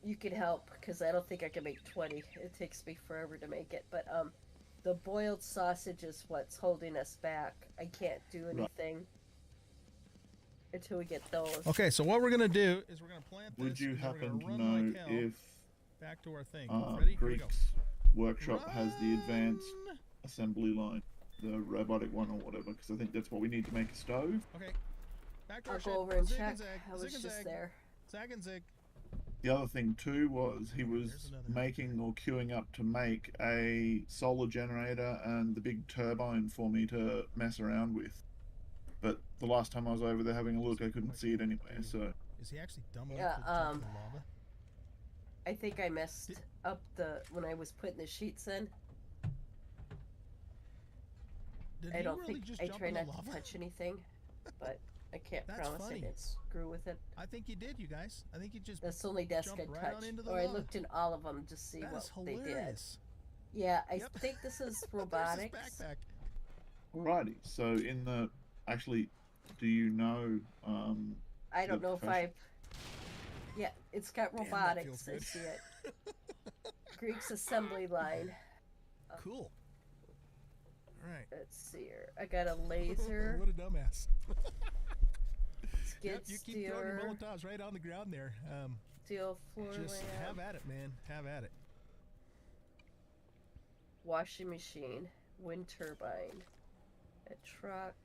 you can help because I don't think I can make 20. It takes me forever to make it. But the boiled sausage is what's holding us back. I can't do Right. anything until we get those. Okay, so what we're going to do is we're going to plant Would this, you and then we're going happen to to run like know hell if back to our thing. Ready? Here we go. Greek's workshop has the advanced Run! assembly line, the robotic one or whatever? Because I think that's what we need to make a stove. Okay, back to I'll our go shed. over and Zig check. and zag. I was Zig and just zag. there. Zag and zig. The other thing too was he Oh, there's was another. making or queuing up to make a solar generator and the big turbine for me to mess around with. But the last time I was over there having a look, I couldn't see it anywhere. So Is he actually dumb enough Yeah, to jump in the lava? I think I messed up when I was putting the sheets in. Did I he don't really think just I jump try in the not lava? to touch anything, but I can't That's promise I funny. didn't screw with it. I think you did, you guys. I think you just That's the only desk jumped I right on touched. into the Or I lava. looked in all of them to see That what is they did. hilarious. Yeah, I Yep. think this is There's robotics. his backpack. alrighty. So in the actually, do you know I the don't know if profession? I've. Yeah, it's got Damn, that feels robotics. I good. see it. Greek's assembly line. Cool. All right. Let's see here. I got a laser, What a dumbass. skid Yep, you keep throwing your steer, Molotovs right on the ground there. steel floor Just have lamp, at it, man. Have at it. washing machine, wind turbine, a truck.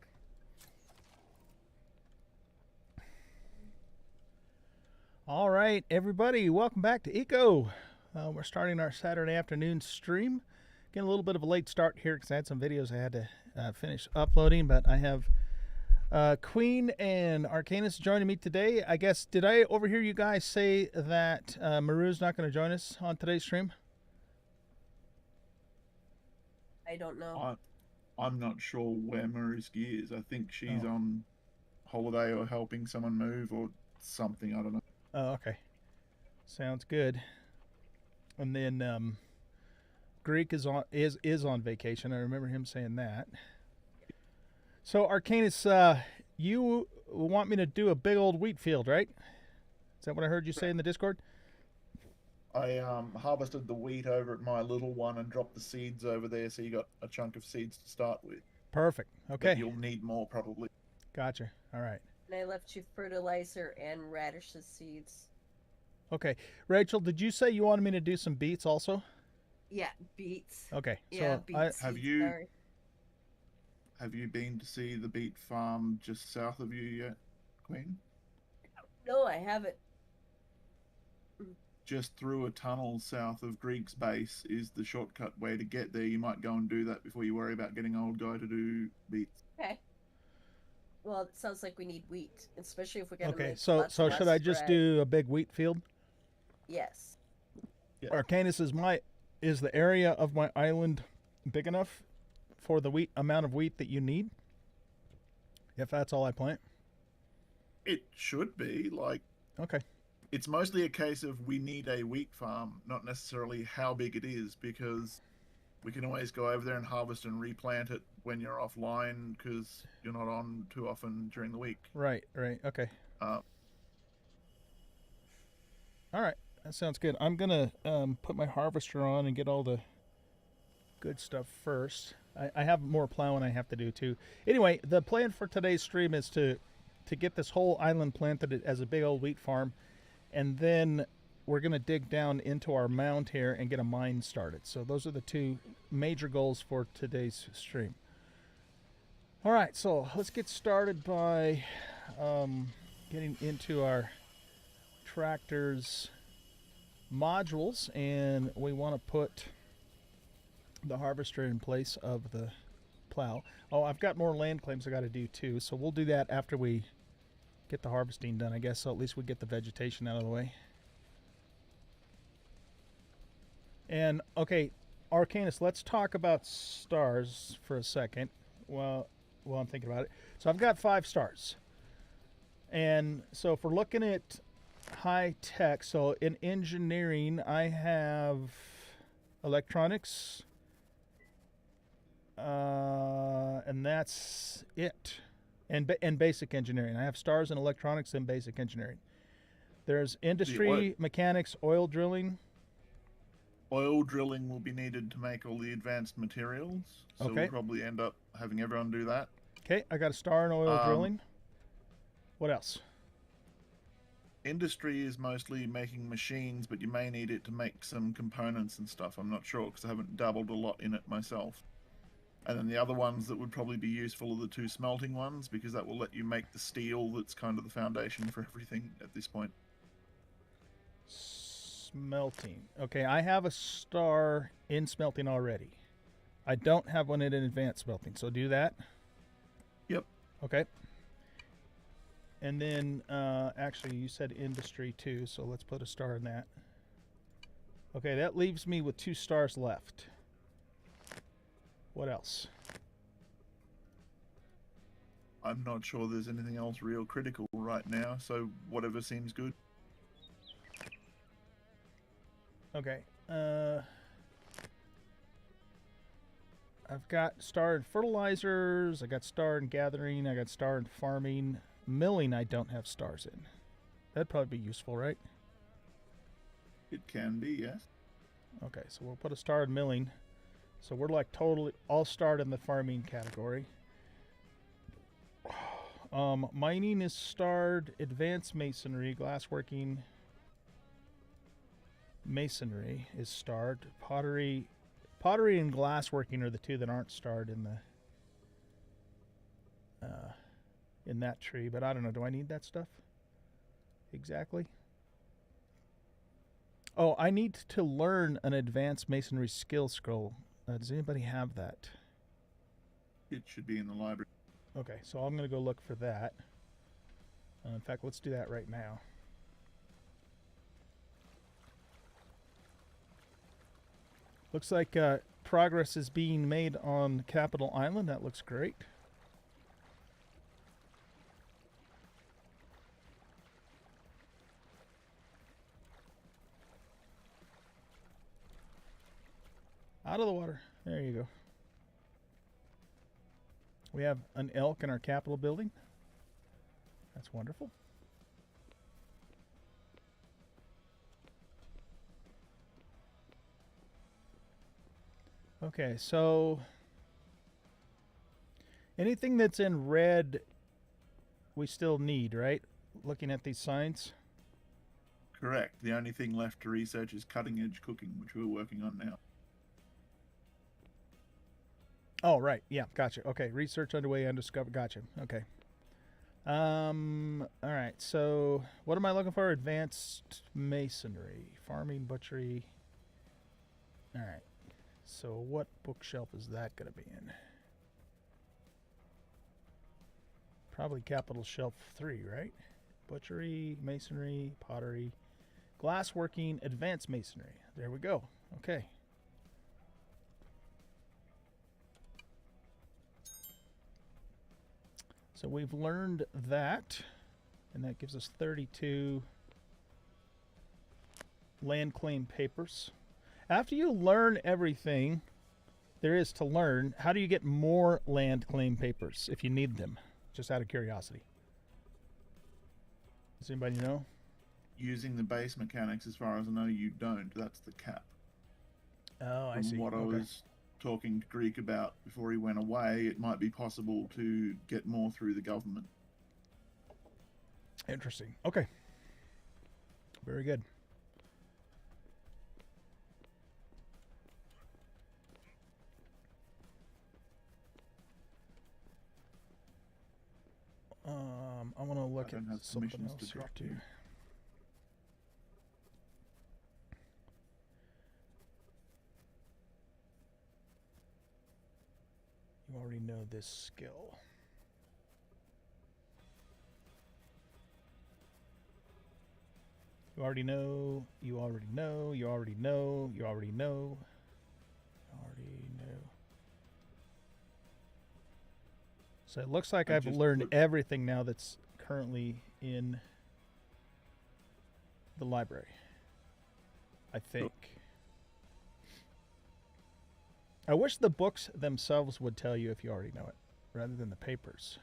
All right, everybody, welcome back to Eco. We're starting our Saturday afternoon stream. Getting a little bit of a late start here because I had some videos I had to finish uploading, but I have Queen and Arcanus joining me today. I guess, did I overhear you guys say that Maru's not going to join us on today's stream? I don't know. I'm not sure where Maruski is. I think she's Oh. on holiday or helping someone move or something. I don't know. Oh, okay. Sounds good. And then Greek is on vacation. I remember him saying that. So Arcanus, you want me to do a big old wheat field, right? Is that what I heard you say in the Discord? I harvested the wheat over at my little one and dropped the seeds over there, so you got a chunk of seeds to start with. Perfect. But Okay. you'll need more probably. Gotcha. All right. And I left you fertilizer and radishes seeds. Okay. Rachel, did you say you wanted me to do some beets also? Yeah, beets. Okay. Yeah, So beets. Have seeds, you- sorry. Have you been to see the beet farm just south of you yet, Queen? No, I haven't. Just through a tunnel south of Greek's base is the shortcut way to get there. You might go and do that before you worry about getting old guy to do beets. Okay. Well, it sounds like we need wheat, especially if we're gonna okay. make So lots so of should I just bread. do a big wheat field? Yes. Yeah. Arcanus, is the area of my island big enough for the wheat amount of wheat that you need? If that's all I plant. It should be like Okay. it's mostly a case of we need a wheat farm, not necessarily how big it is, because we can always go over there and harvest and replant it when you're offline because you're not on too often during the week. Right. Okay. Uh, All right. That sounds good. I'm gonna put my harvester on and get all the good stuff first. I have more plowing I have to do too. Anyway, the plan for today's stream is to get this whole island planted as a big old wheat farm, and then we're gonna dig down into our mound here and get a mine started. So those are the two major goals for today's stream. All right, so let's get started by getting into our tractor's modules, and we want to put the harvester in place of the plow. Oh, I've got more land claims I got to do too, so we'll do that after we get the harvesting done, I guess, so at least we get the vegetation out of the way. And okay, Arcanus, let's talk about stars for a second while I'm thinking about it. So I've got 5 stars. And so if we're looking at high tech, so in engineering, I have electronics, and that's it. And basic engineering. I have stars in electronics and basic engineering. There's industry, mechanics, oil drilling. Oil drilling will be needed to make all the advanced materials, so Okay. we'll probably end up having everyone do that. Okay, I got a star in oil drilling. What else? Industry is mostly making machines, but you may need it to make some components and stuff. I'm not sure because I haven't dabbled a lot in it myself. And then the other ones that would probably be useful are the 2 smelting ones, because that will let you make the steel that's kind of the foundation for everything at this point. Smelting. Okay, I have a star in smelting already. I don't have one in advanced smelting, so do that. Yep. Okay. And then, actually, you said industry too, so let's put a star in that. Okay, that leaves me with 2 stars left. What else? I'm not sure there's anything else real critical right now, so whatever seems good. Okay. I've got star in fertilizers, I got star in gathering, I got star in farming. Milling I don't have stars in. That'd probably be useful, right? It can be, yes. Okay, so we'll put a star in milling. So we're like totally all starred in the farming category. Mining is starred, advanced masonry, glassworking, masonry is starred, pottery and glassworking are the 2 that aren't starred in the in that tree, but I don't know, do I need that stuff exactly? Oh, I need to learn an advanced masonry skill scroll. Does anybody have that? It should be in the library. Okay, so I'm going to go look for that. In fact, let's do that right now. Looks like progress is being made on Capital Island. That looks great. Out of the water. There you go. We have an elk in our Capitol building. That's wonderful. Okay, so anything that's in red we still need, right? Looking at these signs. Correct. The only thing left to research is cutting edge cooking, which we're working on now. Oh, right. Yeah, gotcha. Okay, research underway, undiscovered. Gotcha. Okay. All right. So, what am I looking for? Advanced masonry, farming, butchery. All right. So, what bookshelf is that going to be in? Probably Capital Shelf 3, right? Butchery, masonry, pottery, glassworking, advanced masonry. There we go. Okay. So we've learned that, and that gives us 32 land claim papers. After you learn everything there is to learn, how do you get more land claim papers if you need them? Just out of curiosity. Does anybody know? Using the base mechanics, as far as I know, you don't. That's the cap. Oh, I see. From what I was talking to Greek about before he went away, it might be possible to get more through the government. Interesting. Okay. Very good. I want to look at something else here too. You already know this skill. You already know, you already know, you already know, you already know, you already know. So it looks like I've learned everything now that's currently in the library, I think. I wish the books themselves would tell you if you already know it, rather than the papers.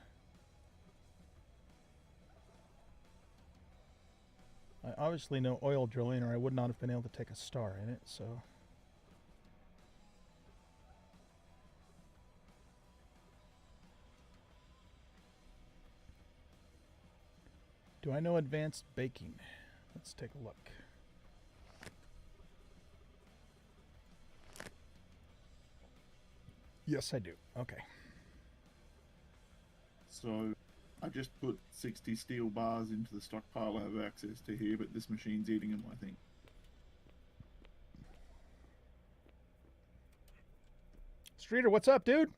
I obviously know oil drilling, or I would not have been able to take a star in it, so... Do I know advanced baking? Let's take a look. Yes, I do. Okay. So I just put 60 steel bars into the stockpile I have access to here, but this machine's eating them, I think. Streeter, what's up, dude?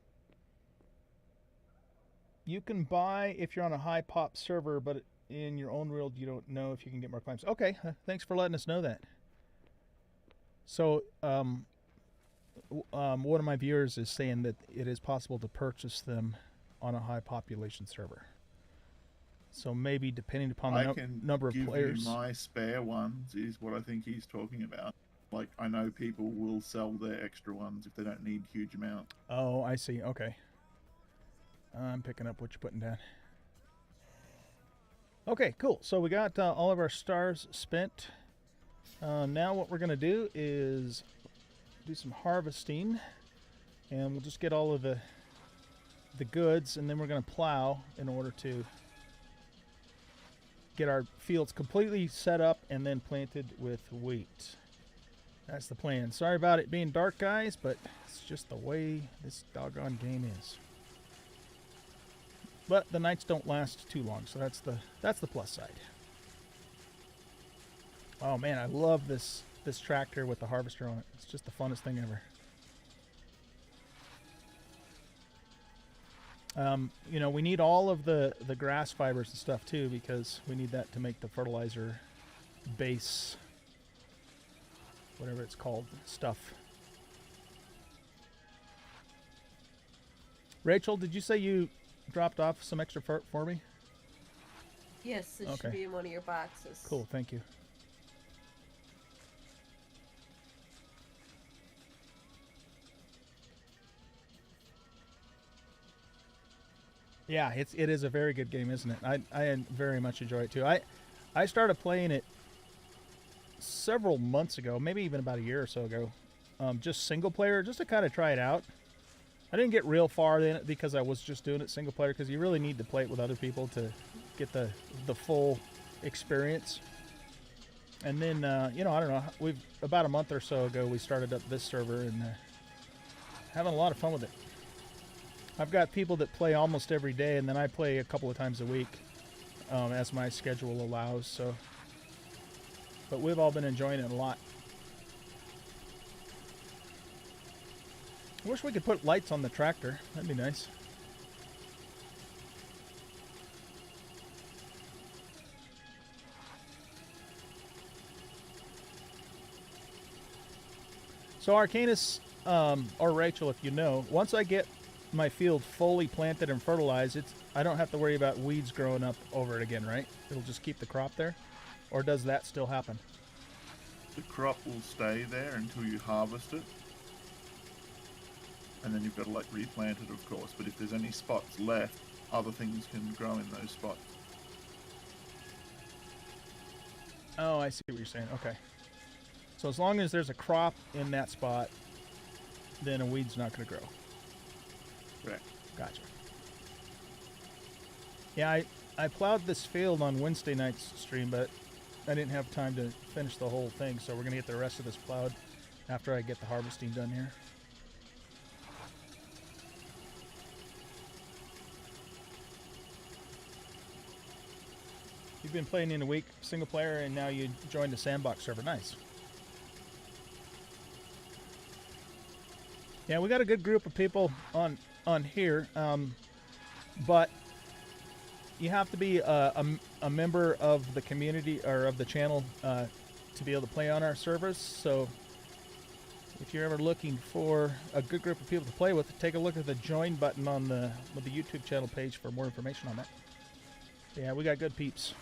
You can buy if you're on a high pop server, but in your own world, you don't know if you can get more claims. Okay, thanks for letting us know that. So, one of my viewers is saying that it is possible to purchase them on a high population server. So maybe depending upon the number of players. You my spare ones is what I think he's talking about. Like, I know people will sell their extra ones if they don't need huge amounts. Oh, I see. Okay. I'm picking up what you're putting down. Okay, cool. So we got all of our stars spent. Now what we're going to do is do some harvesting. And we'll just get all of the goods, and then we're going to plow in order to get our fields completely set up and then planted with wheat. That's the plan. Sorry about it being dark, guys, but it's just the way this doggone game is. But the nights don't last too long, so that's the plus side. Oh man, I love this tractor with the harvester on it. It's just the funnest thing ever. You know, we need all of the grass fibers and stuff too, because we need that to make the fertilizer base, whatever it's called, stuff. Rachel, did you say you dropped off some extra fert for me? Yes, it should be in one of your boxes. Cool, thank you. Yeah, it is a very good game, isn't it? I very much enjoy it too. I started playing it several months ago, maybe even about a year or so ago. Just single player, just to kind of try it out. I didn't get real far in it because I was just doing it single player, because you really need to play it with other people to get the full experience. And then, you know, I don't know, about a month or so ago, we started up this server and having a lot of fun with it. I've got people that play almost every day, and then I play a couple of times a week as my schedule allows. So, but we've all been enjoying it a lot. I wish we could put lights on the tractor. That'd be nice. So Arcanus, or Rachel, if you know, once I get my field fully planted and fertilized, I don't have to worry about weeds growing up over it again, right? It'll just keep the crop there? Or does that still happen? The crop will stay there until you harvest it. And then you've got to like replant it, of course. But if there's any spots left, other things can grow in those spots. Oh, I see what you're saying. Okay. So as long as there's a crop in that spot, then a weed's not going to grow. Correct. Gotcha. Yeah, I plowed this field on Wednesday night's stream, but I didn't have time to finish the whole thing, so we're going to get the rest of this plowed after I get the harvesting done here. You've been playing in a week, single player, and now you joined the sandbox server. Nice. Yeah, we got a good group of people on here, but you have to be a member of the community or of the channel to be able to play on our servers. So if you're ever looking for a good group of people to play with, take a look at the join button on the YouTube channel page for more information on that. Yeah, we got good peeps,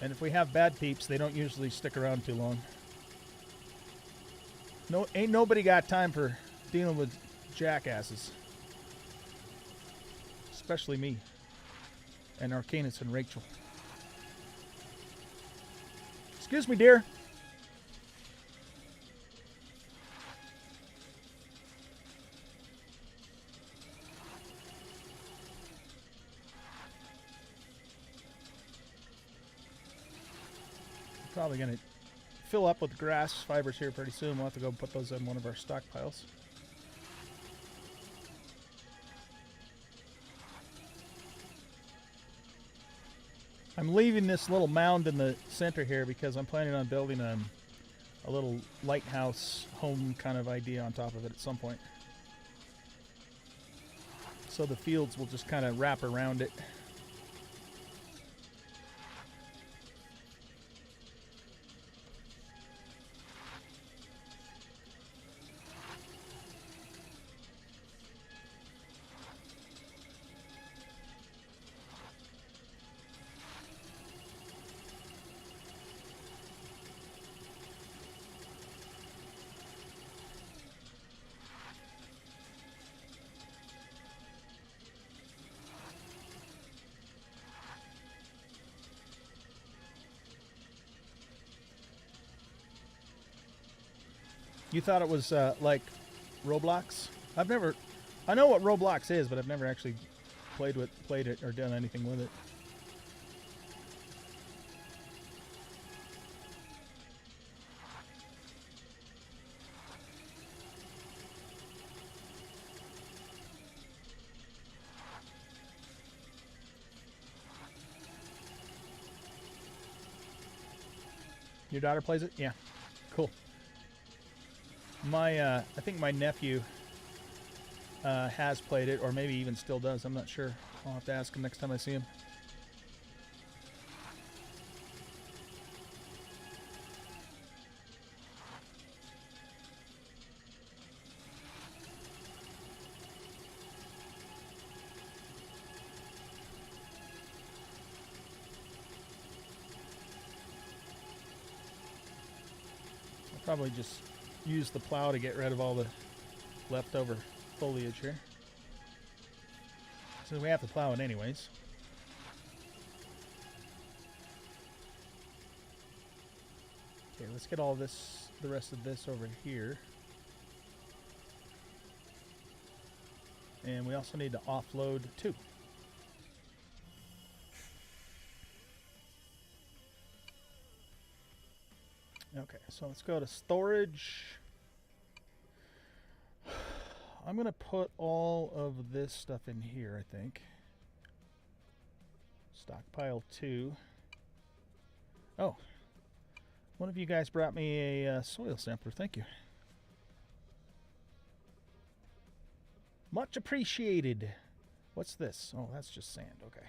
and if we have bad peeps, they don't usually stick around too long. No, ain't nobody got time for dealing with jackasses. Especially me. And Arcanus and Rachel. Excuse me, dear. Probably going to fill up with grass fibers here pretty soon. We'll have to go put those in one of our stockpiles. I'm leaving this little mound in the center here because I'm planning on building a little lighthouse home kind of idea on top of it at some point. So the fields will just kind of wrap around it. You thought it was like Roblox? I know what Roblox is, but I've never actually played it or done anything with it. Your daughter plays it? Yeah. Cool. I think my nephew has played it, or maybe even still does. I'm not sure. I'll have to ask him next time I see him. I'll probably just use the plow to get rid of all the leftover foliage here. So we have to plow it anyways. Okay, let's get all this, the rest of this over here. And we also need to offload too. Okay, so let's go to storage. I'm going to put all of this stuff in here, I think. Stockpile 2. Oh, one of you guys brought me a soil sampler. Thank you. Much appreciated. What's this? Oh, that's just sand. Okay.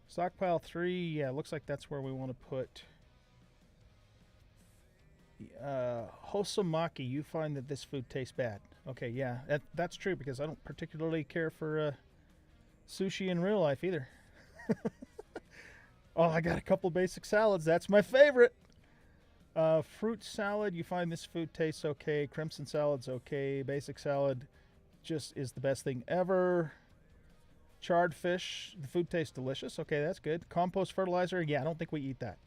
Stockpile 3. Yeah, looks like that's where we want to put... Hosomaki, you find that this food tastes bad. Okay, yeah, that's true because I don't particularly care for sushi in real life either. Oh, I got a couple basic salads. That's my favorite. Fruit salad, you find this food tastes okay. Crimson salad's okay. Basic salad just is the best thing ever. Charred fish, the food tastes delicious. Okay, that's good. Composite fertilizer, yeah, I don't think we eat that.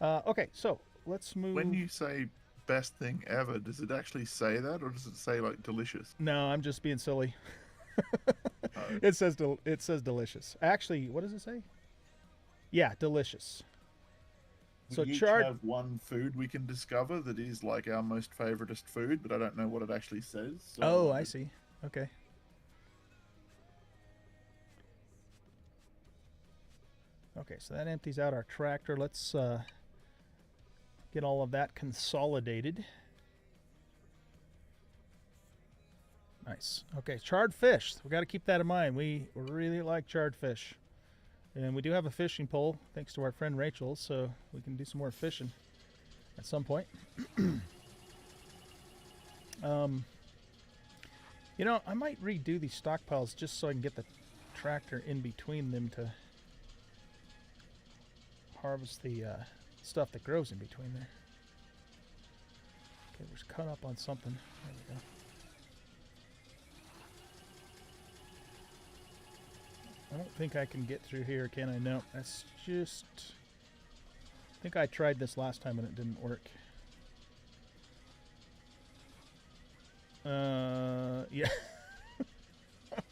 Okay, so let's move. When you say best thing ever, does it actually say that, or does it say like delicious? No, I'm just being silly. It says delicious. Actually, what does it say? Yeah, delicious. We So each have one food we can discover that is like our most favoritist food, but I don't know what it actually says. So oh, I see. Okay. Okay, so that empties out our tractor. Let's get all of that consolidated. Nice. Okay, charred fish. We got to keep that in mind. We really like charred fish. And we do have a fishing pole, thanks to our friend Rachel, so we can do some more fishing at some point. You know, I might redo these stockpiles just so I can get the tractor in between them to harvest the stuff that grows in between there. Okay, we're cut up on something. There we go. I don't think I can get through here, can I? No, that's just... think I tried this last time and it didn't work. Yeah.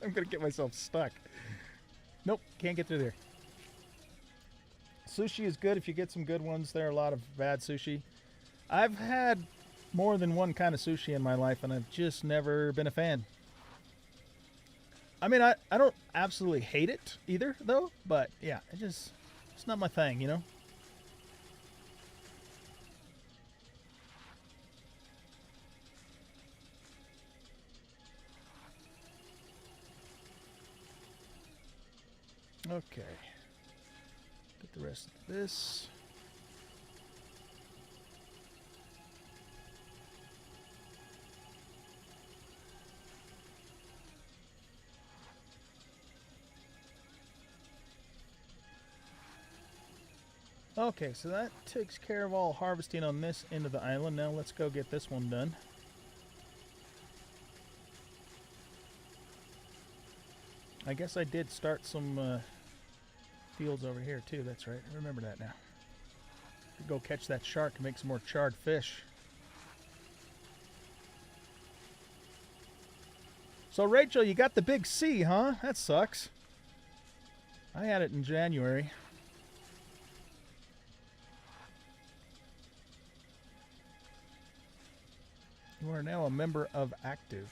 I'm gonna get myself stuck. Nope, can't get through there. Sushi is good if you get some good ones. There are a lot of bad sushi. I've had more than one kind of sushi in my life, and I've just never been a fan. I mean, I don't absolutely hate it either, though, but yeah, it's not my thing, you know? Okay. Get the rest of this. Okay, so that takes care of all harvesting on this end of the island. Now let's go get this one done. I guess I did start some fields over here too. That's right. I remember that now. Could go catch that shark and make some more charred fish. So Rachel, you got the big C, huh? That sucks. I had it in January. You are now a member of Active.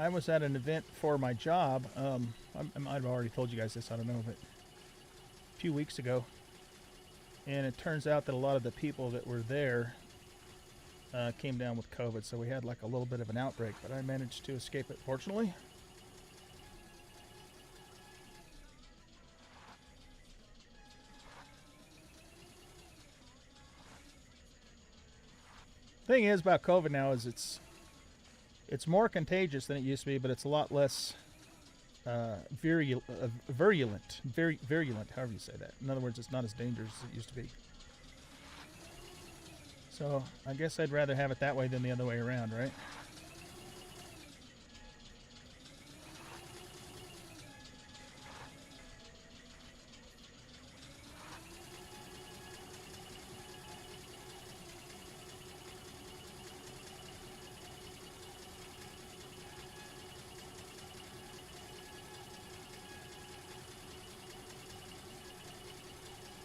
I was at an event for my job. I might have already told you guys this, I don't know, but a few weeks ago. And it turns out that a lot of the people that were there came down with COVID, so we had like a little bit of an outbreak, but I managed to escape it, fortunately. Thing is about COVID now is it's more contagious than it used to be, but it's a lot less virulent, however you say that. In other words, it's not as dangerous as it used to be. So I guess I'd rather have it that way than the other way around, right?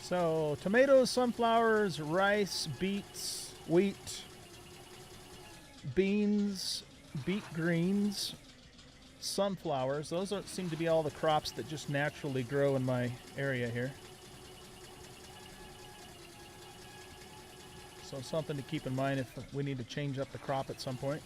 So, tomatoes, sunflowers, rice, beets, wheat, beans, beet greens, sunflowers. Those seem to be all the crops that just naturally grow in my area here. So, something to keep in mind if we need to change up the crop at some point.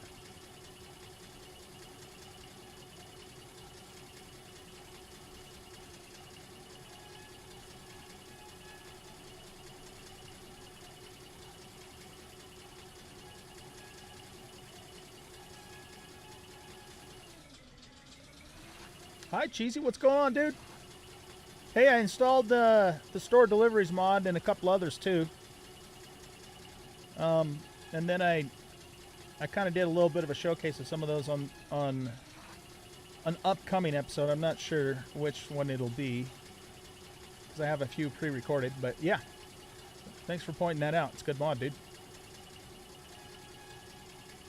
Hi, Cheesy. What's going on, dude? Hey, I installed the store deliveries mod and a couple others, too. And then I kind of did a little bit of a showcase of some of those on an upcoming episode. I'm not sure which one it'll be, because I have a few pre-recorded. But, yeah. Thanks for pointing that out. It's a good mod, dude.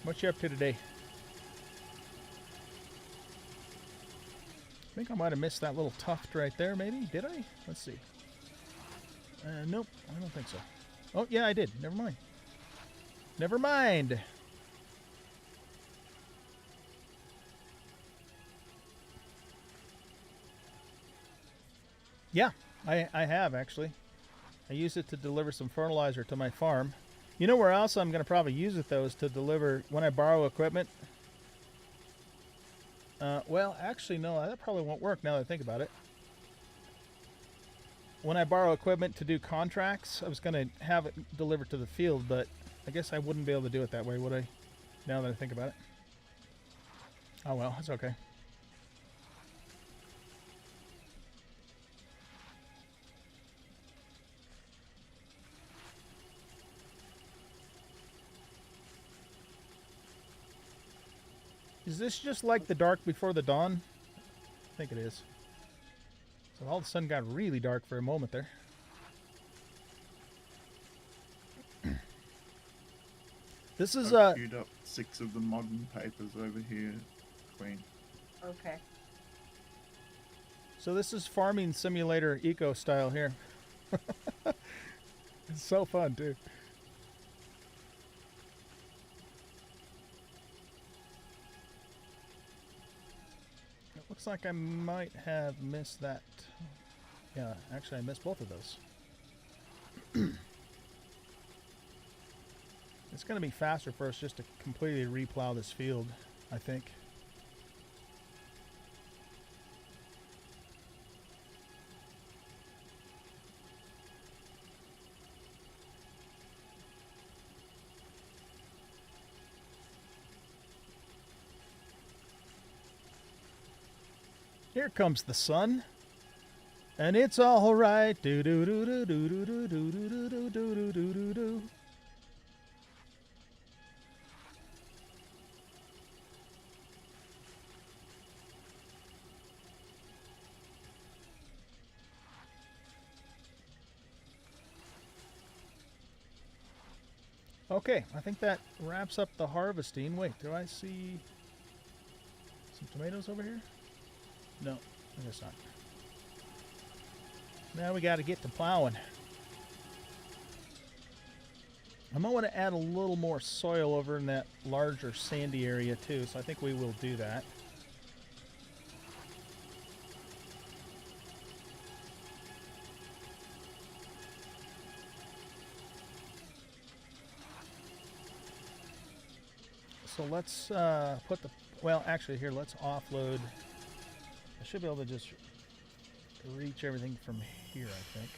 What you up to today? I think I might have missed that little tuft right there, maybe. Did I? Let's see. Nope, I don't think so. Oh, yeah, I did. Never mind. Never mind. Yeah, I have, actually. I use it to deliver some fertilizer to my farm. You know where else I'm going to probably use it, though, is to deliver when I borrow equipment. Well, actually, no, that probably won't work now that I think about it. When I borrow equipment to do contracts, I was going to have it delivered to the field, but I guess I wouldn't be able to do it that way, would I? Now that I think about it. Oh, well, it's okay. Is this just like the dark before the dawn? I think it is. So all of a sudden got really dark for a moment there. This is I've queued up 6 of the modern papers over here, Queen. Okay. So this is farming simulator eco style here. It's so fun too. It looks like I might have missed that. Yeah, actually I missed both of those. It's going to be faster for us just to completely replow this field, I think. Here comes the sun, and it's all right. Do do do do do do do do do do do do do do. Okay, I think that wraps up the harvesting. Wait, do I see some tomatoes over here? No, I guess not. Now we got to get to plowing. I might want to add a little more soil over in that larger sandy area too, so I think we will do that. So let's put the, well actually here, let's offload. I should be able to just reach everything from here, I think.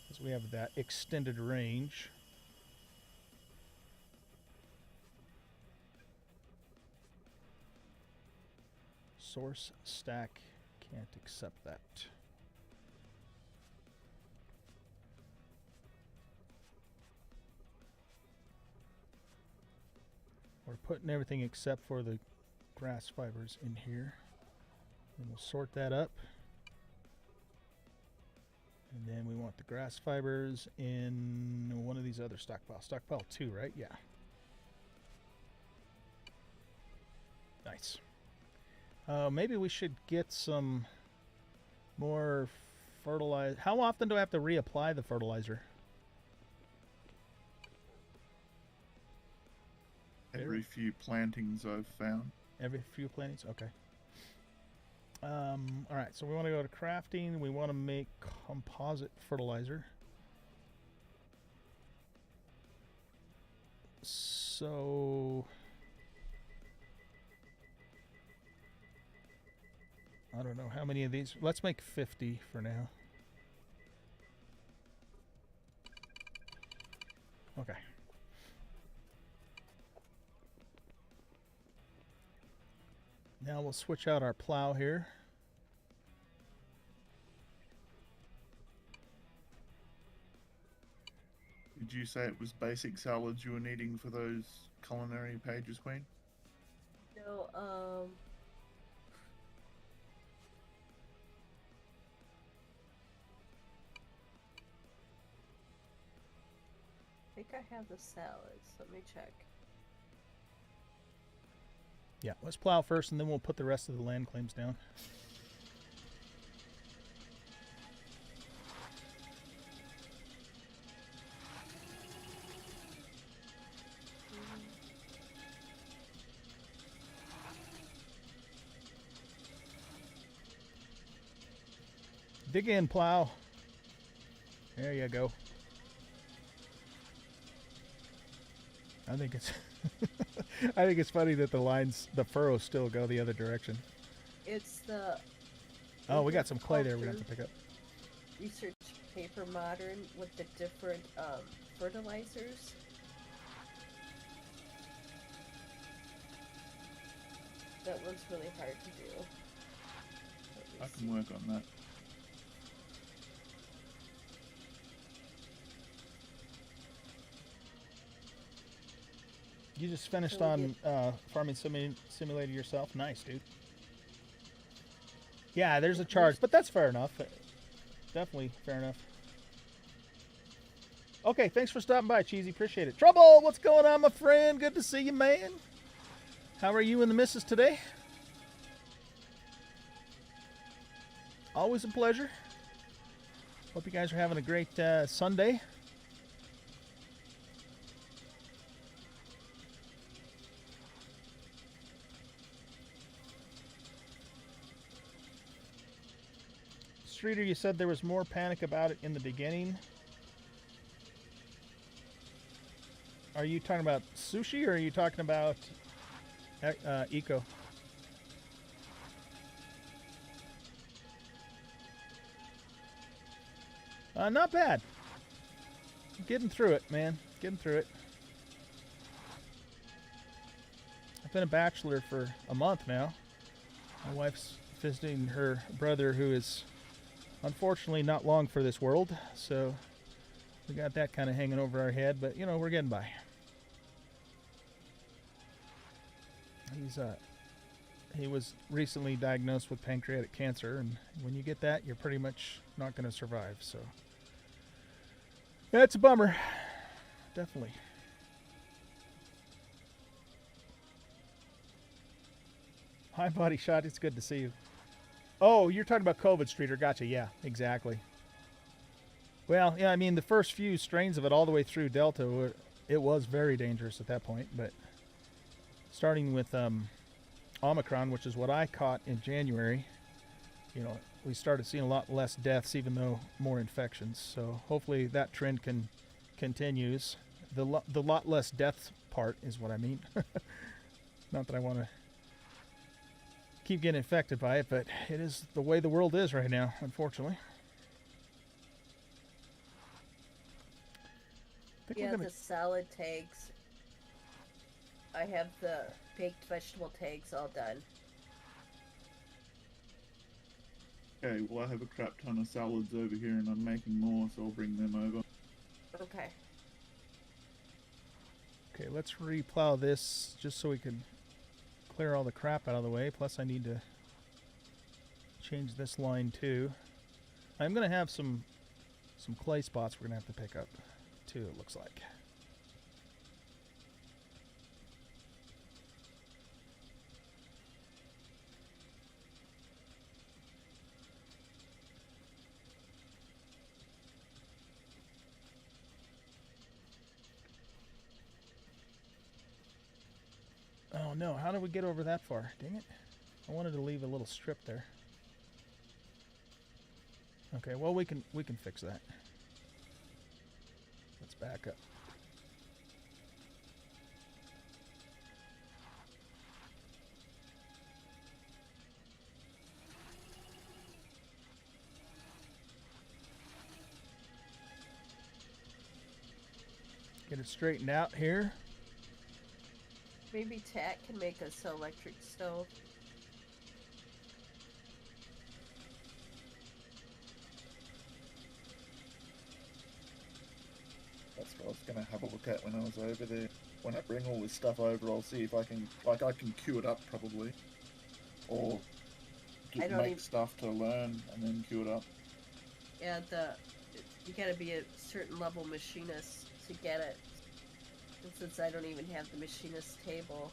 Because we have that extended range. Source stack can't accept that. We're putting everything except for the grass fibers in here. And we'll sort that up. And then we want the grass fibers in one of these other stockpiles. Stockpile 2, right? Yeah. Nice. Maybe we should get some more fertilizer. How often do I have to reapply the fertilizer? Every few plantings I've found. Every few plantings? Okay. Alright, so we want to go to crafting. We want to make composite fertilizer. So I don't know how many of these. Let's make 50 for now. Okay. Now we'll switch out our plow here. Did you say it was basic salads you were needing for those culinary pages, Queen? No, I think I have the salads. Let me check. Yeah, let's plow first and then we'll put the rest of the land claims down. Dig in, plow. There you go. I think it's I think it's funny that the lines, the furrows still go the other direction. It's the... Oh, we got some clay there we're going to have to pick up. Research paper modern with the different fertilizers. That one's really hard to do. I can work on that. You just finished So on Farming Simulator yourself? Nice, dude. Yeah, there's a charge, but that's fair enough. Definitely fair enough. Okay, thanks for stopping by, Cheesy. Appreciate it. Trouble, what's going on, my friend? Good to see you, man. How are you and the missus today? Always a pleasure. Hope you guys are having a great Sunday. Streeter, you said there was more panic about it in the beginning. Are you talking about sushi or are you talking about eco? Not bad. Getting through it, man. Getting through it. I've been a bachelor for a month now. My wife's visiting her brother who is unfortunately not long for this world, so we got that kind of hanging over our head, but you know, we're getting by. He was recently diagnosed with pancreatic cancer, and when you get that, you're pretty much not going to survive, so yeah, it's a bummer. Definitely. Hi, Body Shot. It's good to see you. Oh, you're talking about COVID, Streeter. Gotcha. Yeah, exactly. Well, yeah, I mean, the first few strains of it all the way through Delta, it was very dangerous at that point. But starting with Omicron, which is what I caught in January, you know, we started seeing a lot less deaths, even though more infections. So hopefully that trend continues. The lot less deaths part is what I mean. Not that I want to keep getting infected by it, but it is the way the world is right now, unfortunately. Yeah, the salad tags. I have the baked vegetable tags all done. Okay, well, I have a crap ton of salads over here and I'm making more, so I'll bring them over. Okay. Okay, let's replow this just so we can clear all the crap out of the way. Plus I need to change this line too. I'm going to have some clay spots we're going to have to pick up too, it looks like. Oh no, how did we get over that far? Dang it. I wanted to leave a little strip there. Okay, well we can fix that. Let's back up. Get it straightened out here. Maybe Tat can make us an electric stove. That's what I was going to have a look at when I was over there. When I bring all this stuff over, I'll see if I can, like, I can queue it up probably. Or make stuff to learn and then queue it up. Yeah, you gotta be a certain level machinist to get it. And since I don't even have the machinist table.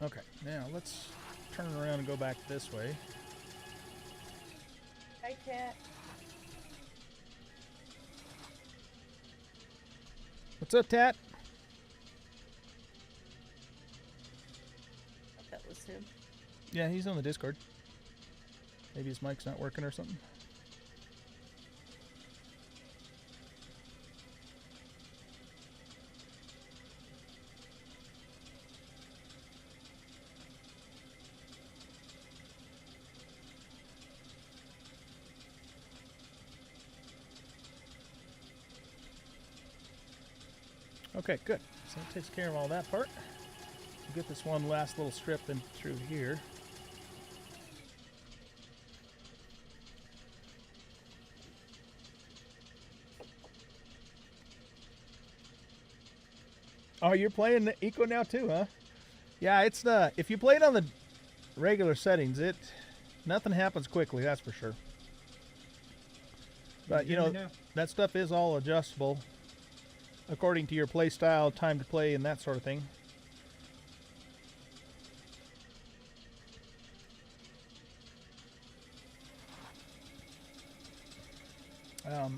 Okay, now let's turn around and go back this way. Hi, Tat. What's up, Tat? I thought that was him. Yeah, he's on the Discord. Maybe his mic's not working or something. Okay, good. So that takes care of all that part. We'll get this one last little strip in through here. Oh, you're playing the Eco now too, huh? Yeah, it's the if you play it on the regular settings, nothing happens quickly. That's for sure. But you know that stuff is all adjustable according to your play style, time to play, and that sort of thing.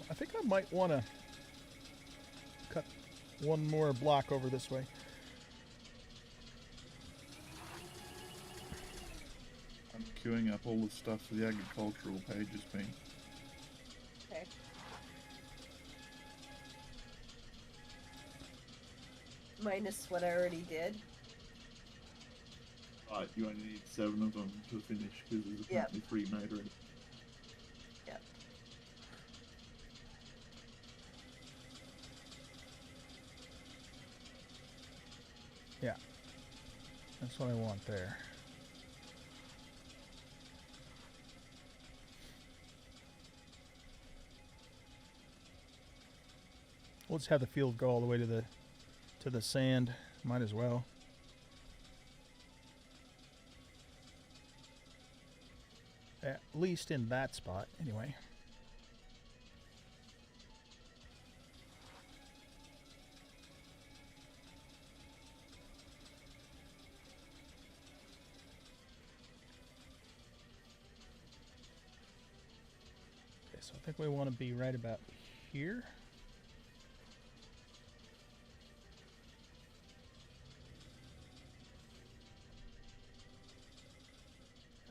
I think I might want to cut one more block over this way. I'm queuing up all the stuff for the agricultural pages being. Okay. Minus what I already did. Right, you only need 7 of them to finish because there's apparently 3 made already. Yep. Yeah, that's what I want there. We'll just have the field go all the way to the sand. Might as well. At least in that spot, anyway. Okay, so I think we want to be right about here.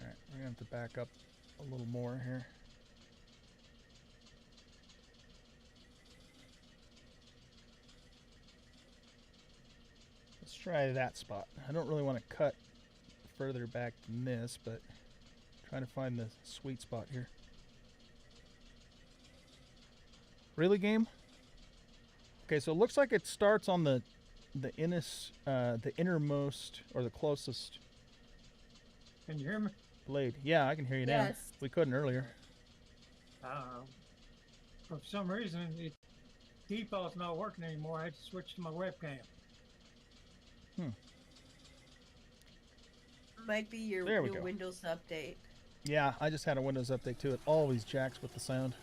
Alright, we're going to have to back up a little more here. Let's try that spot. I don't really want to cut further back than this, but trying to find the sweet spot here. Really, game? Okay, so it looks like it starts on the innermost or the closest. Can you hear me? Blade. Yeah, I can hear you now. Yes. We couldn't earlier. For some reason, default's not working anymore. I had to switch to my webcam. Might be your There we new go. Windows update. Yeah, I just had a Windows update too. It always jacks with the sound.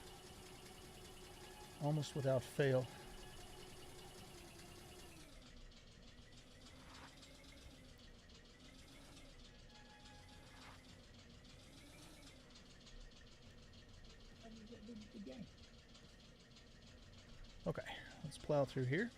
Almost without fail. Okay, let's plow through here.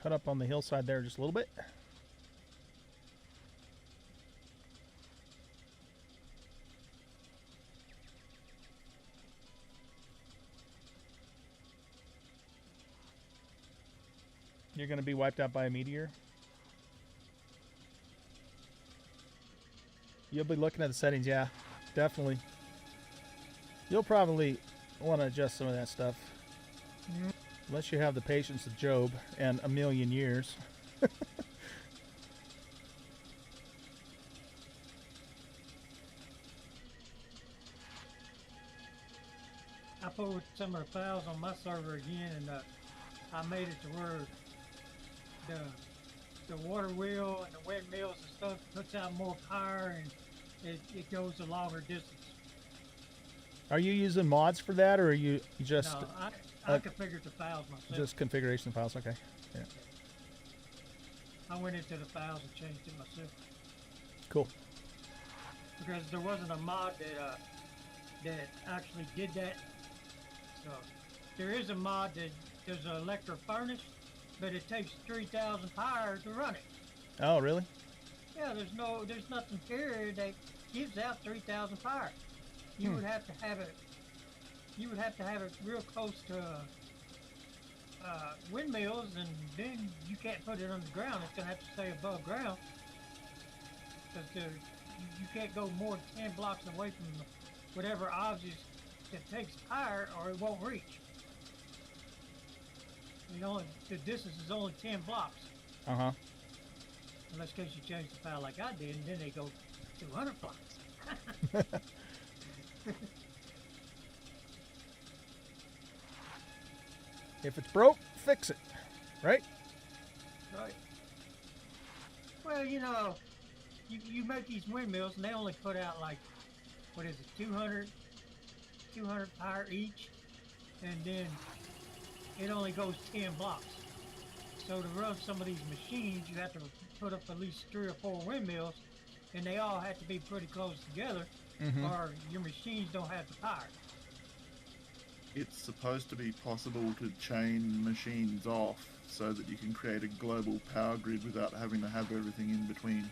Cut up on the hillside there just a little bit. You're going to be wiped out by a meteor. You'll be looking at the settings, yeah, definitely. You'll probably want to adjust some of that stuff. Unless you have the patience of Job and a million years. I put some of the files on my server again, and I made it to where the water wheel and the windmills and stuff puts out more power, and it goes a longer distance. Are you using mods for that, or are you just No, I configured the files myself. just configuration files? Okay. Yeah. I went into the files and changed it myself Cool. because there wasn't a mod that actually did that. So there is a mod that there's an electric furnace, but it takes 3,000 power to run it. Oh, really? Yeah, there's nothing here that gives out 3,000 power. You would have to have it. You would have to have it real close to windmills, and then you can't put it underground. It's gonna have to stay above ground because you can't go more than 10 blocks away from whatever object that takes power, or it won't reach. You know, the distance is only 10 blocks. Uh-huh. Unless in case you change the file like I did, and then they go 200 blocks. If it's broke, fix it. Right? Right. Well, you make these windmills and they only put out like, what is it, 200 power each, and then it only goes 10 blocks. So to run some of these machines, you have to put up at least 3 or 4 windmills, and they all have to be pretty close together, or your machines don't have the power. It's supposed to be possible to chain machines off so that you can create a global power grid without having to have everything in between.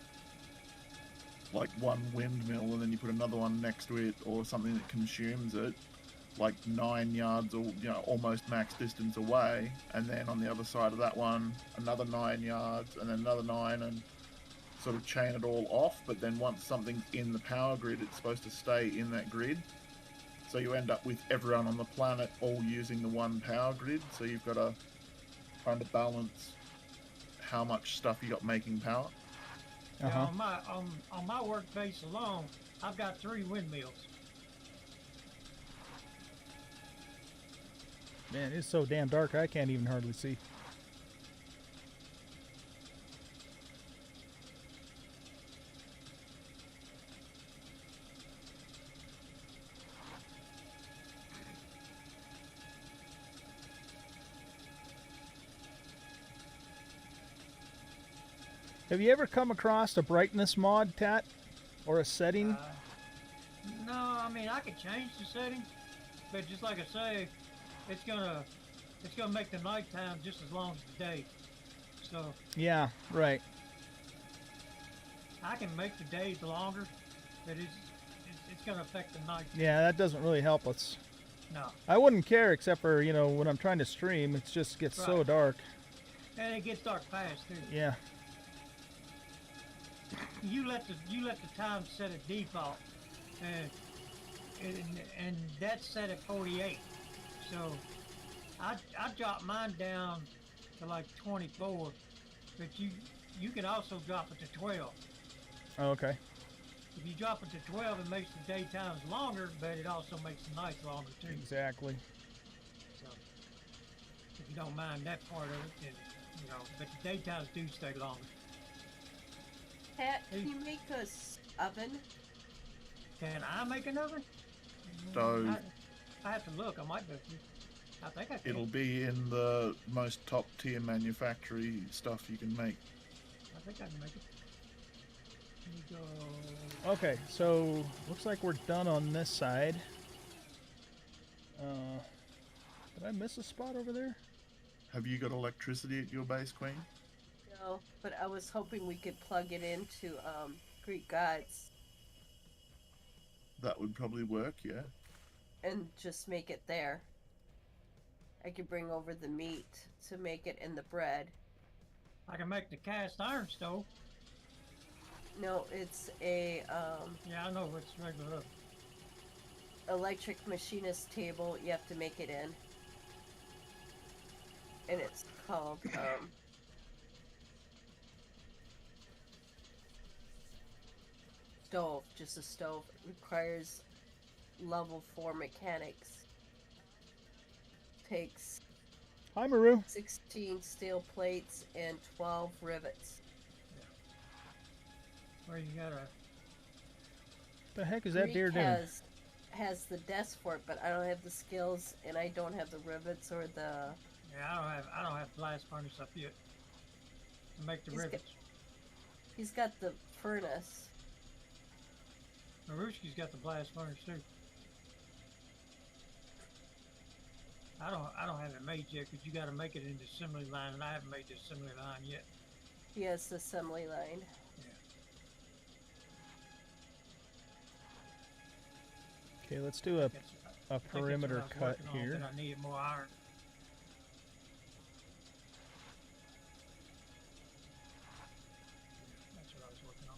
Like one windmill and then you put another one next to it, or something that consumes it, like 9 yards or almost max distance away, and then on the other side of that one another 9 yards and then another 9, and sort of chain it all off. But then once something's in the power grid, it's supposed to stay in that grid, so you end up with everyone on the planet all using the one power grid. So you've got to kind of balance how much stuff you got making power. Now, on my workbase alone, I've got 3 windmills. Man, it's so damn dark I can't even hardly see. Have you ever come across a brightness mod, Tat? Or a setting? No, I mean I could change the setting, but just like I say, it's gonna make the nighttime just as long as the day. So Yeah, right. I can make the days longer, but it's gonna affect the night. Yeah, that doesn't really help us. No, I wouldn't care, except for, when I'm trying to stream, it just gets so Right. dark. and it gets dark fast too. Yeah. You let the time set at default, and that's set at 48. So I dropped mine down to like 24, but you can also drop it to 12. Oh, okay. If you drop it to 12, it makes the daytimes longer, but it also makes the nights longer too. Exactly. So if you don't mind that part of it, then but the daytimes do stay longer. Pat, can you make us oven? Can I make an oven? So I have to look. I might be able to. I think I can. it'll be in the most top tier manufacturing stuff you can make. I think I can make it. Let me go. Okay, so looks like we're done on this side. Did I miss a spot over there? Have you got electricity at your base, Queen? No, but I was hoping we could plug it into Greek gods That would probably work, yeah. and just make it there. I could bring over the meat to make it in the bread. I can make the cast iron stove. No, it's a Yeah, I know what's regular. electric machinist table. You have to make it in, and it's called stove. Just a stove. It requires level 4 mechanics. Takes Hi, Maru. 16 steel plates and 12 rivets. Where you gotta. The heck is that Greek deer doing? has the desk for it, but I don't have the skills, and I don't have the rivets or the. Yeah, I don't have blast furnace up yet to make the He's got- rivets. He's got the furnace. Marushki's got the blast furnace too. I don't have it made yet because you got to make it in the assembly line, and I haven't made the assembly line yet. He has the assembly line. Okay, let's do a I think that's what perimeter I was cut working on, here. but I needed more iron. That's what I was working on.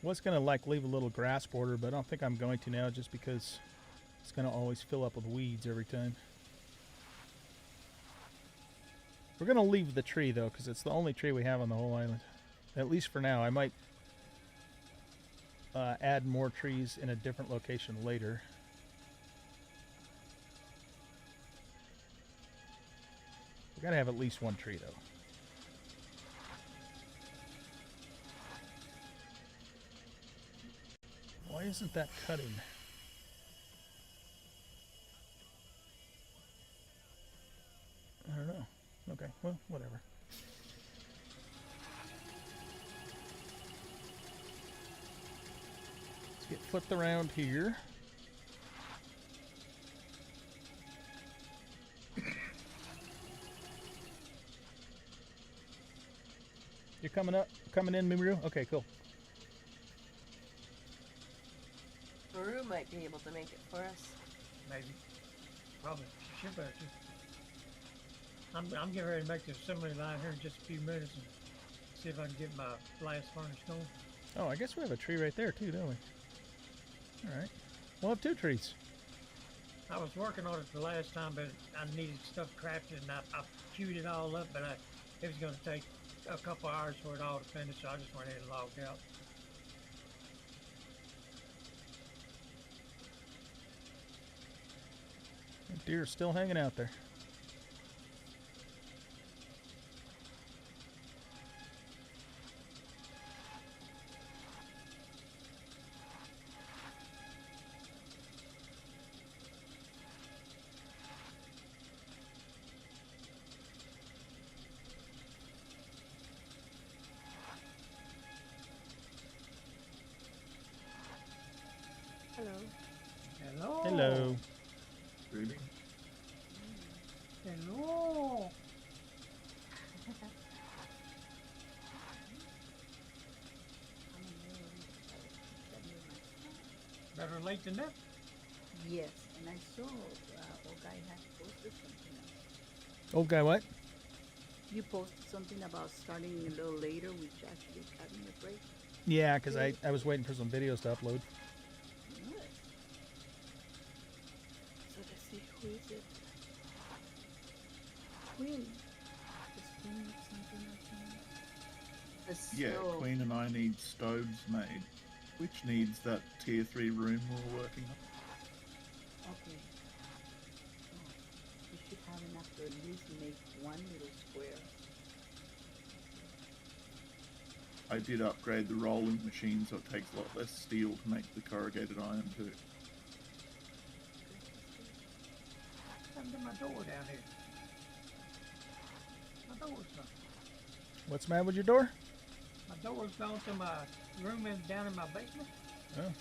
Was gonna leave a little grass border, but I don't think I'm going to now, just because it's gonna always fill up with weeds every time. We're gonna leave the tree though, because it's the only tree we have on the whole island, at least for now. I might add more trees in a different location later. We gotta have at least one tree though. Why isn't that cutting? I don't know. Okay, well, whatever. Let's get flipped around here. You're coming in, Miru? Okay, cool. Maru might be able to make it for us. Maybe. Probably. She should better too. I'm getting ready to make the assembly line here in just a few minutes and see if I can get my blast furnace going. Oh, I guess we have a tree right there too, don't we? Alright. We'll have 2 trees. I was working on it the last time, but I needed stuff crafted and I queued it all up, but it was going to take a couple hours for it all to finish, so I just went ahead and logged out. The deer's still hanging out there. Hello. Hello. Hello. Really? Hello. Better late than never. Yes, and I saw old guy had posted something else. Old guy what? You posted something about starting a little later, which actually cut me a break. Yeah, because I was waiting for some videos to upload. Yes. So let's see, who is it? Queen. Is Queen something else? The Yeah, stove. Queen and I need stoves made, which needs that tier 3 room we're working on. Okay. Oh, we should have enough to at least make one little square. I did upgrade the rolling machine so it takes a lot less steel to make the corrugated iron too. Come to my door down here. My door's gone. What's the matter with your door? My door's gone to my room down in my basement. Oh,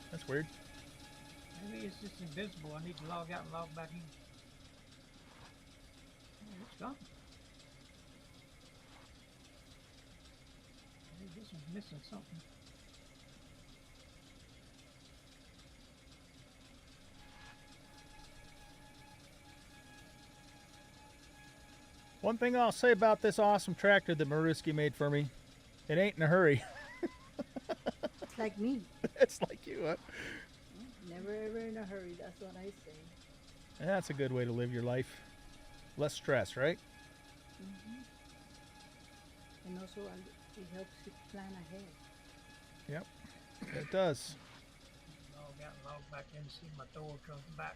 that's weird. Maybe it's just invisible. I need to log out and log back in. Oh, it's gone. Maybe this one's missing something. One thing I'll say about this awesome tractor that Maruski made for me, it ain't in a hurry. It's like me. It's like you, huh? Never ever in a hurry, that's what I say. That's a good way to live your life. Less stress, right? And also, it helps you plan ahead. Yep, it does. Log out and log back in to see if my door comes back.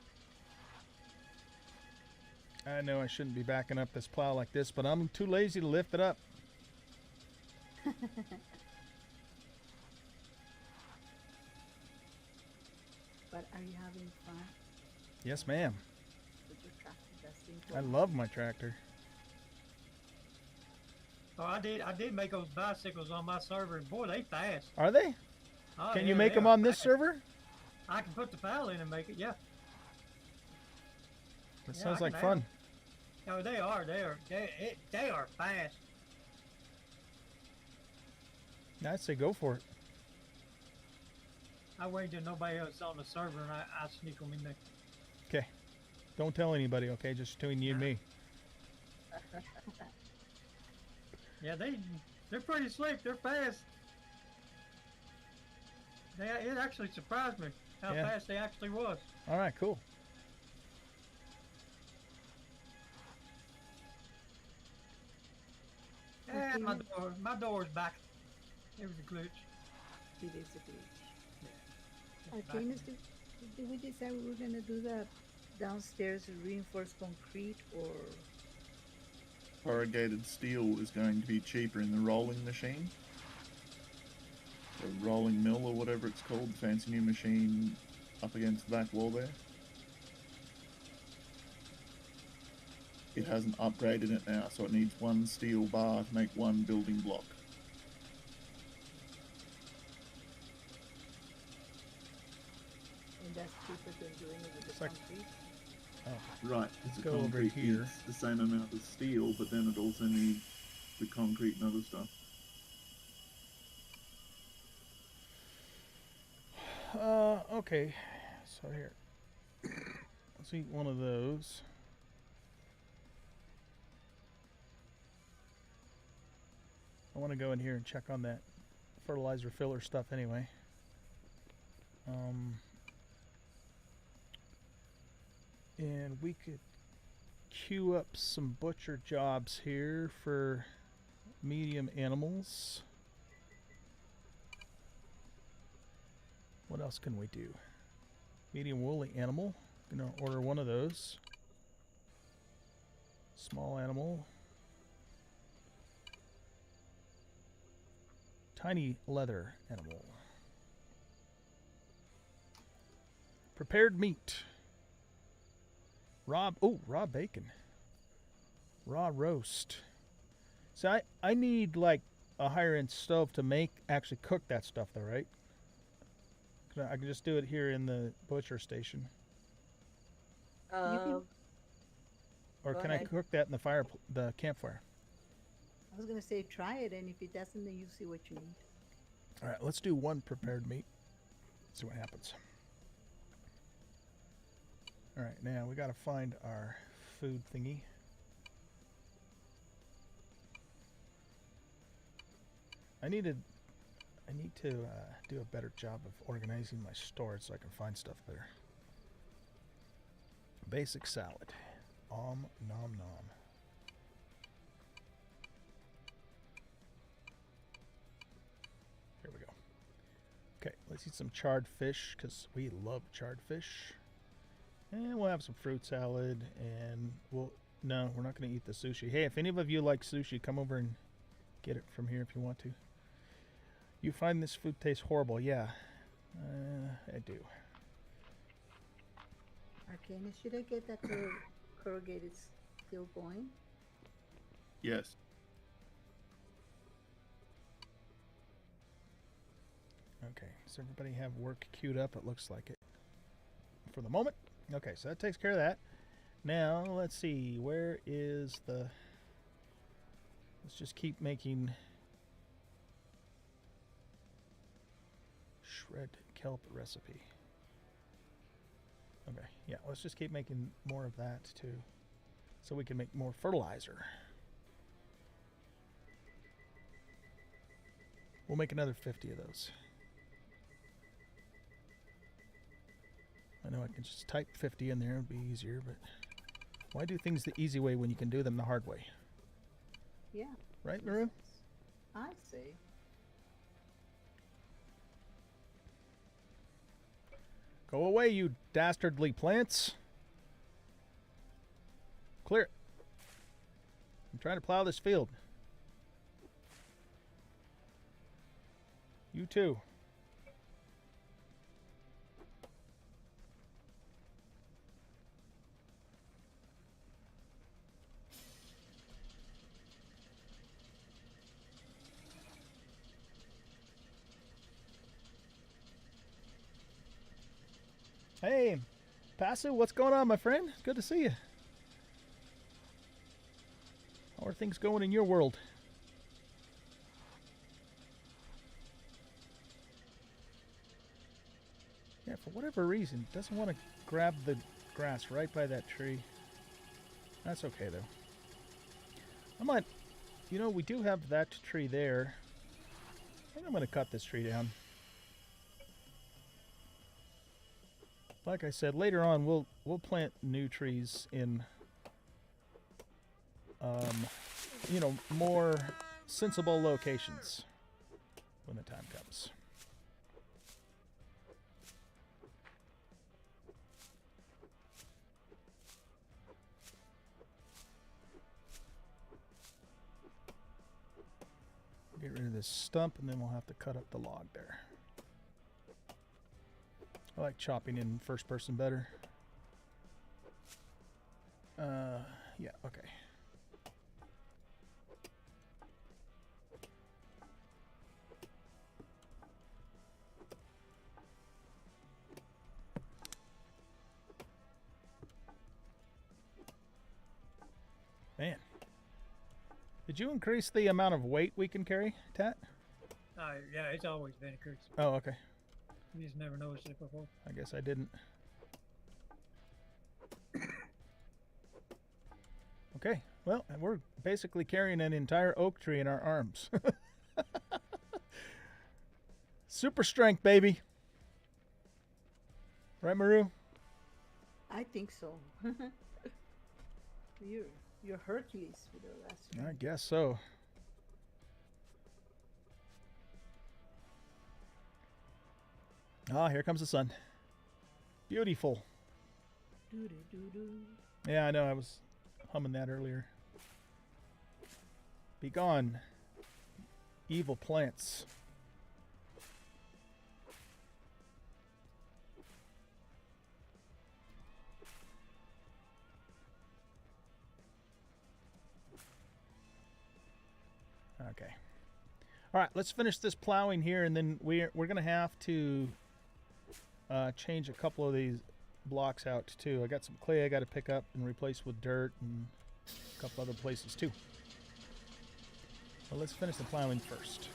I know I shouldn't be backing up this plow like this, but I'm too lazy to lift it up. But are you having fun Yes, ma'am. with your tractor? That's the I important. love my tractor. Oh, I did make those bicycles on my server, and boy, they fast. Are they? Oh, Can yeah, you make they them are on this fast. server? I can put the file in and make it. Yeah. That Yeah, sounds I like can fun. Oh, they are. They are fast. I'd say go for it. I wait till nobody else is on the server, and I sneak them in there. Okay. Don't tell anybody, okay? Just between you and me. Yeah, they're pretty slick. They're fast. It actually surprised me how Yeah. fast they actually was. All right, cool. Yeah, Okay. my door's back. It was a glitch. It is a glitch. Janice, did we decide we were gonna do the downstairs reinforced concrete or? Corrugated steel is going to be cheaper in the rolling machine. The rolling mill or whatever it's called, the fancy new machine up against the back wall there. It hasn't upgraded it now, so it needs one steel bar to make one building block. And that's cheaper than doing it with It's the like- concrete? Right, it's Go over concrete here. needs the same amount of steel, but then it also needs the concrete and other stuff. Okay. So here. Let's eat one of those. I want to go in here and check on that fertilizer filler stuff anyway. And we could queue up some butcher jobs here for medium animals. What else can we do? Medium woolly animal. Gonna order one of those. Small animal. Tiny leather animal. Prepared meat. Raw bacon. Raw roast. So I need like a higher end stove to actually cook that stuff though, right? I can just do it here in the butcher station. Um, Or Go can I ahead. cook that in the campfire? I was gonna say try it, and if it doesn't, then you see what you need. All right, let's do one prepared meat. See what happens. All right, now we got to find our food thingy. I need to do a better job of organizing my storage so I can find stuff better. Basic salad. Nom nom. Here we go. Okay, let's eat some charred fish because we love charred fish. And we'll have some fruit salad and no, we're not going to eat the sushi. Hey, if any of you like sushi, come over and get it from here if you want to. You find this food tastes horrible. Yeah, I do. Arcana, should I get that corrugated steel going? Yes. Okay, does everybody have work queued up? It looks like it for the moment. Okay, so that takes care of that. Now, let's see, where is the... Let's just keep making shred kelp recipe. Okay, yeah, let's just keep making more of that too, so we can make more fertilizer. We'll make another 50 of those. I know I can just type 50 in there, it'd be easier, but why do things the easy way when you can do them the hard way? Yeah. Right, Maru? I see. Go away, you dastardly plants. Clear it. I'm trying to plow this field. You too. Hey, Pasu, what's going on, my friend? Good to see you. How are things going in your world? Yeah, for whatever reason, it doesn't want to grab the grass right by that tree. That's okay, though. I might, you know, we do have that tree there. I think I'm going to cut this tree down. Like I said, later on we'll plant new trees in you know, more sensible locations when the time comes. this stump, and then we'll have to cut up the log there. I like chopping in first person better. Yeah, okay. Man. Did you increase the amount of weight we can carry, Tat? Yeah, it's always been increased. Oh, okay. You just never noticed it before. I guess I didn't. Okay, well, we're basically carrying an entire oak tree in our arms. Super strength, baby. Right, Maru? I think so. You're Hercules with the last one. I guess so. Ah, here comes the sun. Beautiful. Doo-doo-doo-doo. Yeah, I know. I was humming that earlier. Be gone, evil plants. Okay. All right, let's finish this plowing here, and then we're going to have to change a couple of these blocks out too. I got some clay I got to pick up and replace with dirt, and a couple other places too. Well, let's finish the plowing first.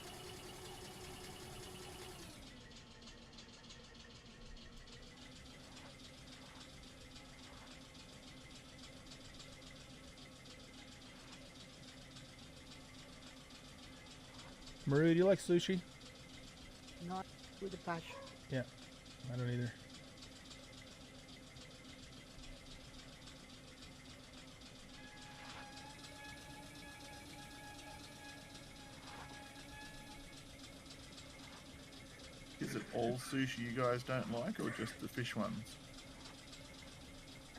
Maru, do you like sushi? Not with a passion. Yeah, I don't either. Is it all sushi you guys don't like, or just the fish ones?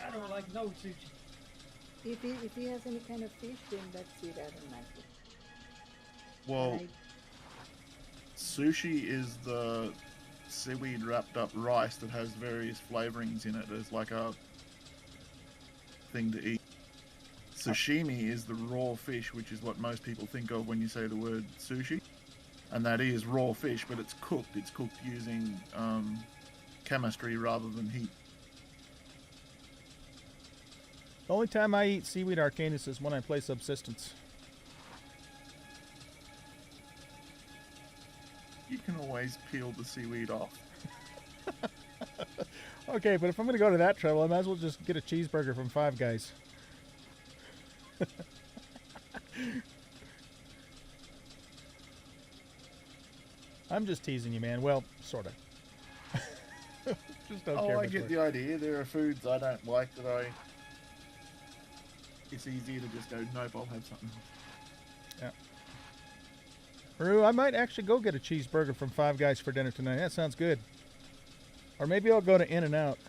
I don't like no sushi. If he has any kind of fish, then that's it. I don't like it. Well, I- sushi is the seaweed wrapped up rice that has various flavorings in it as like a thing to eat. Sashimi is the raw fish, which is what most people think of when you say the word sushi. And that is raw fish, but it's cooked. It's cooked using chemistry rather than heat. The only time I eat seaweed arcanus is when I play subsistence. You can always peel the seaweed off. Okay, but if I'm going to go to that trouble, I might as well just get a cheeseburger from Five Guys. I'm just teasing you, man. Well, sort of. Just don't care Oh, I much get for the idea. There are foods I don't like that it's easier to just go, nope, I'll have something else. Yeah. Maru, I might actually go get a cheeseburger from Five Guys for dinner tonight. That sounds good. Or maybe I'll go to In-N-Out.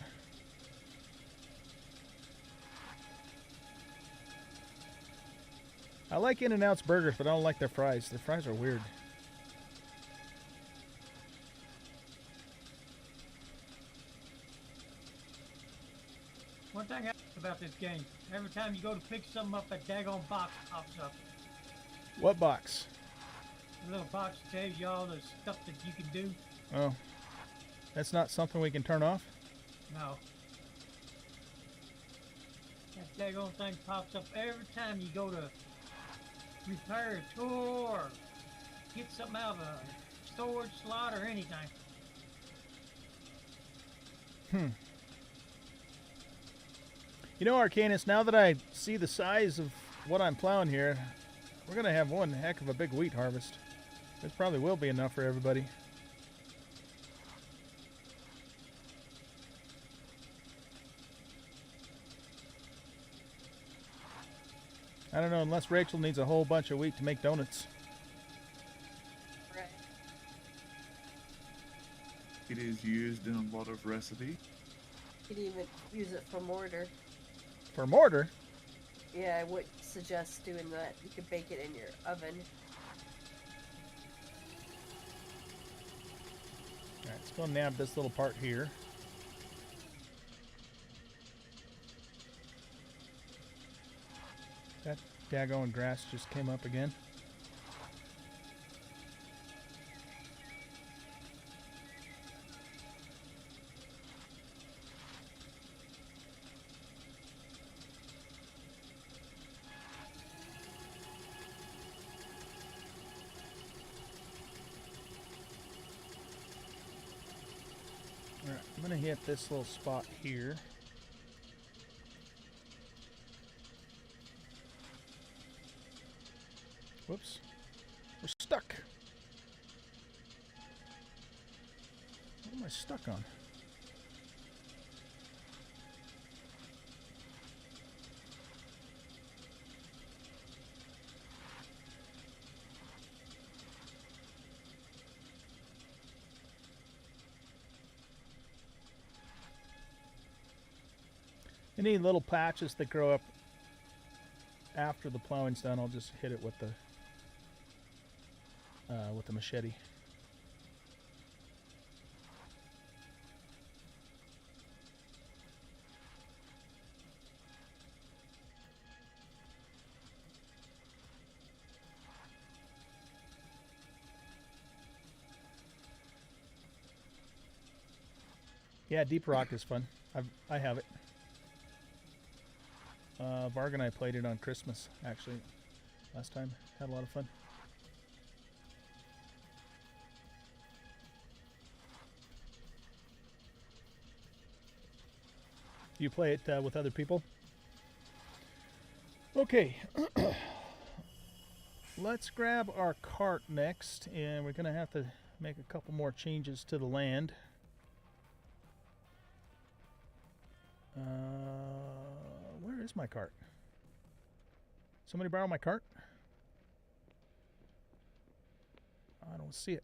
I like In-N-Out's burgers, but I don't like their fries. Their fries are weird. One thing I like about this game, every time you go to pick something up, that daggone box pops up. What box? A little box that tells you all the stuff that you can do. Oh. That's not something we can turn off? No. That daggone thing pops up every time you go to repair a tool or get something out of a storage slot or anything. You know, Arcanus, now that I see the size of what I'm plowing here, we're going to have one heck of a big wheat harvest. This probably will be enough for everybody. I don't know, unless Rachel needs a whole bunch of wheat to make donuts. Right. It is used in a lot of recipes. You could even use it for mortar. For mortar? Yeah, I would suggest doing that. You could bake it in your oven. go nab this little part here. That daggone grass just came up again. Alright, I'm going to hit this little spot here. Whoops. We're stuck. What am I stuck on? Any little patches that grow up after the plowing's done, I'll just hit it with the machete. Yeah, Deep Rock is fun. I have it. Varg and I played it on Christmas, actually, last time. Had a lot of fun. You play it with other people? Okay. Let's grab our cart next, and we're going to have to make a couple more changes to the land. Where is my cart? Somebody borrow my cart? I don't see it.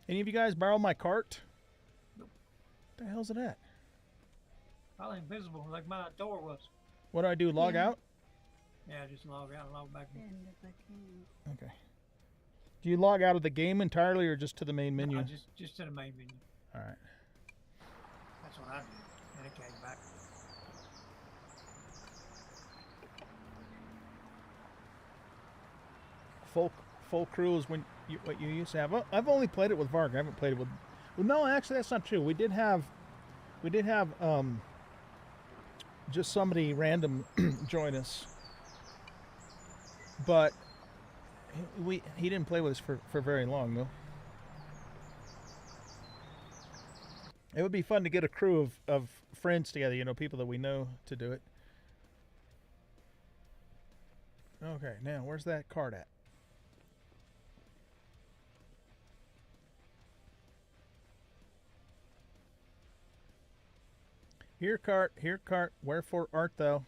Any of you guys borrow my cart? Nope. What the hell's it at? Probably invisible, like my door was. What do I do? Log out? Yeah, just log out and log back in. And if I can. Okay. Do you log out of the game entirely or just to the main menu? No, just to the main menu. All right. That's what I did. And it came back. Full crew is when what you used to have. I've only played it with Varg. I haven't played it with. Well, no, actually, that's not true. We did have just somebody random join us, but he didn't play with us for very long though. It would be fun to get a crew of friends together, you know, people that we know to do it. Okay, now where's that card at? Here cart, wherefore art thou?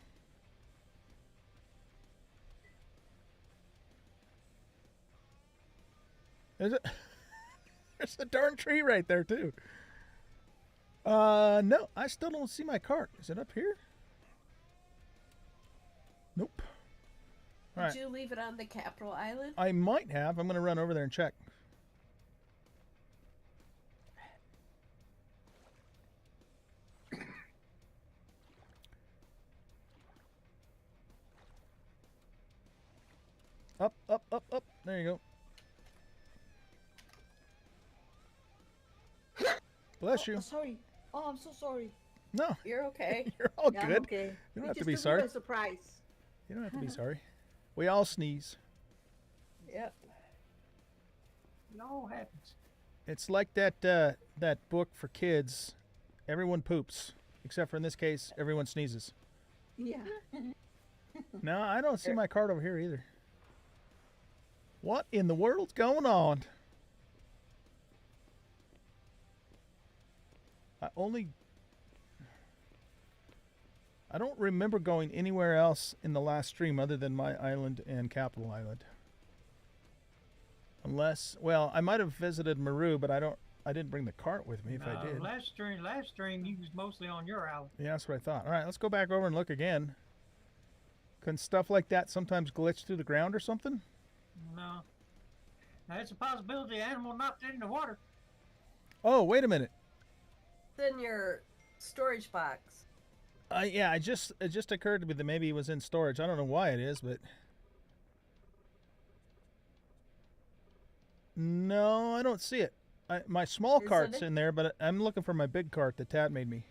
Is it? There's a darn tree right there too. No, I still don't see my cart. Is it up here? Nope. All right. Did you leave it on the capital island? I might have. I'm going to run over there and check. Up, up, up, up. There you go. Bless you. Sorry. Oh, I'm so sorry. No, You're okay. you're all Yeah, I'm good. okay. You don't We have to just be took sorry. you by surprise. You don't have to be sorry. We all sneeze. Yep. It all happens. It's like that book for kids. Everyone poops, except for in this case, everyone sneezes. Yeah. No, I don't see my card over here either. What in the world's going on? I don't remember going anywhere else in the last stream other than my island and Capital Island. Unless, well, I might have visited Maru, but I didn't bring the cart with me if I did. Last stream, you was mostly on your island. Yeah, that's what I thought. All right, let's go back over and look again. Can stuff like that sometimes glitch through the ground or something? No. Now, it's a possibility the animal knocked it in the water. Oh, wait a minute. It's in your storage box. Yeah, it just occurred to me that maybe it was in storage. I don't know why it is, but no, I don't see it. My small Isn't cart's it? in there, but I'm looking for my big cart that Tat made me.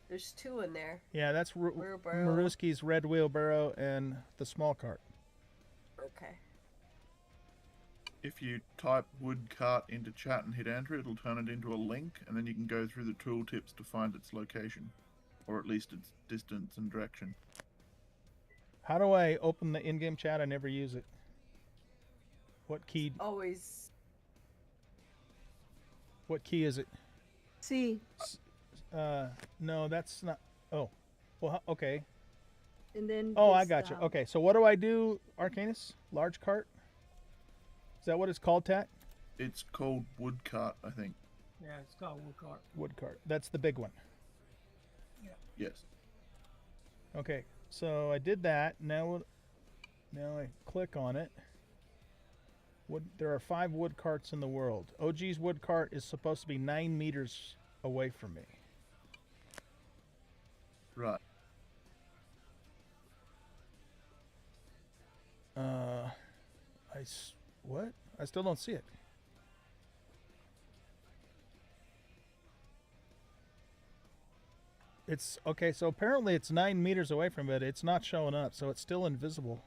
There's 2 in there. Yeah, that's Wheelbarrow. Maruski's red wheelbarrow and the small cart. Okay. If you type woodcart into chat and hit enter, it'll turn it into a link, and then you can go through the tooltips to find its location, or at least its distance and direction. How do I open the in-game chat? I never use it. What key? Always. What key is it? See, No, that's not. Oh, well, okay. and then. Oh, I this, got you. Okay, so what do I do, Arcanus? Large cart? Is that what it's called, Tat? It's called woodcart, I think. Yeah, it's called wood cart. Wood cart. That's the big one. Yes. Okay, so I did that. Now I click on it. There are 5 wood carts in the world. OG's wood cart is supposed to be 9 meters away from me. Right. What? I still don't see it. It's okay, so apparently it's 9 meters away from it. It's not showing up, so it's still invisible.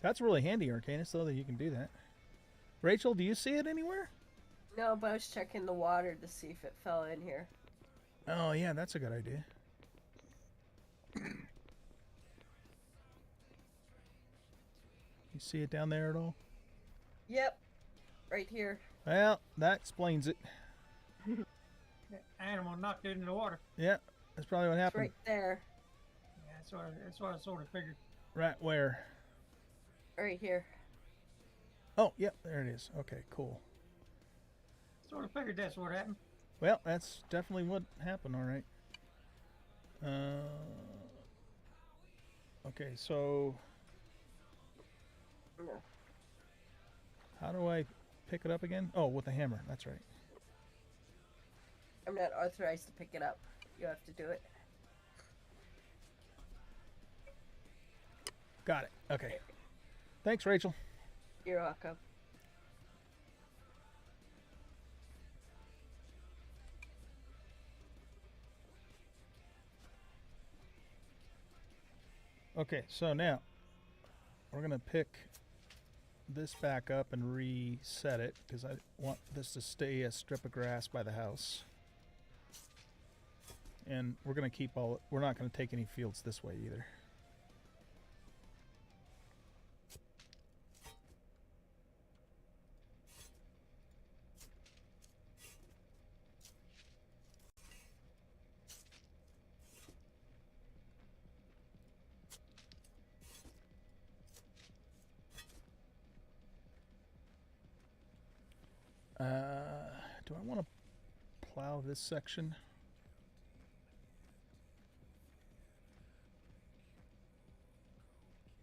That's really handy, Arcanus, though, that you can do that. Rachel, do you see it anywhere? No, but I was checking the water to see if it fell in here. Oh, yeah, that's a good idea. You see it down there at all? Yep. Right here. Well, that explains it. The animal knocked it in the water. Yeah, that's probably what It's happened. right there. Yeah, that's what I sort of figured. Right where? Right here. Oh, yeah, there it is. Okay, cool. Sort of figured that's what happened. Well, that's definitely what happened, all right. Okay, so No. how do I pick it up again? Oh, with a hammer. That's right. I'm not authorized to pick it up. You have to do it. Got it. Okay. Thanks, Rachel. You're welcome. Okay, so now we're going to pick this back up and reset it because I want this to stay a strip of grass by the house. And we're going to keep we're not going to take any fields this way either. Do I want to plow this section?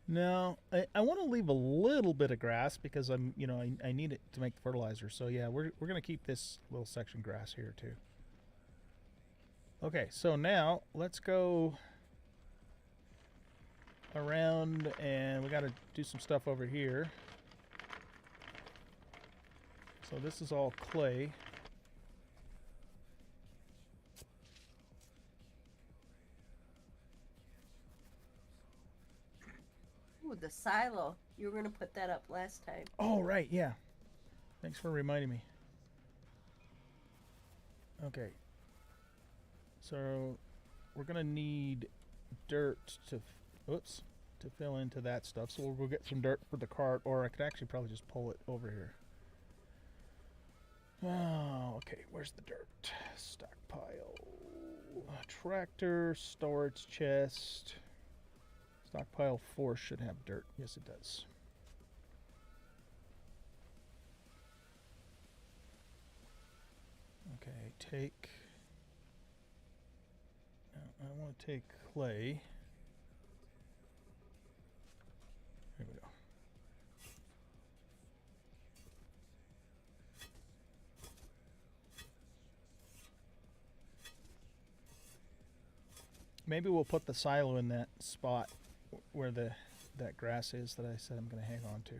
No, I want to leave a little bit of grass because I need it to make fertilizer. So yeah, we're going to keep this little section grass here too. Okay, so now let's go around and we got to do some stuff over here. So this is all clay. Ooh, the silo. You were going to put that up last time. Oh, right, yeah. Thanks for reminding me. Okay. So we're going to need dirt to fill into that stuff. So we'll go get some dirt for the cart, or I could actually probably just pull it over here. Oh, okay. Where's the dirt? Stockpile. Tractor, storage chest. Stockpile 4 should have dirt. Yes, it does. Okay, take. I want to take clay. There we go. Maybe we'll put the silo in that spot where that grass is that I said I'm going to hang on to.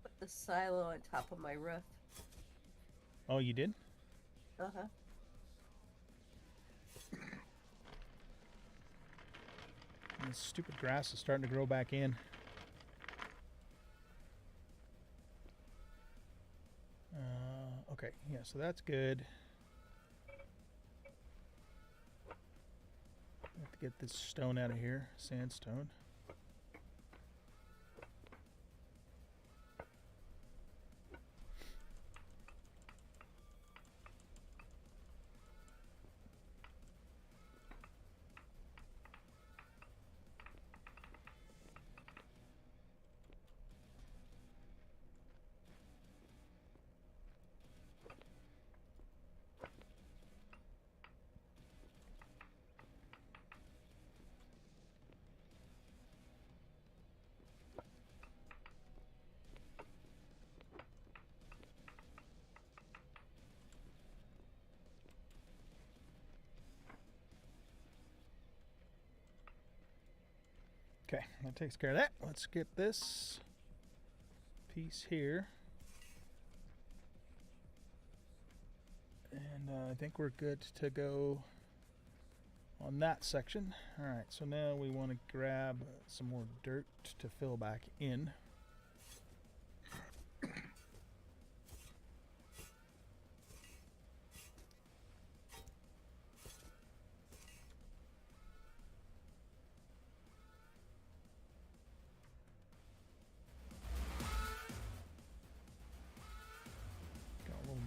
Put the silo on top of my roof. Oh, you did? Uh-huh. And this stupid grass is starting to grow back in. Okay, yeah, so that's good. I have to get this stone out of here, sandstone. Okay, that takes care of that. Let's get this piece here. And I think we're good to go on that section. All right, so now we want to grab some more dirt to fill back in.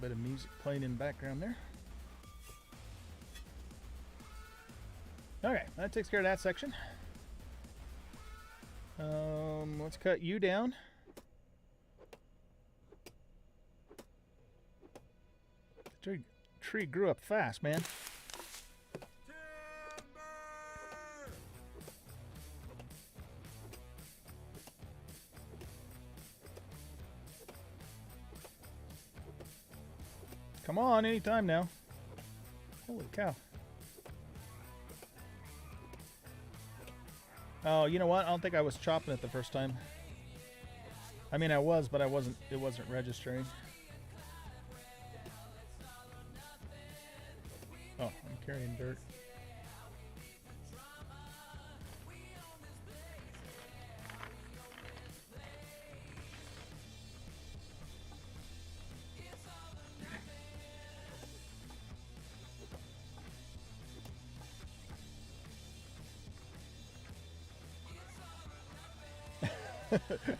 Bit of music playing in the background there. Okay, that takes care of that section. Let's cut you down. The tree grew up fast, man. Come on, anytime now. Holy cow. Oh, you know what? I don't think I was chopping it the first time. I mean, I was, but it wasn't registering. Oh, I'm carrying dirt.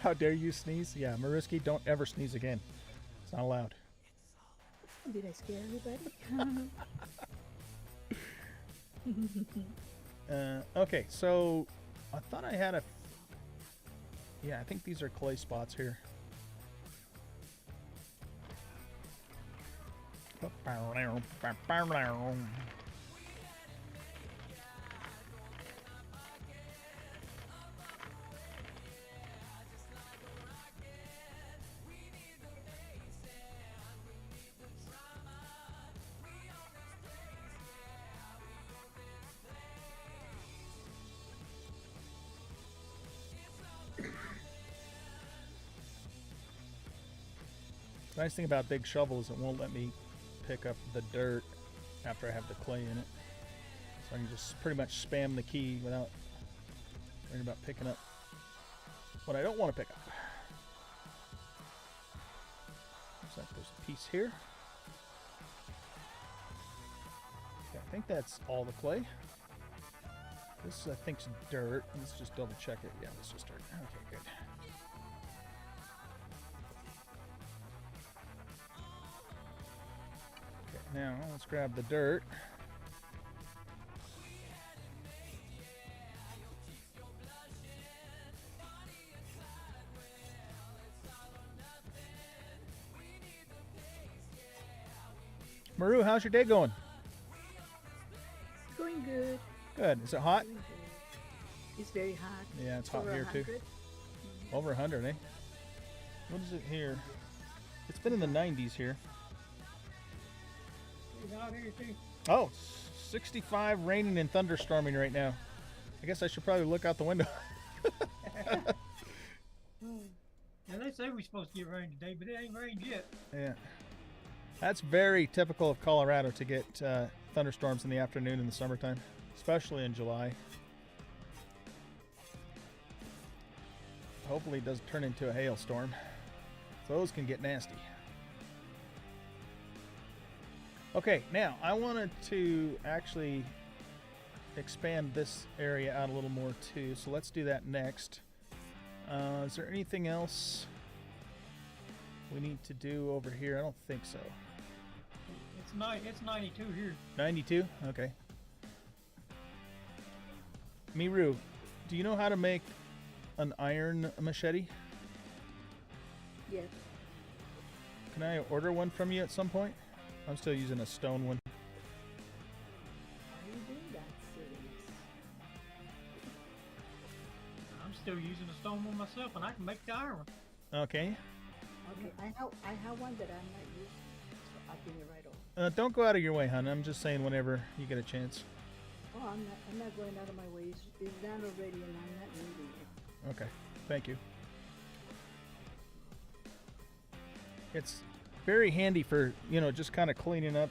How dare you sneeze? Yeah, Maruski, don't ever sneeze again. It's not allowed. Did I scare everybody? Okay, so I thought I had a... Yeah, I think these are clay spots here. The nice thing about big shovels, it won't let me pick up the dirt after I have the clay in it. So I can just pretty much spam the key without worrying about picking up what I don't want to pick up. Looks like there's a piece here. Okay, I think that's all the clay. This, I think, is dirt. Let's just double check it. Yeah, this is dirt. Okay, good. Now, let's grab the dirt. Maru, how's your day going? Going Good. Is it hot? Doing good. It's very hot. Yeah, it's hot Over here too. 100. Over 100, eh? What is it here? It's been in the 90s here. It's out here too. Oh, 65, raining and thunderstorming right now. I guess I should probably look out the window. And they say we're supposed to get rain today, but it ain't rained yet. Yeah. That's very typical of Colorado to get thunderstorms in the afternoon in the summertime, especially in July. Hopefully it doesn't turn into a hailstorm. Those can get nasty. Okay, now I wanted to actually expand this area out a little more too, so let's do that next. Is there anything else we need to do over here? I don't think so. It's 92 here. 92? Okay. Miru, do you know how to make an iron machete? Yes. Can I order one from you at some point? I'm still using a stone one. Why are you doing that, serious? I'm still using a stone one myself, and I can make the iron one. Okay. Okay, I have one that I'm not using, so I'll bring it right over. Don't go out of your way, hon. I'm just saying whenever you get a chance. Oh, I'm not going out of my way. It's done already, and I'm not needing it. Okay. Thank you. It's very handy for, just kind of cleaning up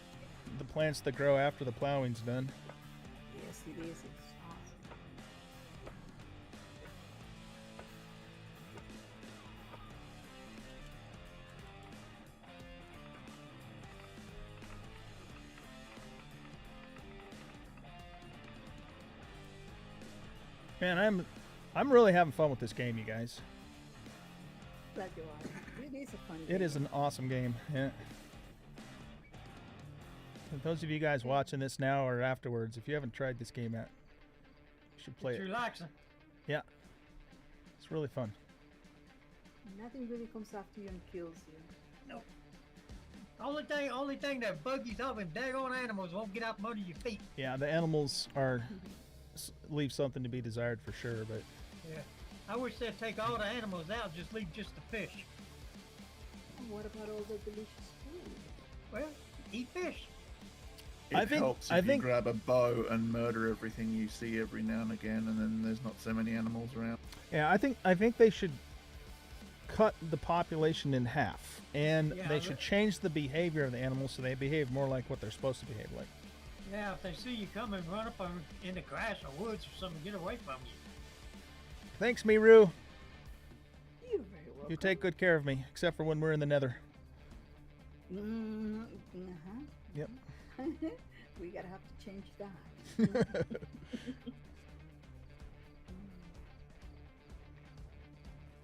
the plants that grow after the plowing's done. Yes, it is. It's awesome. Man, I'm really having fun with this game, you guys. Glad you are. It is a fun game. It is an awesome game. Yeah. For those of you guys watching this now or afterwards, if you haven't tried this game out, you should play It's it. relaxing. Yeah. It's really fun. Nothing really comes after you and kills you. Nope. Only thing that bugs you up and daggone animals won't get out from under your feet. Yeah, the animals leave something to be desired for sure, but Yeah. I wish they'd take all the animals out, just leave just the fish. And what about all the delicious food? Well, eat fish. It helps if you grab a bow and murder everything you see every now and again, and then there's not so many animals around. yeah, I think they should cut the population in half, and Yeah, they should change the behavior of the animals so they behave more like what they're supposed to behave like. Yeah, if they see you coming, run up in the grass or woods or something, get away from you. Thanks, Miru. You're very welcome. You take good care of me, except for when we're in the nether. Uh-huh. Yep. We gotta have to change that.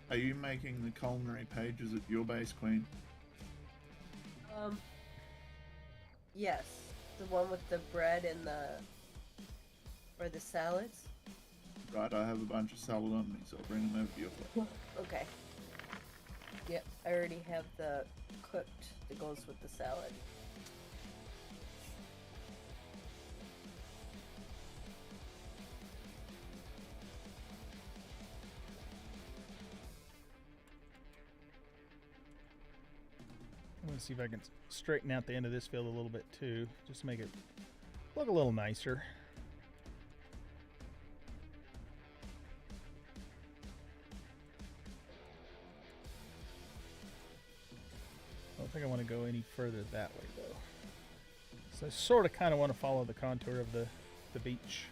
Are you making the culinary pages at your base, Queen? Yes. The one with the bread and the salads. Right, I have a bunch of salad on me, so I'll bring them over to your place. Okay. Yep, I already have the cooked that goes with the salad. I'm gonna see if I can straighten out the end of this field a little bit too, just to make it look a little nicer. I don't think I want to go any further that way though. So I sort of kind of want to follow the contour of the beach.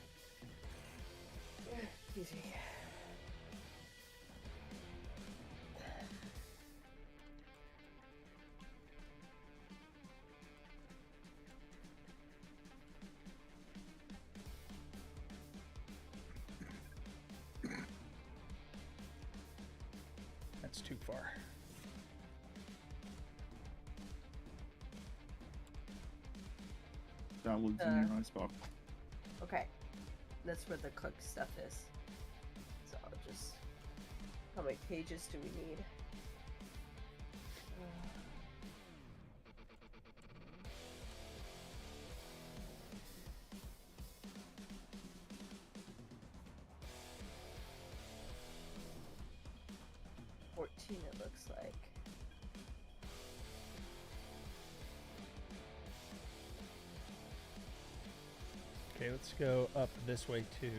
Easy. That's too far. Salad's in your ice box. Okay. That's where the cooked stuff is. So I'll just... How many pages do we need? 13, it looks like. Okay, let's go up this way too.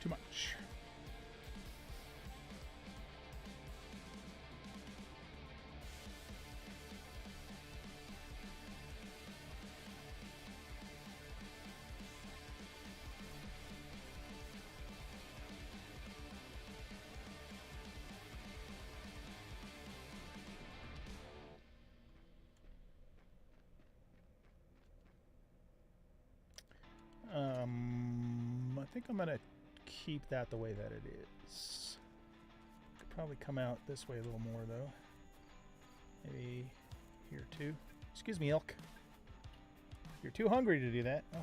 Too much. I think I'm gonna keep that the way that it is. Could probably come out this way a little more though. Maybe here too. Excuse me, elk. You're too hungry to do that. Oh.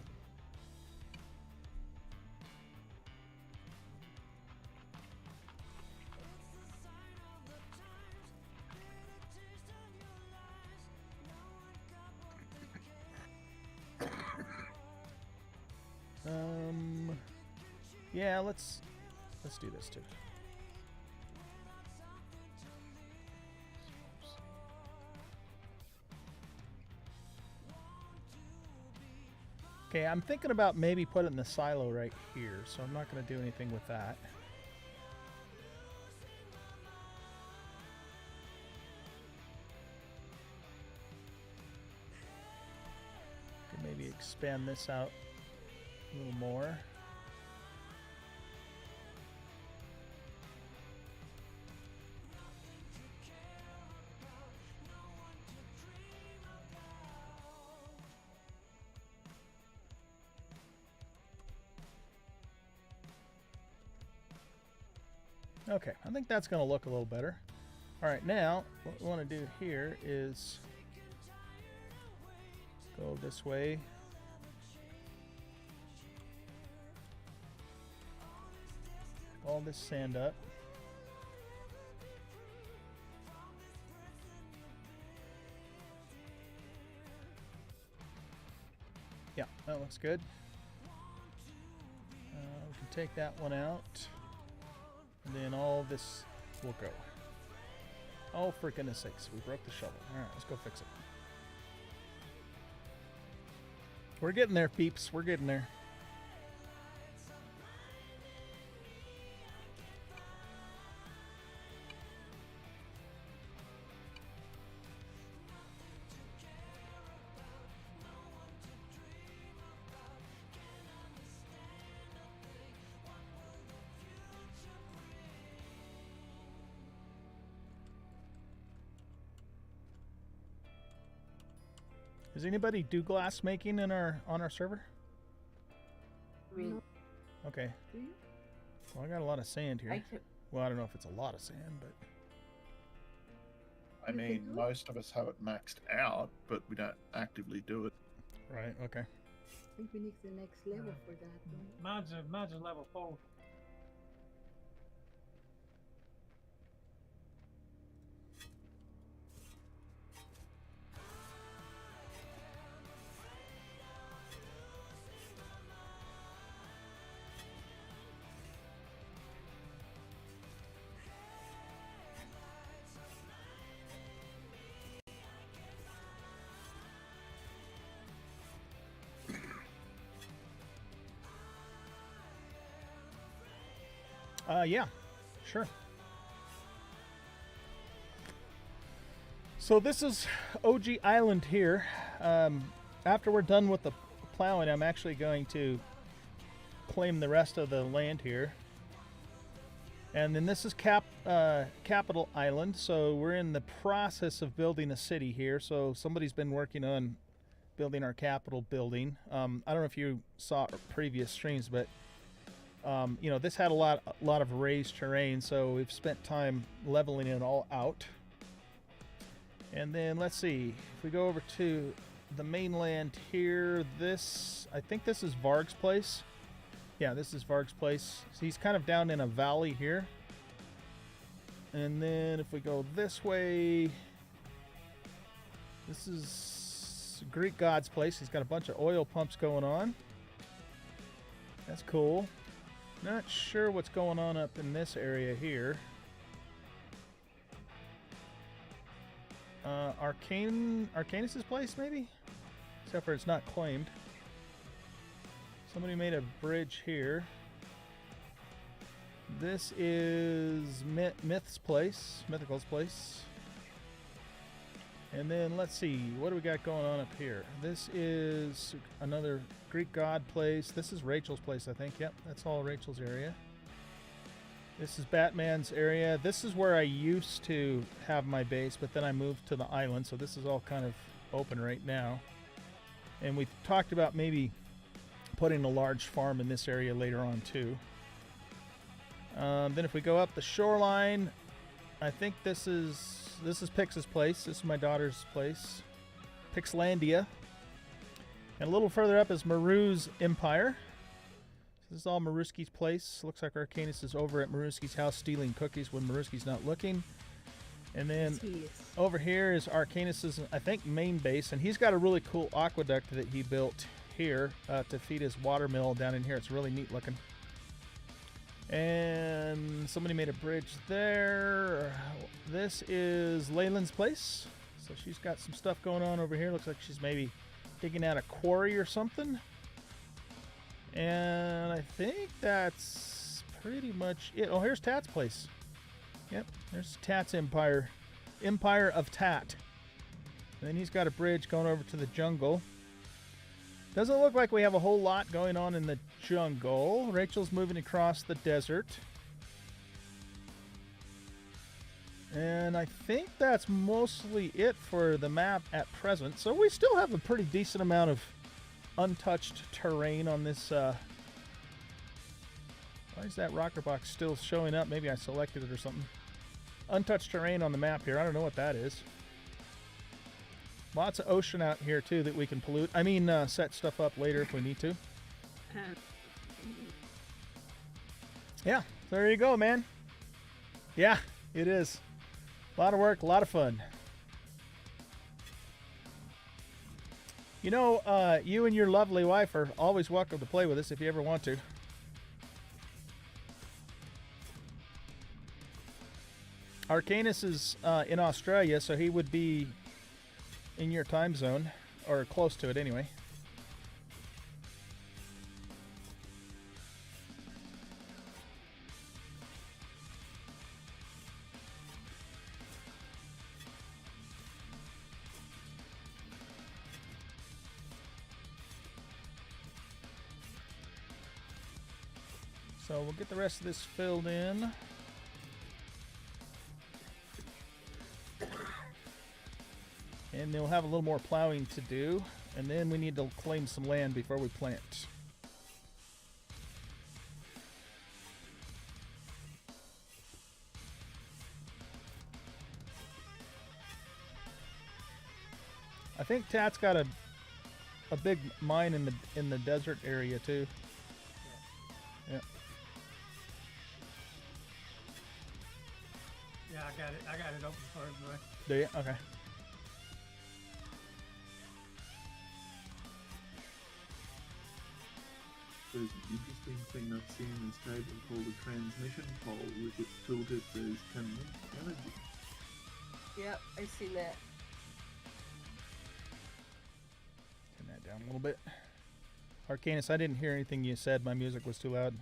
Yeah, let's do this too. Okay, I'm thinking about maybe putting the silo right here, so I'm not going to do anything with that. Could maybe expand this out a little more. Okay, I think that's going to look a little better. All right, now what we want to do here is go this way. All this sand up. Yeah, that looks good. We can take that one out. And then all this will go. Oh, for goodness sakes, we broke the shovel. Alright, let's go fix it. We're getting there, peeps. We're getting there. Does anybody do glass making in on our server? I mean, Okay. Do you? Well, I got a lot of sand here. I can, Well, I don't know if it's a lot of sand, but I You can mean, do it? most of us have it maxed out, but we don't actively do it. right. Okay. I think we need the next level for that, don't Mine's a level 4. Yeah, sure. So this is OG Island here. After we're done with the plowing, I'm actually going to claim the rest of the land here. And then this is Capital Island. So we're in the process of building a city here. So somebody's been working on building our Capitol building. I don't know if you saw previous streams, but you know, this had a lot of raised terrain, so we've spent time leveling it all out. And then let's see, if we go over to the mainland here, I think this is Varg's place. Yeah, this is Varg's place. So he's kind of down in a valley here. And then if we go this way, this is Greek god's place. He's got a bunch of oil pumps going on. That's cool. Not sure what's going on up in this area here. Arcanus' place, maybe? Except for it's not claimed. Somebody made a bridge here. This is Myth's place, Mythical's place. And then let's see, what do we got going on up here? This is another Greek god place. This is Rachel's place, I think. Yep, that's all Rachel's area. This is Batman's area. This is where I used to have my base, but then I moved to the island, so this is all kind of open right now. And we talked about maybe putting a large farm in this area later on too. Then if we go up the shoreline, I think this is Pix's place. This is my daughter's place, Pixlandia. And a little further up is Maru's Empire. This is all Maruski's place. Looks like Arcanus is over at Maruski's house stealing cookies when Maruski's not looking. And then over here is Arcanus's, I think, main base, and he's got a really cool aqueduct that he built here to feed his water mill down in here. It's really neat looking. And somebody made a bridge there. This is Leyland's place. So she's got some stuff going on over here. Looks like she's maybe digging out a quarry or something. And I think that's pretty much it. Oh, here's Tat's place. Yep, there's Tat's Empire. Empire of Tat. And then he's got a bridge going over to the jungle. Doesn't look like we have a whole lot going on in the jungle. Rachel's moving across the desert. And I think that's mostly it for the map at present. So we still have a pretty decent amount of untouched terrain on this. Why is that rocker box still showing up? Maybe I selected it or something. Untouched terrain on the map here. I don't know what that is. Lots of ocean out here too that we can pollute. I mean, set stuff up later if we need to. Yeah, there you go, man. Yeah, it is. A lot of work, a lot of fun. You know, you and your lovely wife are always welcome to play with us if you ever want to. Arcanus is in Australia, so he would be in your time zone, or close to it anyway. So we'll get the rest of this filled in. And they'll have a little more plowing to do. And then we need to claim some land before we plant. I think Tat's got a big mine in the desert area too. Yeah. Yeah, I got it open for everybody. Do you? Okay. There's an interesting thing I've seen in this table called a transmission pole, which it's tilted says can mint energy. Yep, I've seen that. Turn that down a little bit. Arcanus, I didn't hear anything you said. My music was too loud.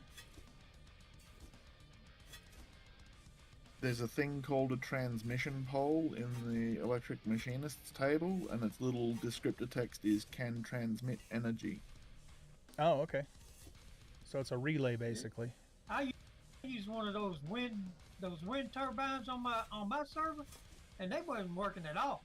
There's a thing called a transmission pole in the electric machinist's table, and its little descriptor text is can transmit energy. Oh, okay. So it's a relay basically. I used one of those wind turbines on my server, and they wasn't working at all.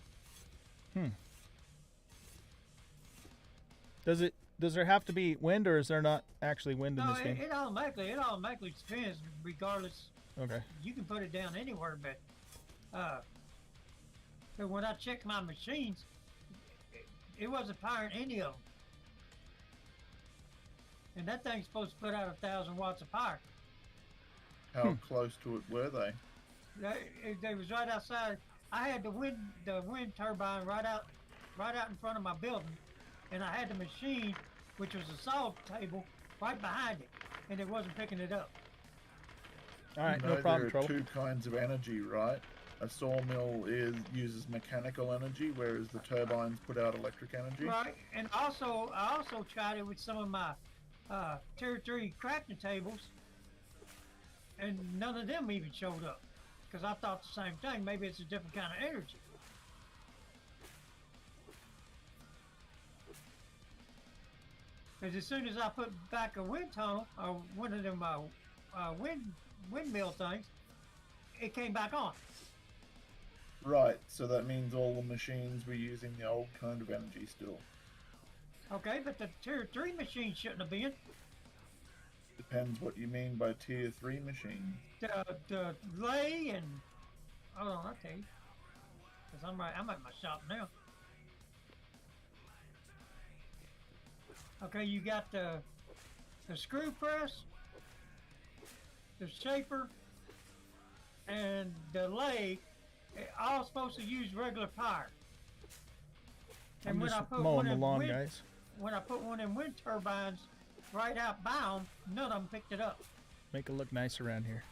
Does there have to be wind, or is there not actually wind in No, this game? it automatically spins regardless. Okay. You can put it down anywhere, but when I checked my machines, it wasn't powering any of them. And that thing's supposed to put out 1,000 watts of power. How close to it were they? They was right outside. I had the wind turbine right out in front of my building, and I had the machine, which was a saw table, right behind it, and it wasn't picking it up. All right, You no know, problem, there are Troll. two kinds of energy, right? A sawmill uses mechanical energy, whereas the turbines put out electric energy. Right, and I also tried it with some of my Tier 3 crafting tables, and none of them even showed up. Because I thought the same thing, maybe it's a different kind of energy. Because as soon as I put back a wind tunnel, or one of them windmill things, it came back on. Right, so that means all the machines were using the old kind of energy still. Okay, but the Tier 3 machine shouldn't have been. Depends what you mean by tier 3 machines. The lay and... Hold on, I'll tell you. Because I'm at my shop now. Okay, you got the screw press, the shaper, and the lathe, all supposed to use regular power. I'm when just I put mowing one the in lawn, wind, guys. when I put one in wind turbines right out by them, none of them picked it up. Make it look nice around here.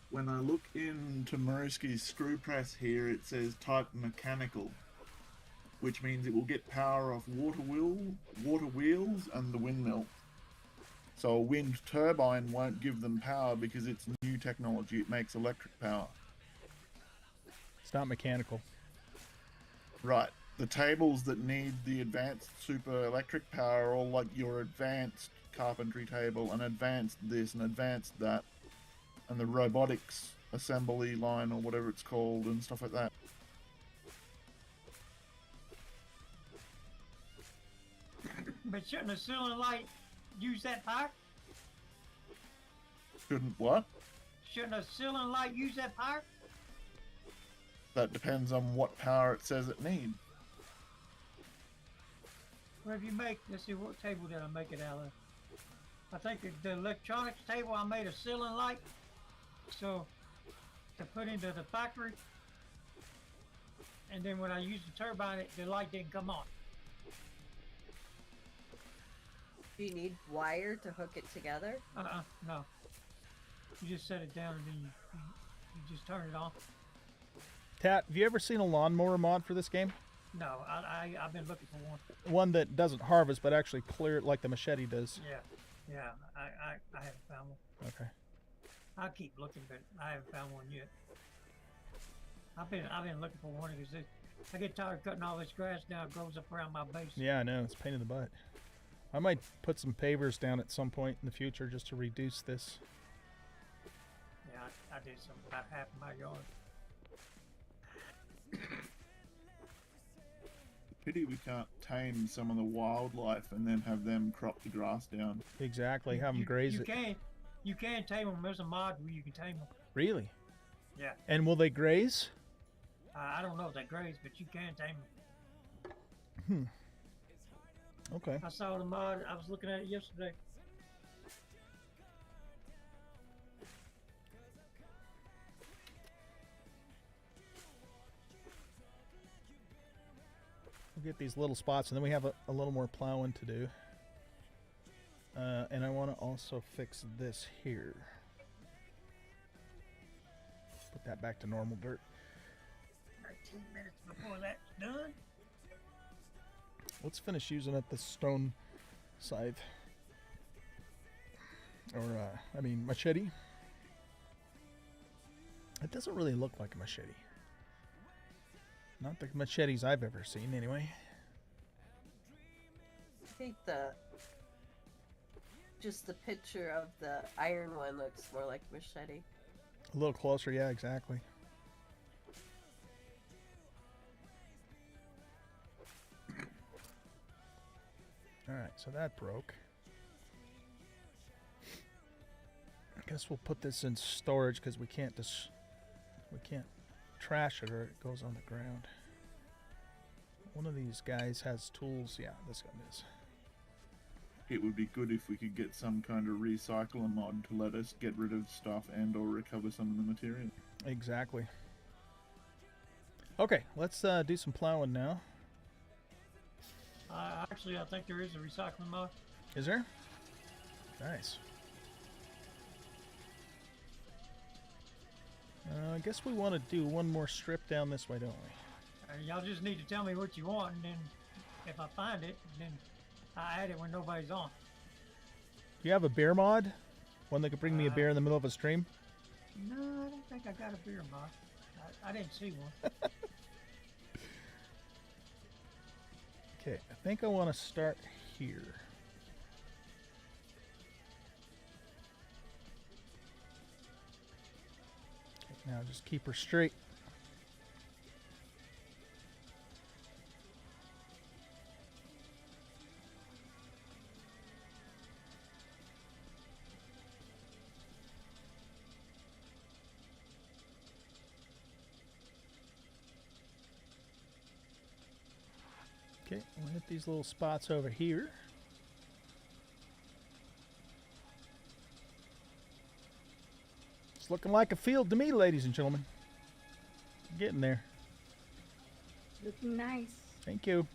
When I look into Maruski's screw press here, it says type mechanical, which means it will get power off water wheels and the windmill. So a wind turbine won't give them power because it's new technology, it makes electric power. It's not mechanical. Right. The tables that need the advanced super electric power are all like your advanced carpentry table and advanced this and advanced that, and the robotics assembly line or whatever it's called and stuff like that. But shouldn't a ceiling light use that power? Shouldn't what? Shouldn't a ceiling light use that power? That depends on what power it says it needs. Well, if you make, let's see, what table did I make it out of? I think the electronics table, I made a ceiling light. So, to put into the factory. And then when I used the turbine, the light didn't come on. Do you need wire to hook it together? No. You just set it down and then you just turn it on. Tat, have you ever seen a lawnmower mod for this game? No, I've been looking for one. One that doesn't harvest but actually clear it like the machete does. Yeah, I haven't found one. Okay. I'll keep looking, but I haven't found one yet. I've been looking for one because I get tired of cutting all this grass now. It grows up around my base. Yeah, I know. It's a pain in the butt. I might put some pavers down at some point in the future just to reduce this. Yeah, I did some about half of my yard. Pity we can't tame some of the wildlife and then have them crop the grass down. Exactly. Have them graze it. You can tame them. There's a mod where you can tame them. Really? Yeah. And will they graze? I don't know if they graze, but you can tame them. Okay. I saw the mod. I was looking at it yesterday. We'll get these little spots, and then we have a little more plowing to do. And I want to also fix this here. Put that back to normal dirt. 13 minutes before that's done. Let's finish using up the stone scythe. Or, machete. It doesn't really look like a machete. Not the machetes I've ever seen, anyway. I think just the picture of the iron one looks more like machete. A little closer, yeah, exactly. Alright, so that broke. I guess we'll put this in storage because we can't trash it or it goes on the ground. One of these guys has tools. Yeah, this one is. It would be good if we could get some kind of recycler mod to let us get rid of stuff and or recover some of the material. Exactly. Okay, let's do some plowing now. Actually, I think there is a recycling mod. Is there? Nice. I guess we want to do one more strip down this way, don't we? Y'all just need to tell me what you want, and then if I find it, then I add it when nobody's on. Do you have a beer mod? One that could bring me a beer in the middle of a stream? No, I don't think I got a beer mod. I didn't see one. Okay, I think I want to start here. Okay, now just keep her straight. Okay, we'll hit these little spots over here. It's looking like a field to me, ladies and gentlemen. Getting there. Looking nice. Thank you.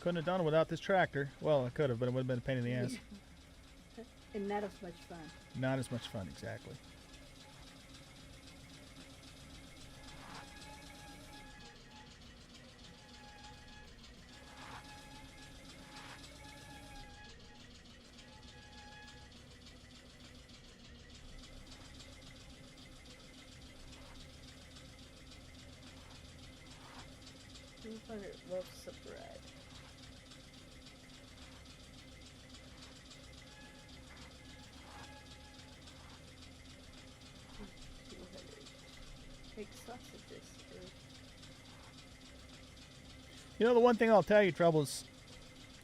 Couldn't have done it without this tractor. Well, I could have, but it would have been a pain in the ass. And not as much fun. Not as much fun, exactly. Loaves of bread. Big sausages. You know, the one thing I'll tell you, Trouble, is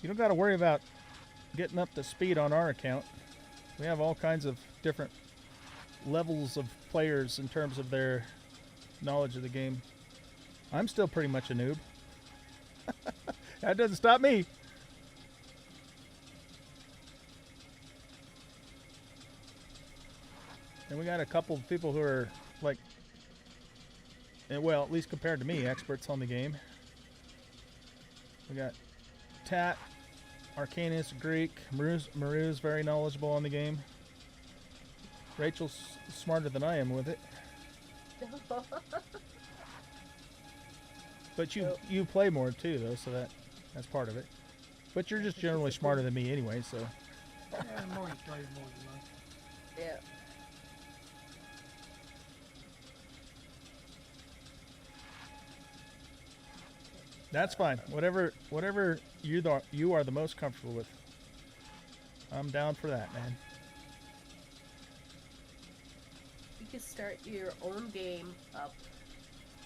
you don't got to worry about getting up to speed on our account. We have all kinds of different levels of players in terms of their knowledge of the game. I'm still pretty much a noob. That doesn't stop me. And we got a couple of people who are like, well, at least compared to me, experts on the game. We got Tat, Arcanus, Greek, Maru's very knowledgeable on the game. Rachel's smarter than I am with it. But you play more too, though, so that's part of it. But you're just generally smarter than me anyway, so. Yeah, the more you play, the more you learn. Yeah. That's fine. Whatever you are the most comfortable with. I'm down for that, man. You can start your own game up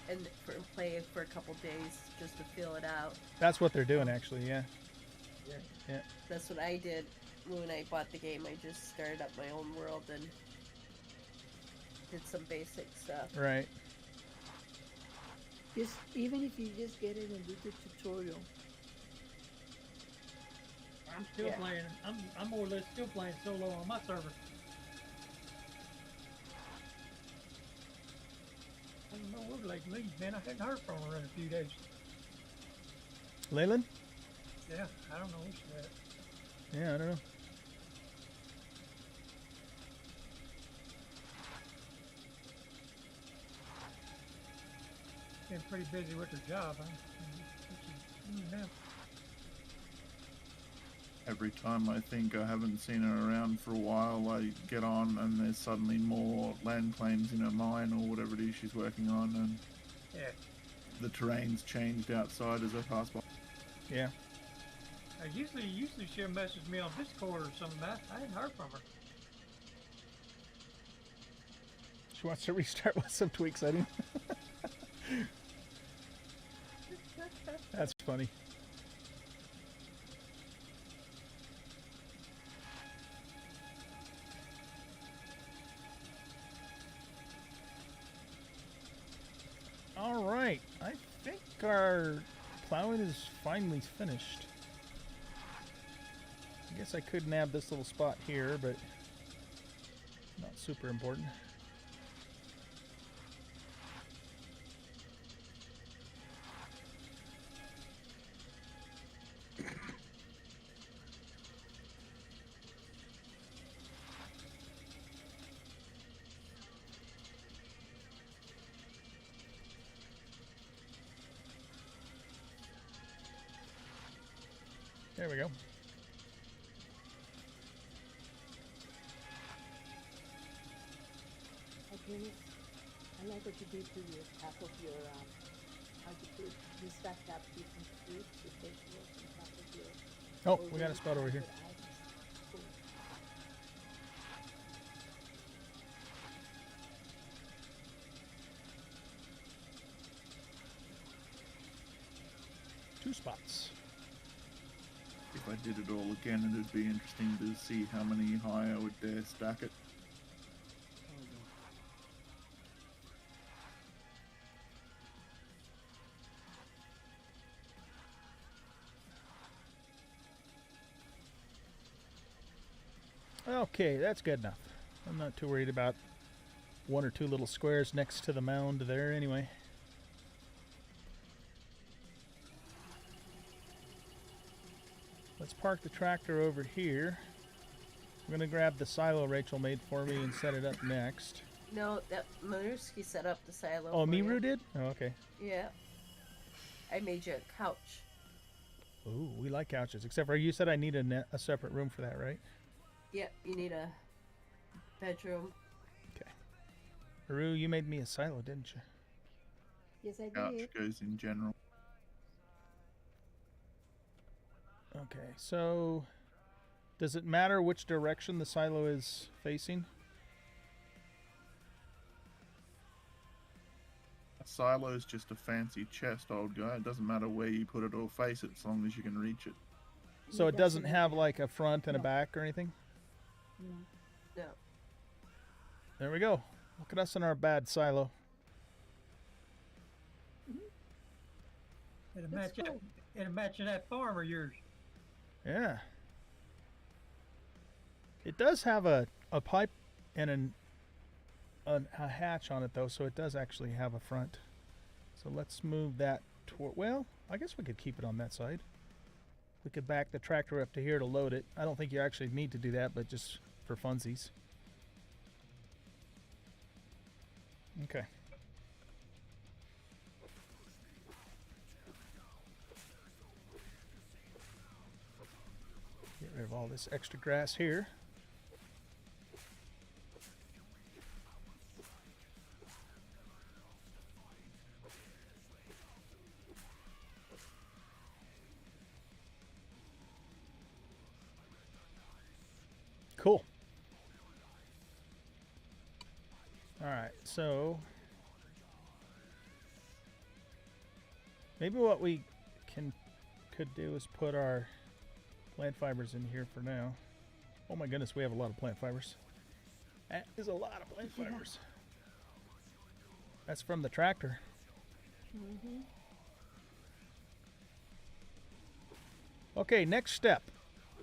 and play it for a couple days just to feel it out. That's what they're doing, actually. Yeah. Yeah. That's what I did when I bought the game. I just started up my own world and did some basic stuff. Right. Just even if you just get it and do the tutorial. I'm still playing. I'm more or less still playing solo on my server. I don't know where Lake Lee's been. I hadn't heard from her in a few days. Leyland? Yeah, I don't know where she's at. Yeah, I don't know. Been pretty busy with her job. Now. Every time I think I haven't seen her around for a while, I get on and there's suddenly more land claims in her mine or whatever it is she's working on, and Yeah. the terrain's changed outside as I pass by. Yeah. Usually she'll message me on Discord or something. I hadn't heard from her. She wants to restart with some tweaks, I think. That's funny. All right. I think our plowing is finally finished. I guess I could nab this little spot here, but not super important. There we go. Okay. I like what you did to your top of your how you stacked up different fruits with vegetables on top of your Oh, we got a spot over here. items. Cool. 2 spots. If I did it all again, it'd be interesting to see how many high I would dare stack it. Okay, that's good enough. I'm not too worried about 1 or 2 little squares next to the mound there anyway. Let's park the tractor over here. I'm going to grab the silo Rachel made for me and set it up next. No, that Manuski set up the silo. Oh, for Miru you. did? Oh, okay. Yeah. I made you a couch. Ooh, we like couches. Except for you said I need a separate room for that, right? Yep, you need a bedroom. Okay. Haru, you made me a silo, didn't you? Yes, I Couch did. goes in general. Okay, so does it matter which direction the silo is facing? A silo is just a fancy chest, old guy. It doesn't matter where you put it or face it, as long as you can reach it. So it doesn't matter. have like a front and a No. back or anything? No. No. There we go. Look at us in our bad silo. It'll That's match cool. it'll match that farm of yours. Yeah. It does have a pipe and a hatch on it though, so it does actually have a front. So let's move that toward, well, I guess we could keep it on that side. We could back the tractor up to here to load it. I don't think you actually need to do that, but just for funsies. Okay. Get rid of all this extra grass here. Cool. All right, so maybe what we could do is put our plant fibers in here for now. Oh my goodness, we have a lot of plant fibers. That is a lot of plant Yeah. fibers. That's from the tractor. Mm-hmm. Okay, next step.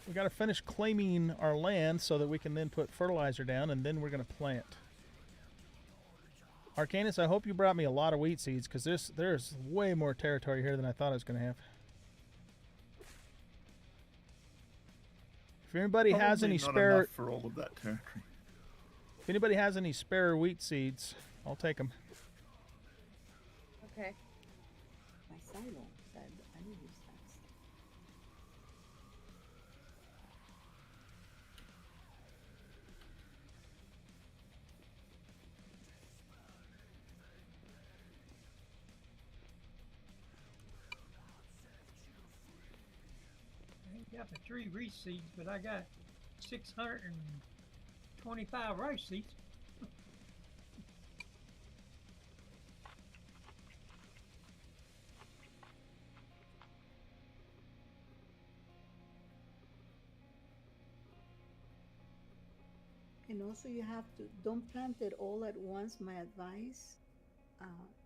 We got to finish claiming our land so that we can then put fertilizer down, and then we're going to plant. Arcanus, I hope you brought me a lot of wheat seeds, because there's way more territory here than I thought I was going to have. If anybody has Probably any not spare, enough for all of that territory. if anybody has any spare wheat seeds, I'll take them. Okay. My silo. I need this fast. I ain't got the 3 rice seeds, but I got 625 rice seeds. And also you have to, don't plant it all at once, my advice.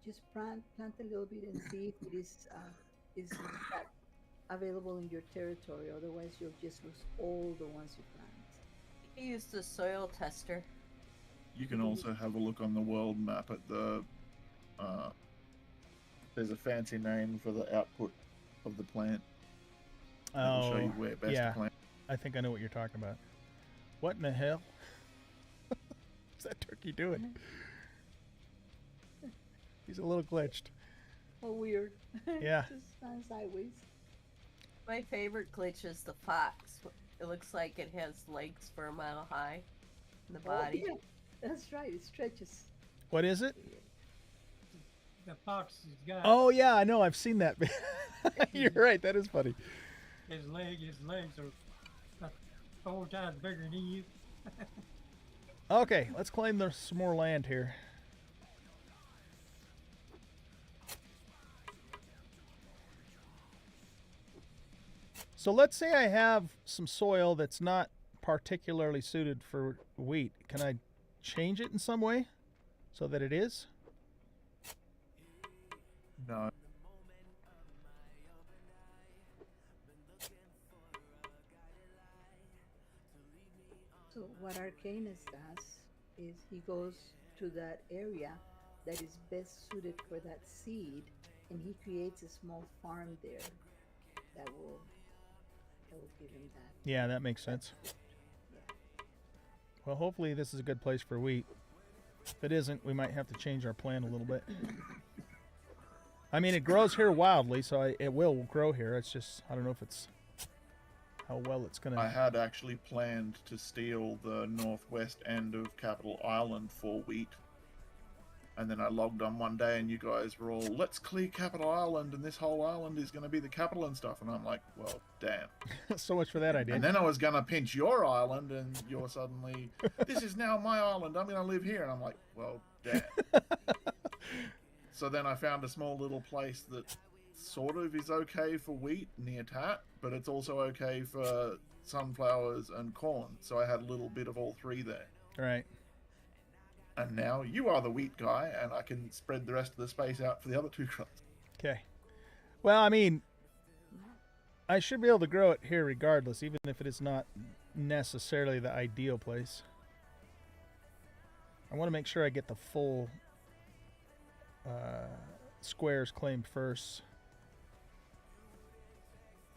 Just plant a little bit and see if it is is that available in your territory. Otherwise, you'll just lose all the ones you plant. He used a soil tester. You can also have a look on the world map at the. There's a fancy name for the output of the plant. It'll show you where best to plant. I think I know what you're talking about. What in the hell? What's that turkey doing? He's a little glitched. Oh, weird. Yeah. Just stand sideways. My favorite glitch is the fox. It looks like it has legs for a mile high in the body. Oh, yeah. That's right. It stretches. What is it? The fox has got Oh yeah, I know. I've seen that. You're right. That is funny. his legs are 4 times bigger than he is. Okay, let's claim some more land here. So let's say I have some soil that's not particularly suited for wheat. Can I change it in some way so that it is? No. So what Arcanus does is he goes to that area that is best suited for that seed, and he creates a small farm there that will give him that. Yeah, that makes sense. Well, hopefully this is a good place for wheat. If it isn't, we might have to change our plan a little bit. I mean, it grows here wildly, so it will grow here. It's just, I don't know if it's how well it's going to... I had actually planned to steal the northwest end of Capital Island for wheat. And then I logged on one day and you guys were all, let's clear Capital Island and this whole island is going to be the capital and stuff. And I'm like, well, damn. So much for that idea. And then I was going to pinch your island and you're suddenly, this is now my island. I'm going to live here. And I'm like, well, damn. So then I found a small little place that sort of is okay for wheat near Tat, but it's also okay for sunflowers and corn. So I had a little bit of all three there. Right. And now you are the wheat guy, and I can spread the rest of the space out for the other two crops. Okay. Well, I mean, I should be able to grow it here regardless, even if it is not necessarily the ideal place. I want to make sure I get the full squares claimed first,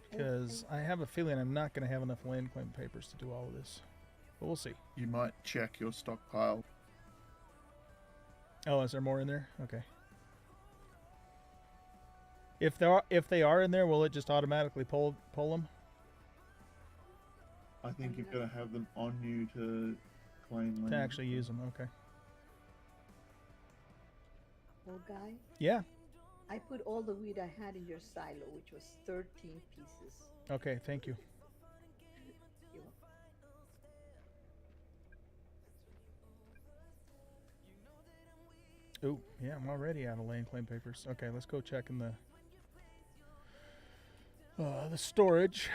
because I have a feeling I'm not going to have enough land claim papers to do all of this. But we'll see. You might check your stockpile. Oh, is there more in there? Okay. If they are in there, will it just automatically pull them? I think you've got to have them on you to claim land. To actually use them, okay. Well, guy, Yeah. I put all the wheat I had in your silo, which was 13 pieces. Okay, thank you. You- Ooh, yeah, I'm already out of land claim papers. Okay, let's go check in the storage.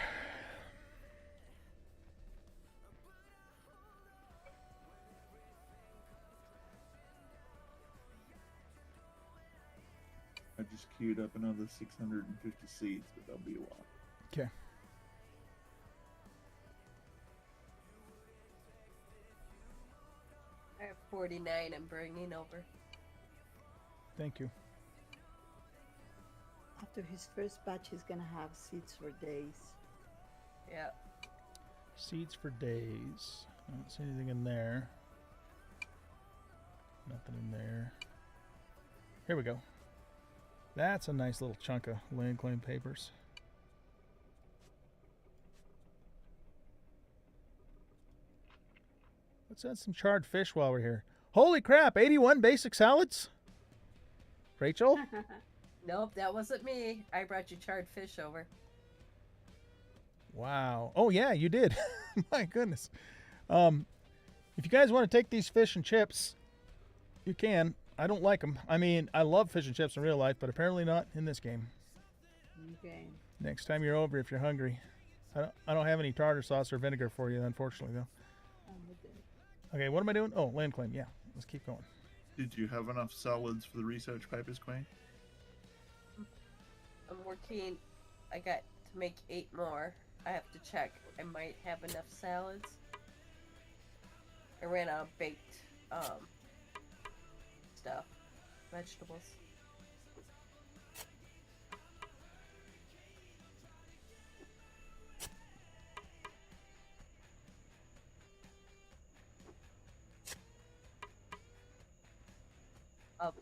I just queued up another 650 seeds, but that'll be a while. Okay. I have 49 I'm bringing over. Thank you. After his first batch, he's gonna have seeds for days. Yeah. Seeds for days. I don't see anything in there. Nothing in there. Here we go. That's a nice little chunk of land claim papers. Let's add some charred fish while we're here. Holy crap, 81 basic salads? Rachel? Nope, that wasn't me. I brought you charred fish over. Wow. Oh yeah, you did. My goodness. If you guys want to take these fish and chips, you can. I don't like them. I mean, I love fish and chips in real life, but apparently not in this game. Okay. Next time you're over, if you're hungry. I don't have any tartar sauce or vinegar for you, unfortunately, though. I'm with it. Okay, what am I doing? Oh, land claim. Yeah, let's keep going. Did you have enough solids for the research papers, Queen? I'm 14. I got to make 8 more. I have to check. I might have enough salads. I ran out of baked stuff. Vegetables.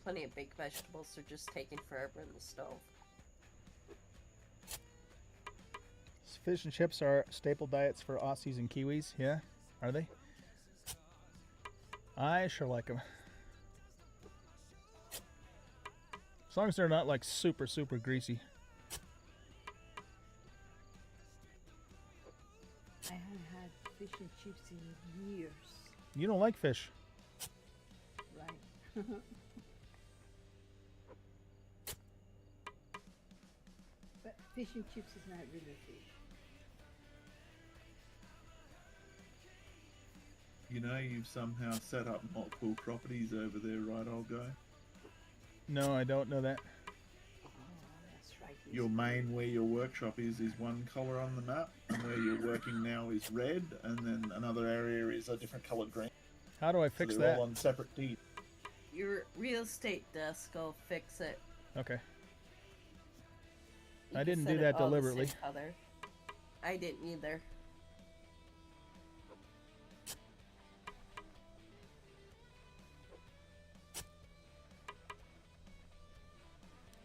Plenty of baked vegetables. They're just taking forever in the stove. Fish and chips are staple diets for Aussies and Kiwis. Yeah, are they? I sure like them. As long as they're not like super, super greasy. I haven't had fish and chips in years. You don't like fish. Right. But fish and chips is not really fish. You know, you've somehow set up multiple properties over there, right, old guy? No, I don't know that. Oh, that's right. Your main, where your workshop is one colour on the map, and where you're working now is red, and then another area is a different coloured green. How do I fix so they're that? all on separate deeds. Your real estate desk will fix it. Okay. You I can didn't set do it that all the deliberately. same color. I didn't either.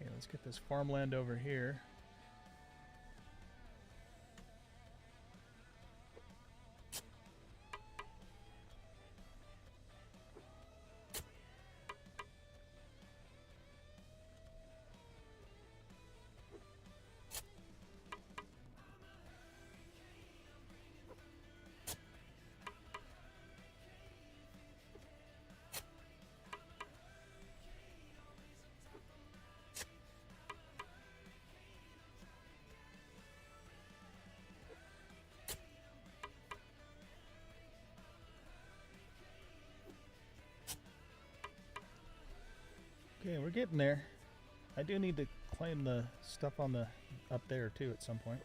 Okay, let's get this farmland over here. Okay, we're getting there. I do need to claim the stuff on the up there too at some point.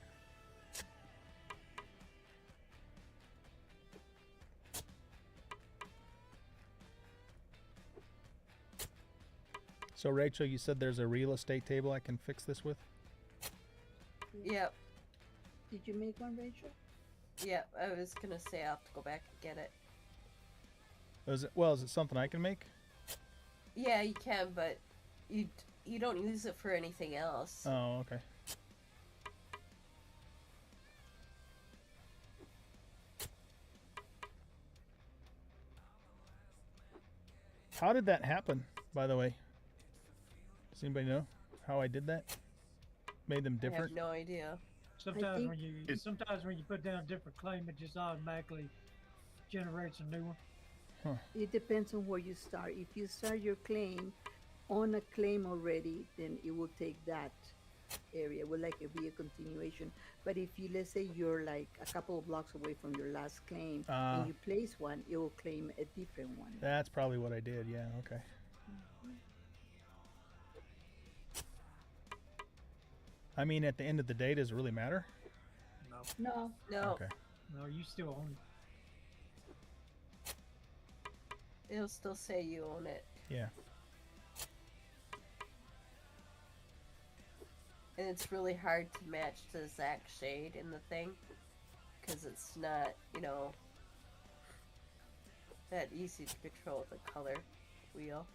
So Rachel, you said there's a real estate table I can fix this with? Yep. Did you make one, Rachel? Yep. I was gonna say I'll have to go back and get it. Is it something I can make? Yeah, you can, but you don't use it for anything else. Oh, okay. How did that happen, by the way? Does anybody know how I did that? Made them I have different? no idea. Sometimes think when you put down a different claim, it just automatically generates a new one. It depends on where you start. If you start your claim on a claim already, then it will take that area. It will like it be a continuation. But if you, let's say you're like a couple of blocks away from your last claim and you place one, it will claim a different one. That's probably what I did, yeah, okay. I mean, at the end of the day, does it really matter? No, No. No, Okay. no, you still own it. it'll still say you own it. Yeah. And it's really hard to match the exact shade in the thing. Because it's not, that easy to control the color wheel.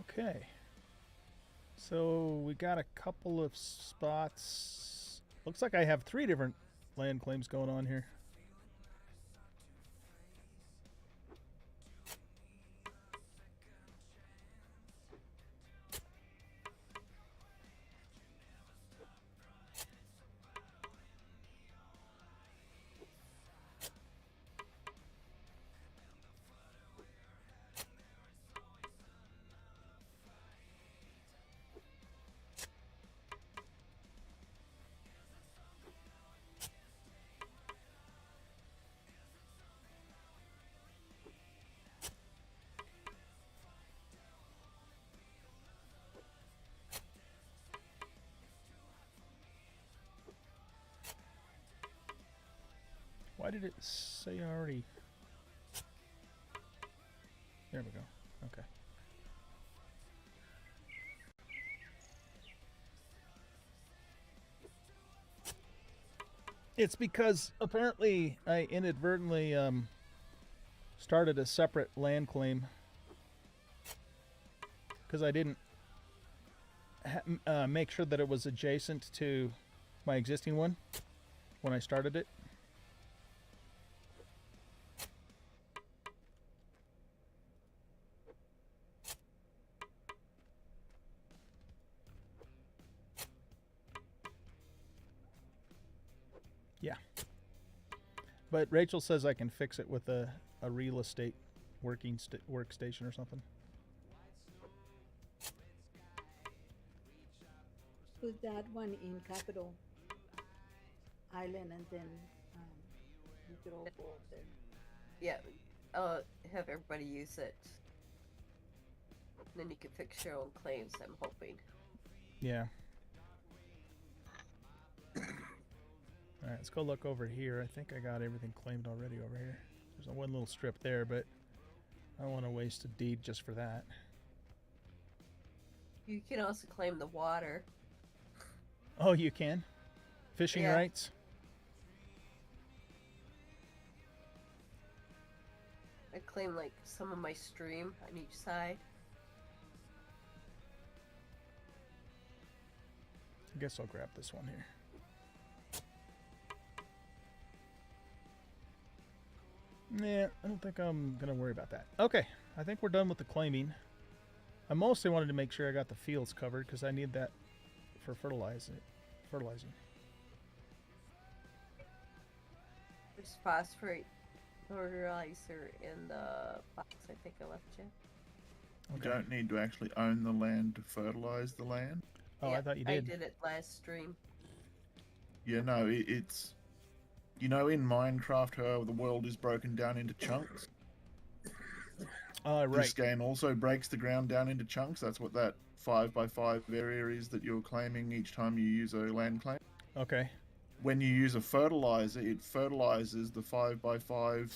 Okay. So we got a couple of spots. Looks like I have 3 different land claims going on here. Why did it say already? There we go. Okay. It's because apparently I inadvertently started a separate land claim because I didn't make sure that it was adjacent to my existing one when I started it. Yeah. But Rachel says I can fix it with a real estate workstation or something. Put that one in Capital Island, and then you could all go up there. Yeah, have everybody use it. Then you can fix your own claims, I'm hoping. Yeah. Alright, let's go look over here. I think I got everything claimed already over here. There's one little strip there, but I don't want to waste a deed just for that. You can also claim the water. Oh, you can? Fishing Yeah. rights? I claim like some of my stream on each side. I guess I'll grab this one here. Nah, I don't think I'm going to worry about that. Okay, I think we're done with the claiming. I mostly wanted to make sure I got the fields covered because I need that for fertilizing. There's phosphorate fertilizer in the box I think I left you. You don't need to actually own the land to fertilize the land. Oh, Yeah, I thought you did. I did it last stream. Yeah, no, it's... You know in Minecraft how the world is broken down into chunks? Right. This game also breaks the ground down into chunks. That's what that 5x5 area is that you're claiming each time you use a land claim. Okay. When you use a fertilizer, it fertilizes the 5x5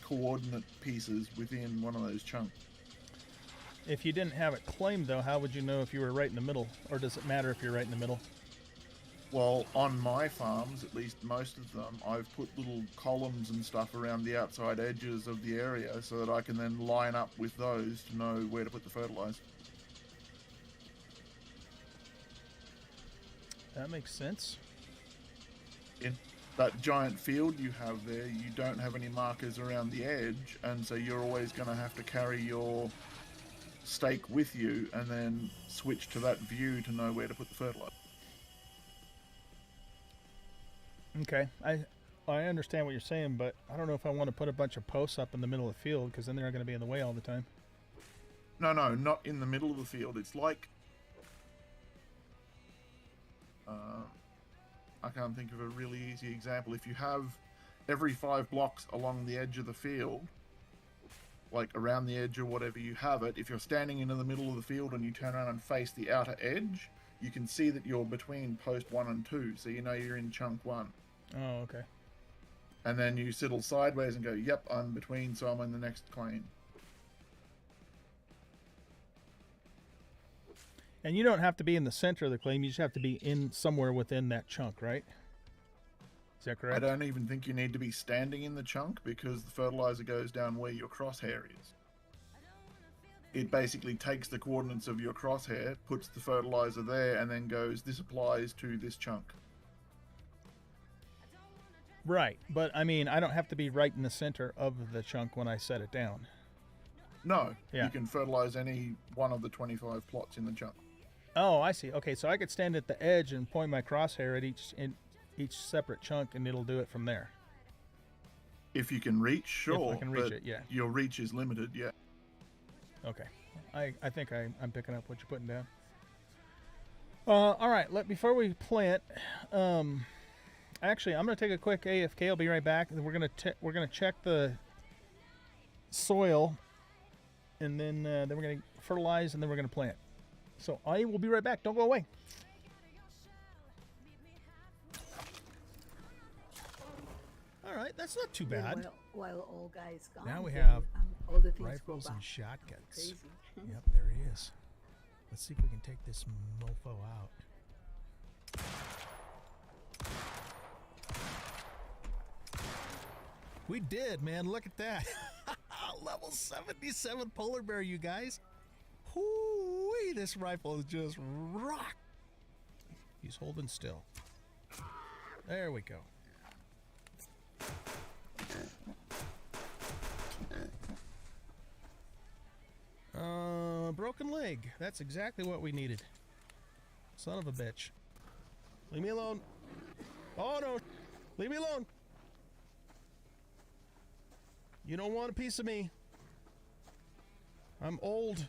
coordinate pieces within one of those chunks. If you didn't have it claimed, though, how would you know if you were right in the middle? Or does it matter if you're right in the middle? Well, on my farms, at least most of them, I've put little columns and stuff around the outside edges of the area so that I can then line up with those to know where to put the fertilizer. That makes sense. In that giant field you have there, you don't have any markers around the edge, and so you're always going to have to carry your stake with you and then switch to that view to know where to put the fertilizer. Okay. I understand what you're saying, but I don't know if I want to put a bunch of posts up in the middle of the field because then they're going to be in the way all the time. No, not in the middle of the field. It's like... I can't think of a really easy example. If you have every 5 blocks along the edge of the field, like around the edge or whatever you have it, if you're standing into the middle of the field and you turn around and face the outer edge, you can see that you're between post 1 and 2, so you know you're in chunk 1. Oh, okay. And then you settle sideways and go, yep, I'm between, so I'm in the next claim. And you don't have to be in the center of the claim. You just have to be in somewhere within that chunk, right? Is that correct? I don't even think you need to be standing in the chunk because the fertilizer goes down where your crosshair is. It basically takes the coordinates of your crosshair, puts the fertilizer there, and then goes, this applies to this chunk. Right. But, I mean, I don't have to be right in the center of the chunk when I set it down. No, Yeah. you can fertilize any one of the 25 plots in the chunk. Oh, I see. Okay, so I could stand at the edge and point my crosshair at each separate chunk, and it'll do it from there. If you can reach, sure. If I can reach but it, yeah. Your reach is limited, yeah. Okay. I think I'm picking up what you're putting down. All right. Before we plant, actually, I'm going to take a quick AFK. I'll be right back. We're gonna check the soil, and then we're going to fertilize, and then we're going to plant. So I will be right back. Don't go away. All All right, that's not too Then bad. while all guys gone, Now we then, have all the things Rifles go and back. shotguns. Crazy. Yep, there he is. Let's see if we can take this mofo out. We did, man. Look at that. Level 77 polar bear, you guys. Whoo-wee, this rifle is just rock. He's holding still. There we go. Broken leg. That's exactly what we needed. Son of a bitch. Leave me alone. Oh no. Leave me alone. You don't want a piece of me. I'm old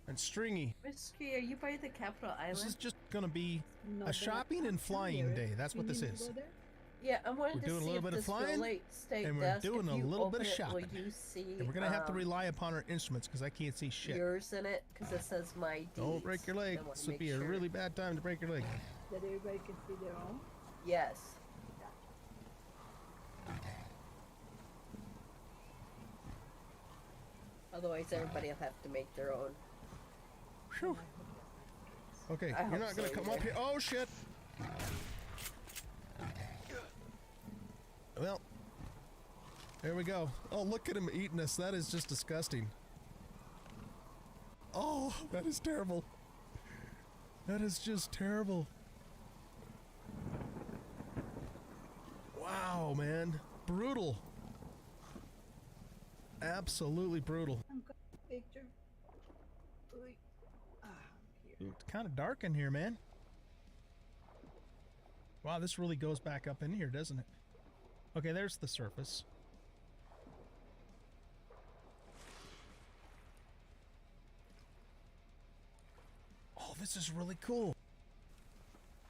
and stringy. Whiskey, are you by the capital island? This is just gonna be No, a but shopping and I'm flying here. day. That's what You this need to is. go there? Yeah, I wanted We're to doing a see little if bit of this flying, real estate and we're desk, doing if a you little bit of open it, shopping. will you see And we're gonna have to rely upon our instruments because I can't see shit. yours in it? Because it says my deeds. Don't break your leg. I wanna This would make be a sure. really bad time to break your leg. That everybody can see their own? Yes. Otherwise, everybody will have to make their own. Whew. Okay, I you're hope not gonna so, come yeah. up here. Oh shit! Well, there we go. Oh, look at him eating us. That is just disgusting. Oh, that is terrible. That is just terrible. Wow, man. Brutal. Absolutely brutal. I'm got a picture. Oy. Ah, here. It's kind of dark in here, man. Wow, this really goes back up in here, doesn't it? Okay, there's the surface. Oh, this is really cool.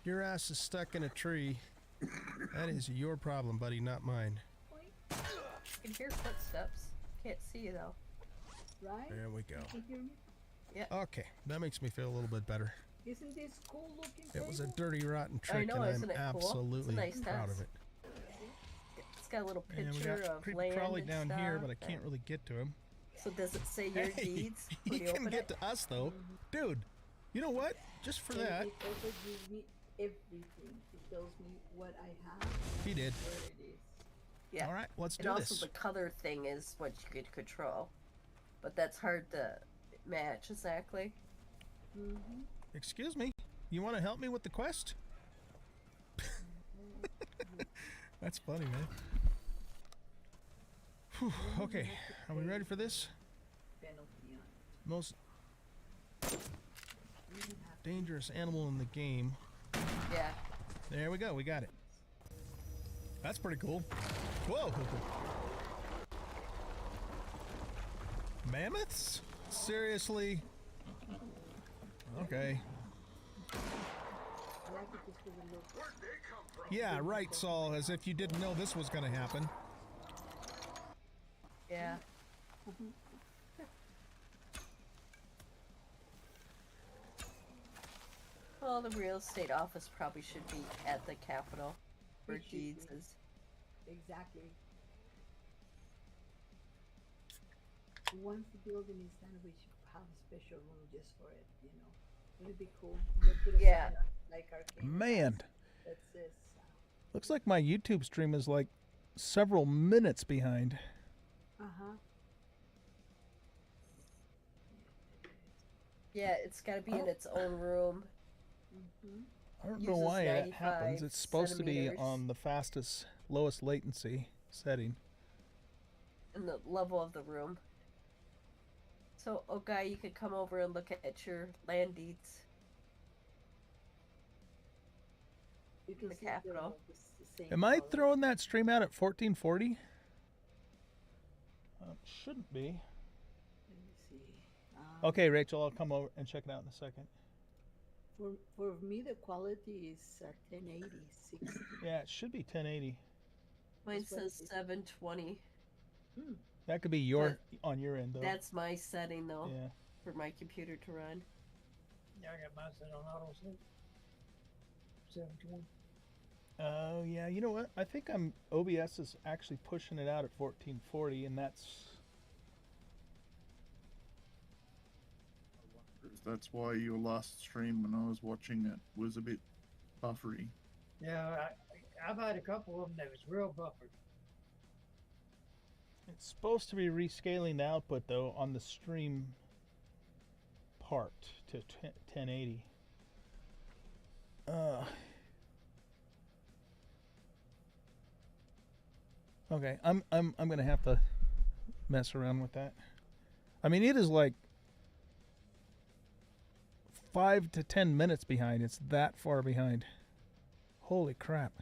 Your ass is stuck in a tree. That is your problem, buddy, not mine. You can hear footsteps. Can't see you though. Right? There we go. You hear me? Okay, that makes me feel a little bit better. Isn't this cool looking? It was a table? dirty, rotten trick, know, and I'm isn't it cool? It's a absolutely nice proud desk. of it. It's got a little And we picture got of Creepy land Crawly and down here, but I stuff, can't really get to him. So does it say your Hey, deeds he when you can open get it? to us though. Dude, you know what? Just for And that, it also gives me everything. It tells me what I have, he did. where it is. Yeah. All right, let's And do also this. the color thing is what you could control, but that's hard to match exactly. Mm-hmm. Excuse me, you want to help me with the quest? That's funny, man. Whew, okay, are we ready for this? Penalty on it. Most You don't have dangerous animal in the game. Yeah. There we go, we got it. That's pretty cool. Whoa! Mammoths? Seriously? Okay. I like it just for the look. Yeah, right, Saul, as if you didn't know this was gonna happen. Yeah. Well, the real estate office probably should be at the Capitol, where It should deeds be. is. Exactly. Once the building is done, we should have a special room just for it, you know. Wouldn't it be cool? We'll put a Yeah. sign up, like Arcane Man, that says, looks like my YouTube stream is like several minutes behind. uh-huh. Yeah, it's got to be in its own room. Mm-hmm. I don't know Uses why it happens. 95 It's supposed to be centimeters. on the fastest, lowest latency setting. In the level of the room. So, oh guy, you could come over and look at your land deeds. You can The see Capitol. the same Am I color. throwing that stream out at 1440? Shouldn't be. Let me see. Okay, Rachel, I'll come over and check it out in a second. For me, the quality is 1080, 60. Yeah, it should be 1080. Mine That's what says it is. 720. That could be your on your end though. That's my setting though, Yeah. for my computer to run. Yeah, I got mine set on auto set. 720. Oh, yeah. You know what? I think OBS is actually pushing it out at 1440, and that's... That's why your last stream when I was watching it was a bit buffery. Yeah, I've had a couple of them that was real buffered. It's supposed to be rescaling the output, though, on the stream part to 1080. Okay, I'm gonna have to mess around with that. I mean, it is like 5 to 10 minutes behind. It's that far behind. Holy crap.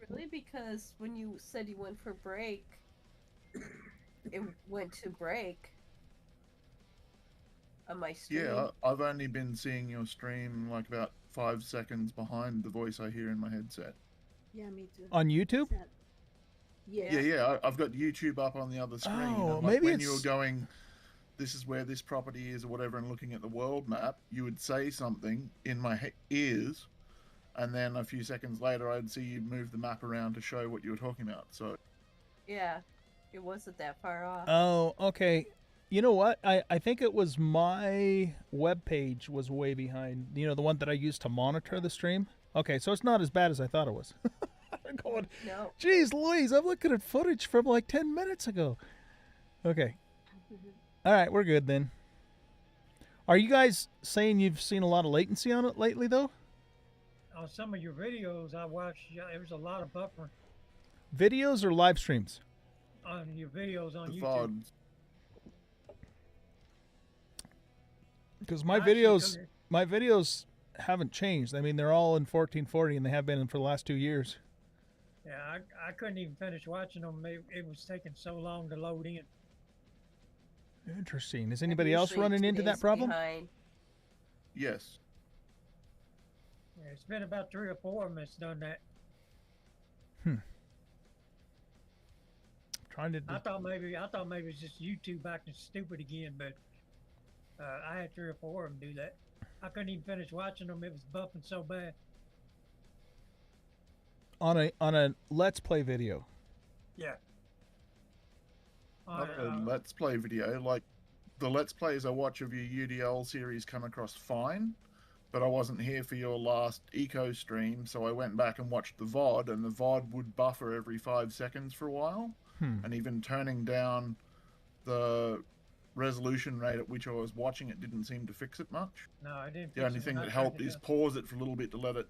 Really? Because when you said you went for break, it went to break on my stream. Yeah, I've only been seeing your stream like about 5 seconds behind the voice I hear in my headset. Yeah, me too. On YouTube? It's not- Yeah. Yeah, I've got YouTube up on the other screen. Oh, and like maybe when you were it's- going, this is where this property is or whatever, and looking at the world map, you would say something in my ears, and then a few seconds later I'd see you move the map around to show what you were talking about. So Yeah, it wasn't that far off. Oh, okay. You know what? I think it was my web page was way behind. You know, the one that I used to monitor the stream. Okay, so it's not as bad as I thought it was. I'm going, No. geez Louise, I'm looking at footage from like 10 minutes ago. Okay. All right, we're good then. Are you guys saying you've seen a lot of latency on it lately, though? On some of your videos I watched, yeah, there was a lot of buffering Videos or live streams? on your videos on the YouTube. VODs. Because my Actually, videos haven't changed. I mean, they're all in 1440, and they have been for the last 2 years. Yeah, I couldn't even finish watching them. It was taking so long to load in. Interesting. Is I'm anybody else usually running 2 into that days problem? behind. Yes. Yeah, it's been about 3 or 4 of them that's done that. Trying to. I thought maybe it's just YouTube acting stupid again, but I had 3 or 4 of them do that. I couldn't even finish watching them. It was buffing so bad. On a Let's Play video. Yeah. Not a Let's Play video. Like, the Let's Plays I watch of your UDL series come across fine, but I wasn't here for your last eco stream, so I went back and watched the VOD, and the VOD would buffer every 5 seconds for a while. And even turning down the resolution rate at which I was watching it didn't seem to fix it much. No, I didn't. The only thing that helped is pause it for a little bit to let it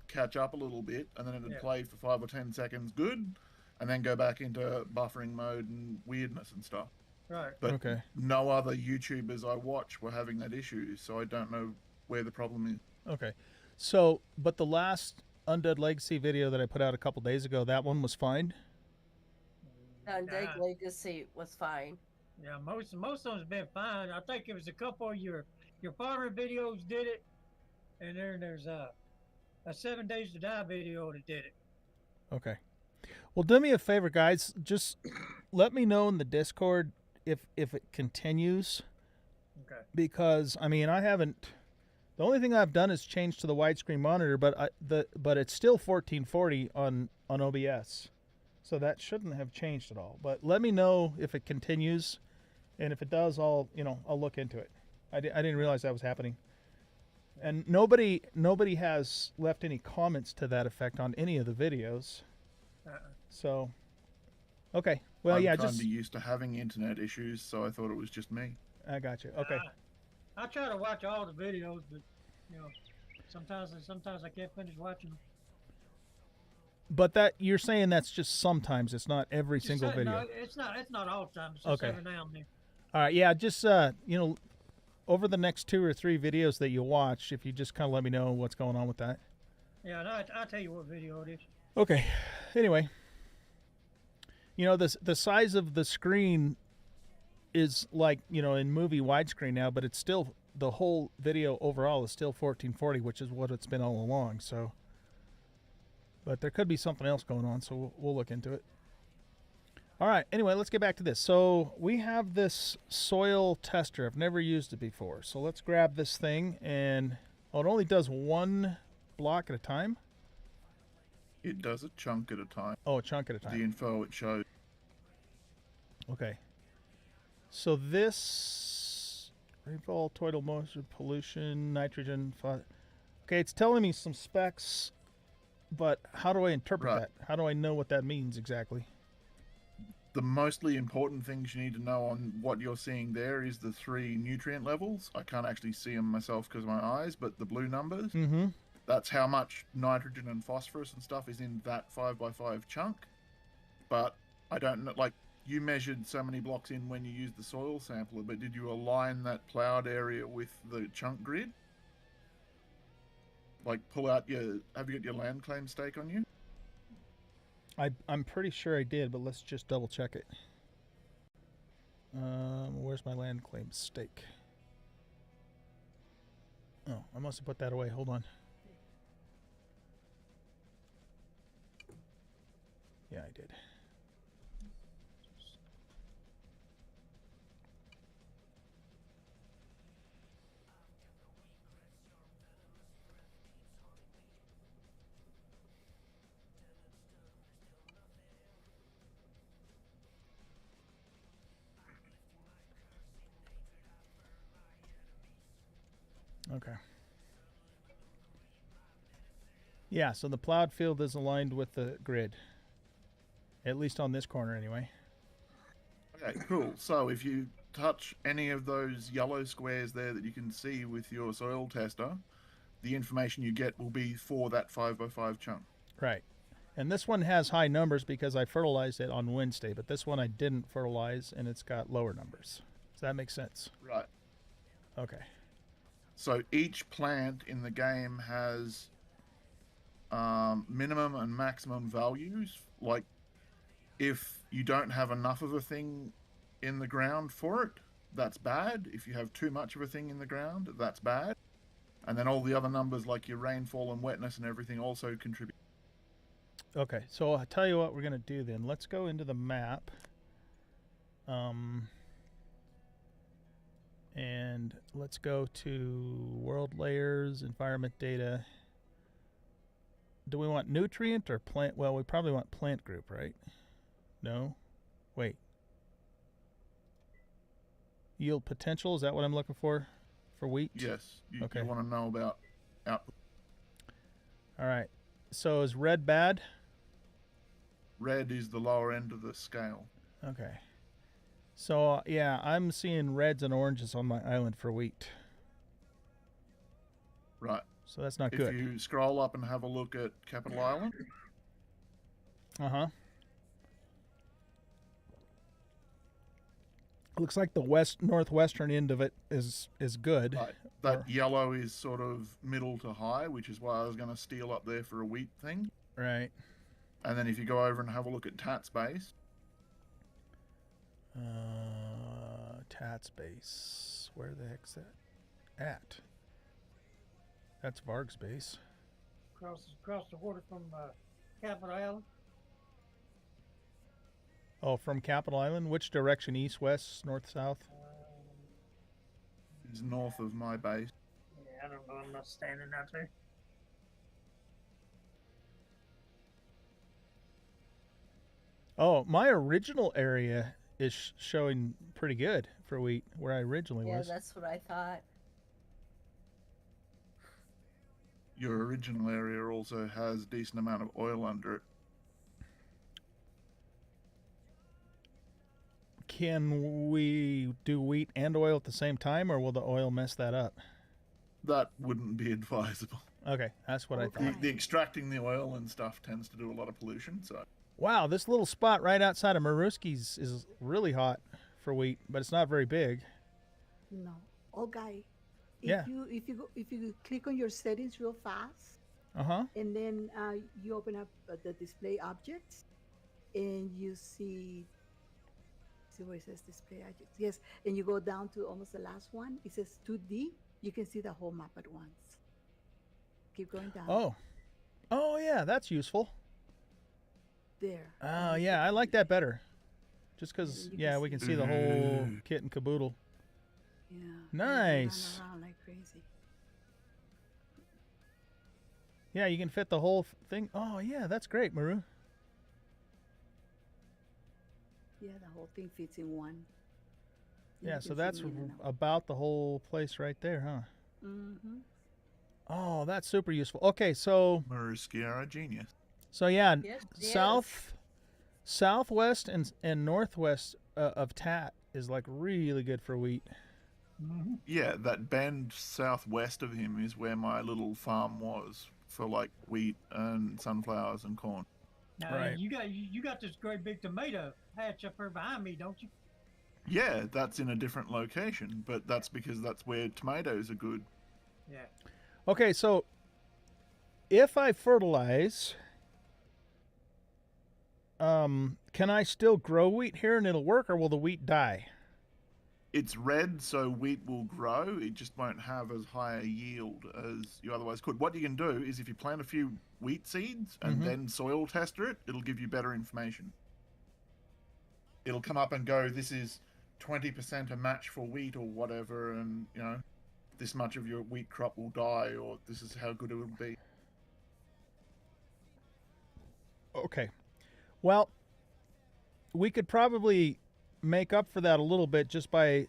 catch up a little bit, and then it'd play for 5 or 10 seconds good, and then go back into buffering mode and weirdness and stuff. Right. But Okay. no other YouTubers I watch were having that issue, so I don't know where the problem is. Okay. So, but the last Undead Legacy video that I put out a couple days ago, that one was fine. Undead Legacy was fine. Yeah, most of them's been fine. I think it was a couple of your farming videos did it, and then there's a 7 Days to Die video that did it. Okay. Well, do me a favor, guys. Just let me know in the Discord if it continues, Okay. because I mean I haven't. The only thing I've done is change to the widescreen monitor, but but it's still 1440 on OBS, so that shouldn't have changed at all. But let me know if it continues, and if it does, I'll look into it. I didn't realize that was happening, and nobody has left any comments to that effect on any of the videos. So, okay. Well, I'm yeah, kind just of used to having internet issues, so I thought it was just me. I got you. Okay. I try to watch all the videos, but sometimes I can't finish watching them. But that you're saying that's just sometimes. It's not every single video. No, it's not all the time. It's just Okay. every now and then. All right. Yeah. Just over the next 2 or 3 videos that you watch, if you just kind of let me know what's going on with that. Yeah, and I'll tell you what video it is. Okay. Anyway, the size of the screen is like in movie widescreen now, but it's still the whole video overall is still 1440, which is what it's been all along. So, but there could be something else going on, so we'll look into it. All right. Anyway, let's get back to this. So we have this soil tester. I've never used it before, so let's grab this thing and Oh, it only does one block at a time? It does a chunk at a time. Oh, a chunk at a The time. info it shows. Okay. So this rainfall, tidal moisture, pollution, nitrogen. Okay, it's telling me some specs, but how do I interpret Right. that? How do I know what that means exactly? The mostly important things you need to know on what you're seeing there is the 3 nutrient levels. I can't actually see them myself because of my eyes, but the blue numbers. Mm-hmm. That's how much nitrogen and phosphorus and stuff is in that 5x5 chunk. But I don't know, like, you measured so many blocks in when you used the soil sampler, but did you align that plowed area with the chunk grid? Like, have you got your land claim stake on you? I'm pretty sure I did, but let's just double check it. Where's my land claim stake? Oh, I must have put that away. Hold on. Yeah, I did. Okay. Yeah, so the plowed field is aligned with the grid. At least on this corner, anyway. Okay, cool. So if you touch any of those yellow squares there that you can see with your soil tester, the information you get will be for that 5x5 chunk. Right. And this one has high numbers because I fertilized it on Wednesday, but this one I didn't fertilize, and it's got lower numbers. Does that make sense? Right. Okay. So each plant in the game has minimum and maximum values. Like, if you don't have enough of a thing in the ground for it, that's bad. If you have too much of a thing in the ground, that's bad. And then all the other numbers like your rainfall and wetness and everything also contribute. Okay, so I'll tell you what we're going to do then. Let's go into the map. And let's go to world layers, environment data. Do we want nutrient or plant? Well, we probably want plant group, right? No? Wait. Yield potential, is that what I'm looking for wheat? Yes, you Okay. want to know about output. All right. So is red bad? Red is the lower end of the scale. Okay. So, yeah, I'm seeing reds and oranges on my island for wheat. Right. So that's not If good. you scroll up and have a look at Capital Island, Uh-huh. Looks like the northwestern end of it is good. right, that yellow is sort of middle to high, which is why I was going to steal up there for a wheat thing. Right. And then if you go over and have a look at Tat's base, Tats base. Where the heck's that at? That's Varg's base. Across the water from Capital Island. Oh, from Capital Island? Which direction? East, west, north, south? is north of my base. Yeah, I don't know. I'm not standing out there. Oh, my original area is showing pretty good for wheat, where I originally Yeah, was. that's what I thought. Your original area also has a decent amount of oil under it. Can we do wheat and oil at the same time, or will the oil mess that up? That wouldn't be advisable. Okay, that's what I Okay. thought. The extracting the oil and stuff tends to do a lot of pollution, so Wow, this little spot right outside of Maruski's is really hot for wheat, but it's not very big. No. Oh, guy. Yeah. If you click on your settings real fast, Uh-huh. and then you open up the display objects, and you see where it says display objects. Yes, and you go down to almost the last one. It says 2D. You can see the whole map at once. Keep going down. Oh. Oh, yeah, that's useful. There. Oh, yeah, I like that better. Just because, You can yeah, we can see- see the whole kit and caboodle. Yeah. Nice. Run around like crazy. Yeah, you can fit the whole thing. Oh, yeah, that's great, Maru. Yeah, the whole thing fits in one. Yeah, so that's about the whole place right there, huh? Mm-hmm. Oh, that's super useful. Okay, so Marusciara genius. yeah, Yes, southwest and northwest of Tat is like really good for wheat. Mm-hmm. Yeah, that bend southwest of him is where my little farm was for like wheat and sunflowers and corn. Now Right. you got this great big tomato patch up here behind me, don't you? Yeah, that's in a different location, but that's because that's where tomatoes are good. Yeah. Okay, so if I fertilize, can I still grow wheat here and it'll work, or will the wheat die? It's red, so wheat will grow. It just won't have as high a yield as you otherwise could. What you can do is if you plant a few wheat seeds and then soil tester it, it'll give you better information. It'll come up and go, this is 20% a match for wheat or whatever, and, you know, this much of your wheat crop will die, or this is how good it will be. Okay. Well, we could probably make up for that a little bit just by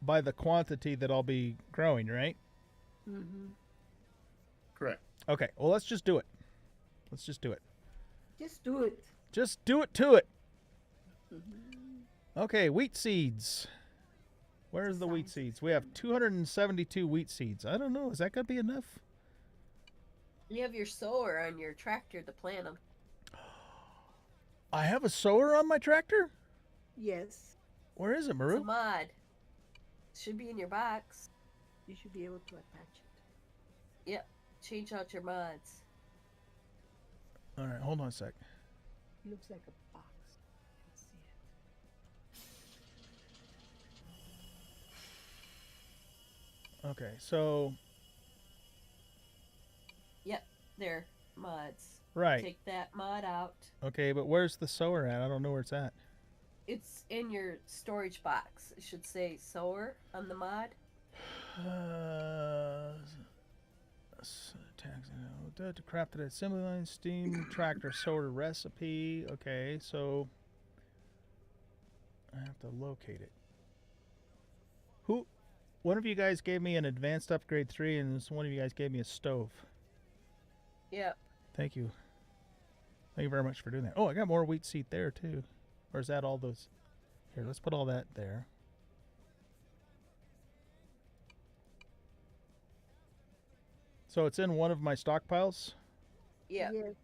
the quantity that I'll be growing, right? Mm-hmm. Correct. Okay. Well, let's just do it. Let's just do it. Just do it. Just do it to it. Mm-hmm. Okay, wheat seeds. Where's the wheat seeds? We have 272 wheat seeds. I don't know. Is that going to be enough? You have your sower on your tractor to plant them. I have a sower on my tractor? Yes, Where is it, It's a Maru? mod. Should be in your box. you should be able to attach it. Yep. Change out your mods. All right, hold on a sec. It looks like a box. Let's see it. Okay, so Yep. There. Mods. right. Take that mod out. Okay, but where's the sower at? I don't know where it's at. It's in your storage box. It should say sower on the mod. To crafted assembly line, steam tractor sower recipe. Okay, so I have to locate it. One of you guys gave me an advanced upgrade 3, and one of you guys gave me a stove. Yep. Thank you. Thank you very much for doing that. Oh, I got more wheat seed there too. Or is that all those? Here, let's put all that there. So it's in one of my stockpiles? Yep. Yes.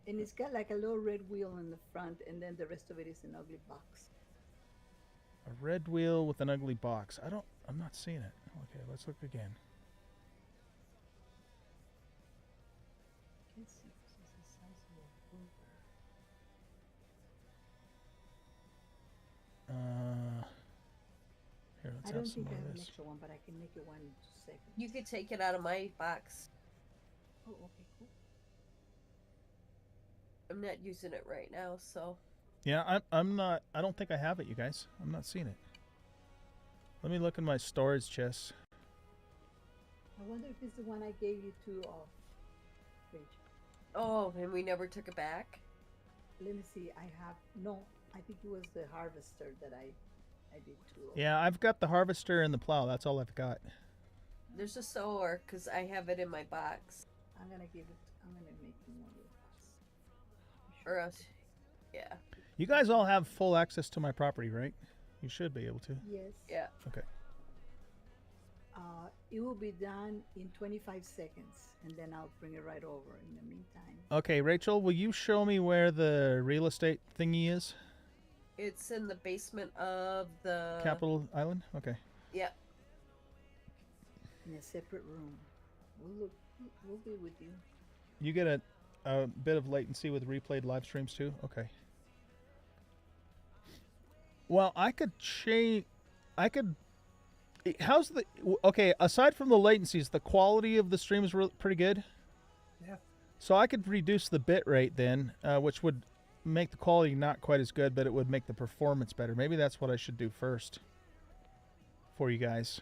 And it's got like a little red wheel in the front, and then the rest of it is an ugly box. A red wheel with an ugly box. I'm not seeing it. Okay, let's look again. Let's see, this is the size of a burger. Here, let's I have don't some think I more have of an this. extra one, but I can make it one in 2 seconds. You could take it out of my box. Oh, okay, cool. I'm not using it right now, so. Yeah, I'm not. I don't think I have it, you guys. I'm not seeing it. Let me look in my storage chest. I wonder if it's the one I gave you two of. Rachel. Oh, and we never took it back? Let me see. I have no. I think it was the harvester that I did two of. Yeah, I've got the harvester and the plow. That's all I've got. There's a sower, because I have it in my box. I'm gonna give it. I'm gonna make you one of us. Or else, yeah. You guys all have full access to my property, right? You should be able to. Yes. Yeah. Okay. It will be done in 25 seconds, and then I'll bring it right over. In the meantime. Okay, Rachel, will you show me where the real estate thingy is? It's in the basement of the... Capital Island? Okay. Yeah. In a separate room. We'll be with you. You get a bit of latency with replayed live streams too? Okay. Well, I could change... How's the... Okay, aside from the latencies, the quality of the stream is pretty good? Yeah. So I could reduce the bit rate then, which would make the quality not quite as good, but it would make the performance better. Maybe that's what I should do first for you guys.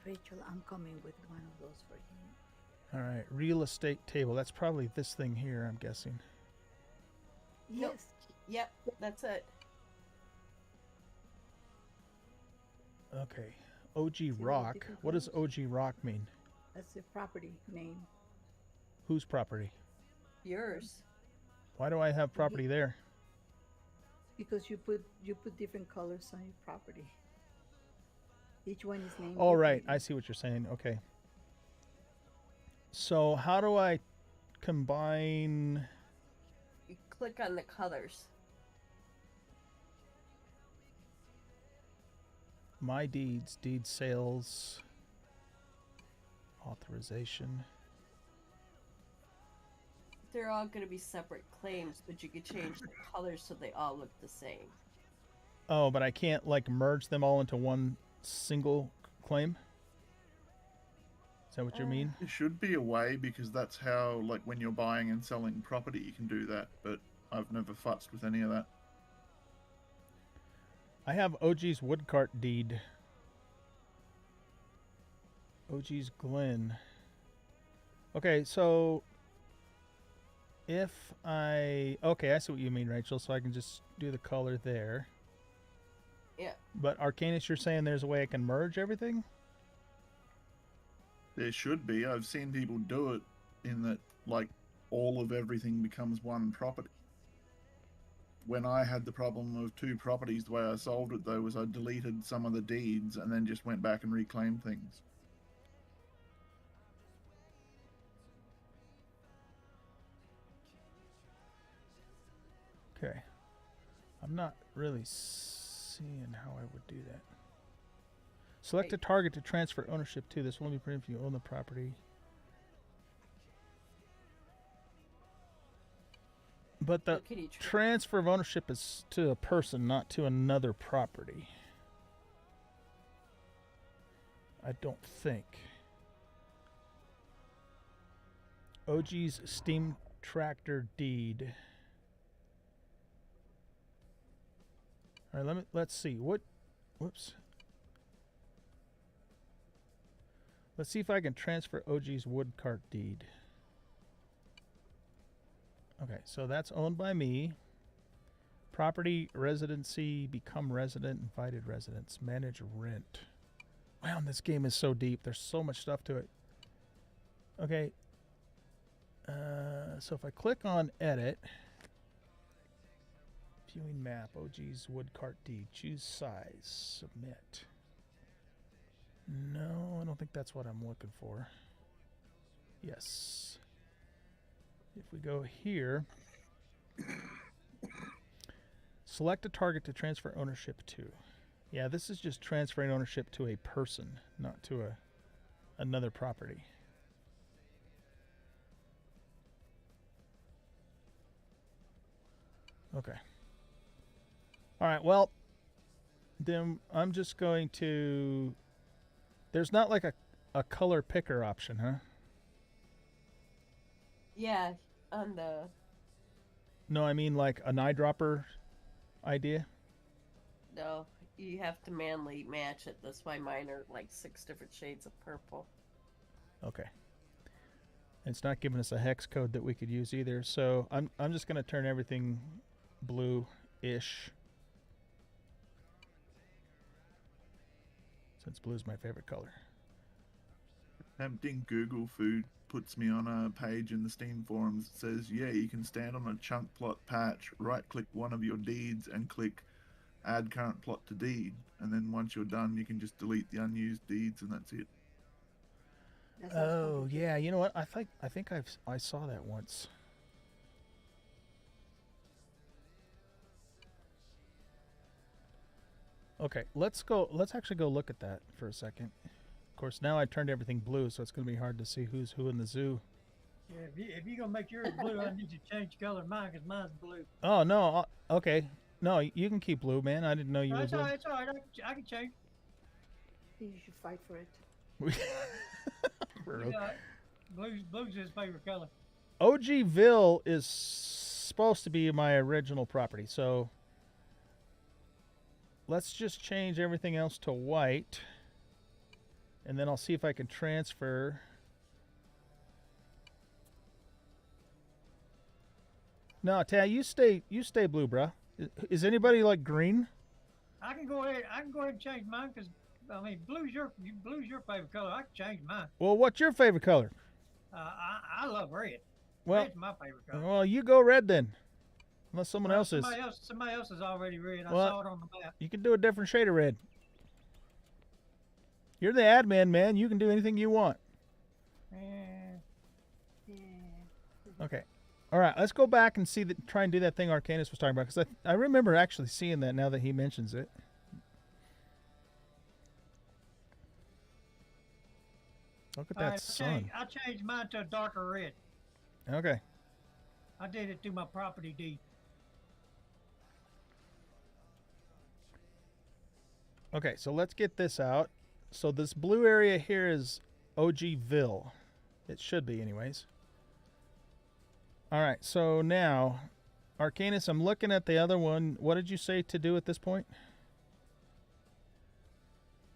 Rachel, I'm coming with one of those for you. All right, real estate table. That's probably this thing here, I'm guessing. Nope. Yes. Yep, that's it. Okay. OG the Rock. different What does colors? OG Rock mean? That's the property name. Whose property? Yours. Why do I have property there? Because you put different colors on your property. Each one is named. Oh, right. differently. I see what you're saying. Okay. So how do I combine... You click on the colors. My deeds, deed sales, authorization. They're all going to be separate claims, but you could change the colors so they all look the same. Oh, but I can't like merge them all into one single claim? Is that what you mean? There should be a way, because that's how, like, when you're buying and selling property, you can do that. But I've never futzed with any of that. I have OG's Woodcart deed. OG's Glen. Okay, so if I... Okay, I see what you mean, Rachel. So I can just do the color there. Yeah. But Arcanus, you're saying there's a way I can merge everything? There should be. I've seen people do it in that, like, all of everything becomes one property. When I had the problem of two properties, the way I solved it, though, was I deleted some of the deeds and then just went back and reclaimed things. Okay. I'm not really seeing how I would do that. Select a target to transfer ownership to. This will only be permitted if you own the property. But the Look at each one. transfer of ownership is to a person, not to another property. I don't think. OG's steam tractor deed. All right, let's see. Whoops. Let's see if I can transfer OG's wood cart deed. Okay, so that's owned by me. Property, residency, become resident, invited residents, manage rent. Wow, this game is so deep. There's so much stuff to it. Okay. So if I click on edit, viewing map, OG's wood cart deed, choose size, submit. No, I don't think that's what I'm looking for. Yes. If we go here, select a target to transfer ownership to. Yeah, this is just transferring ownership to a person, not to another property. Okay. All right, well, then I'm just going to... There's not like a color picker option, huh? Yeah, on the... No, I mean like an eyedropper idea. No, you have to manually match it. That's why mine are like 6 different shades of purple. Okay. It's not giving us a hex code that we could use either, so I'm just going to turn everything blue-ish. Since blue's my favorite color. Tempting Google food puts me on a page in the Steam forums that says, yeah, you can stand on a chunk plot patch, right-click one of your deeds, and click Add Current Plot to Deed. And then once you're done, you can just delete the unused deeds, and that's it. That sounds Oh complicated. yeah, you know what? I think I saw that once. Okay, let's actually go look at that for a second. Of course, now I turned everything blue, so it's going to be hard to see who's who in the zoo. Yeah, if you're gonna make yours blue, I need you to change color of mine because mine's blue. Oh no, okay. No, you can keep blue, man. I didn't know you No, were it's blue. all right. It's all right. I can change. You should fight for it. Yeah, blue's his favorite color. OGville is supposed to be my original property, so let's just change everything else to white, and then I'll see if I can transfer No, Tad, you stay blue, bruh. Is anybody like green? I can go ahead. I can go ahead and change mine because I mean, blue's your favorite color. I can change mine. Well, what's your favorite color? I love red. Well, Red's my favorite color. well, you go red then. Unless someone else is. Somebody else is already red. I Well, saw it on the map. You can do a different shade of red. You're the admin, man. You can do anything you want. Eh, Yeah. Okay. All right, let's go back and try and do that thing Arcanus was talking about, because I remember actually seeing that now that he mentions it. Look at all that right, sun. I changed mine to a darker red. Okay. I did it through my property deed. Okay, so let's get this out. So this blue area here is OGville. It should be anyways. All right, so now, Arcanus, I'm looking at the other one. What did you say to do at this point?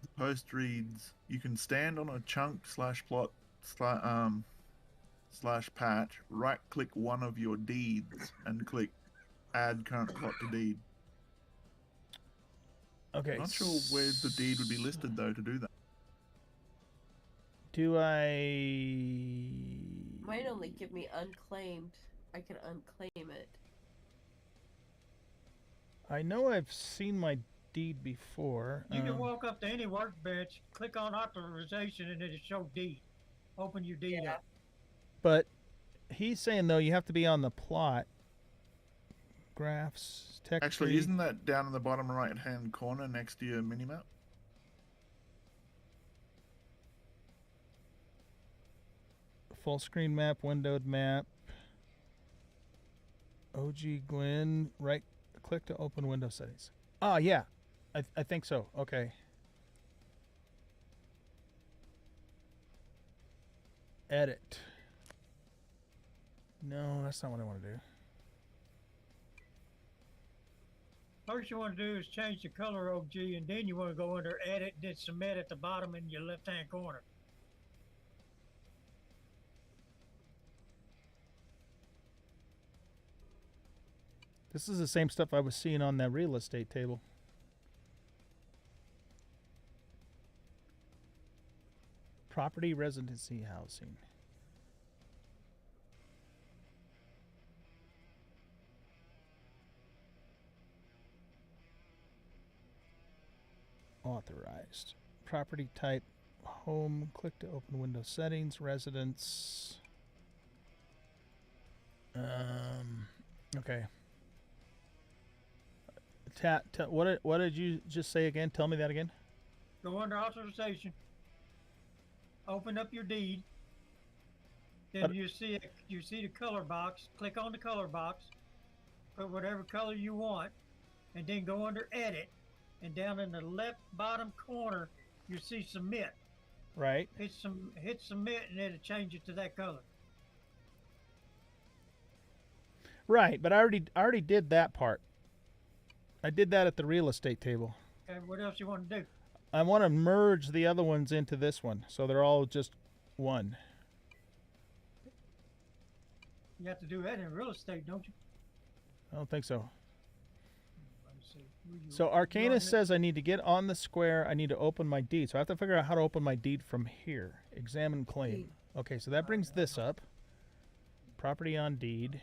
The post reads, you can stand on a chunk / plot / patch, right click one of your deeds and click add current plot to deed. Okay. Not sure where the deed would be listed though to do that. Do I... Might only give me unclaimed. I can unclaim it. I know I've seen my deed before. You can walk up to any workbench, click on authorization, and it'll show deed. Open your deed up. But he's saying, though, you have to be on the plot. Graphs, text Actually, tree. isn't that down in the bottom right hand corner next to your minimap? Full screen map, windowed map. OG Gwen, right click to open window settings. Oh, yeah. I think so. Okay. Edit. No, that's not what I want to do. First you want to do is change the color OG, and then you want to go under edit, then submit at the bottom in your left hand corner. This is the same stuff I was seeing on that real estate table. Property residency housing. Authorized. Property type home. Click to open window settings. Residence. Okay. What did you just say again? Tell me that again. Go under authorization. Open up your deed. Then But- you see the color box. Click on the color box. Put whatever color you want, and then go under edit. And down in the left bottom corner, you see submit. Right. Hit submit, and it'll change it to that color. Right, but I already did that part. I did that at the real estate table. Okay, what else you want to do? I want to merge the other ones into this one, so they're all just one. You have to do that in real estate, don't you? I don't think so. Let me see. Where you- So you Arcanus on says I need to get on the square. I need to open my deed. So I have to figure out how to open my deed from here. Examine claim. Okay, so that brings this up. Property on deed.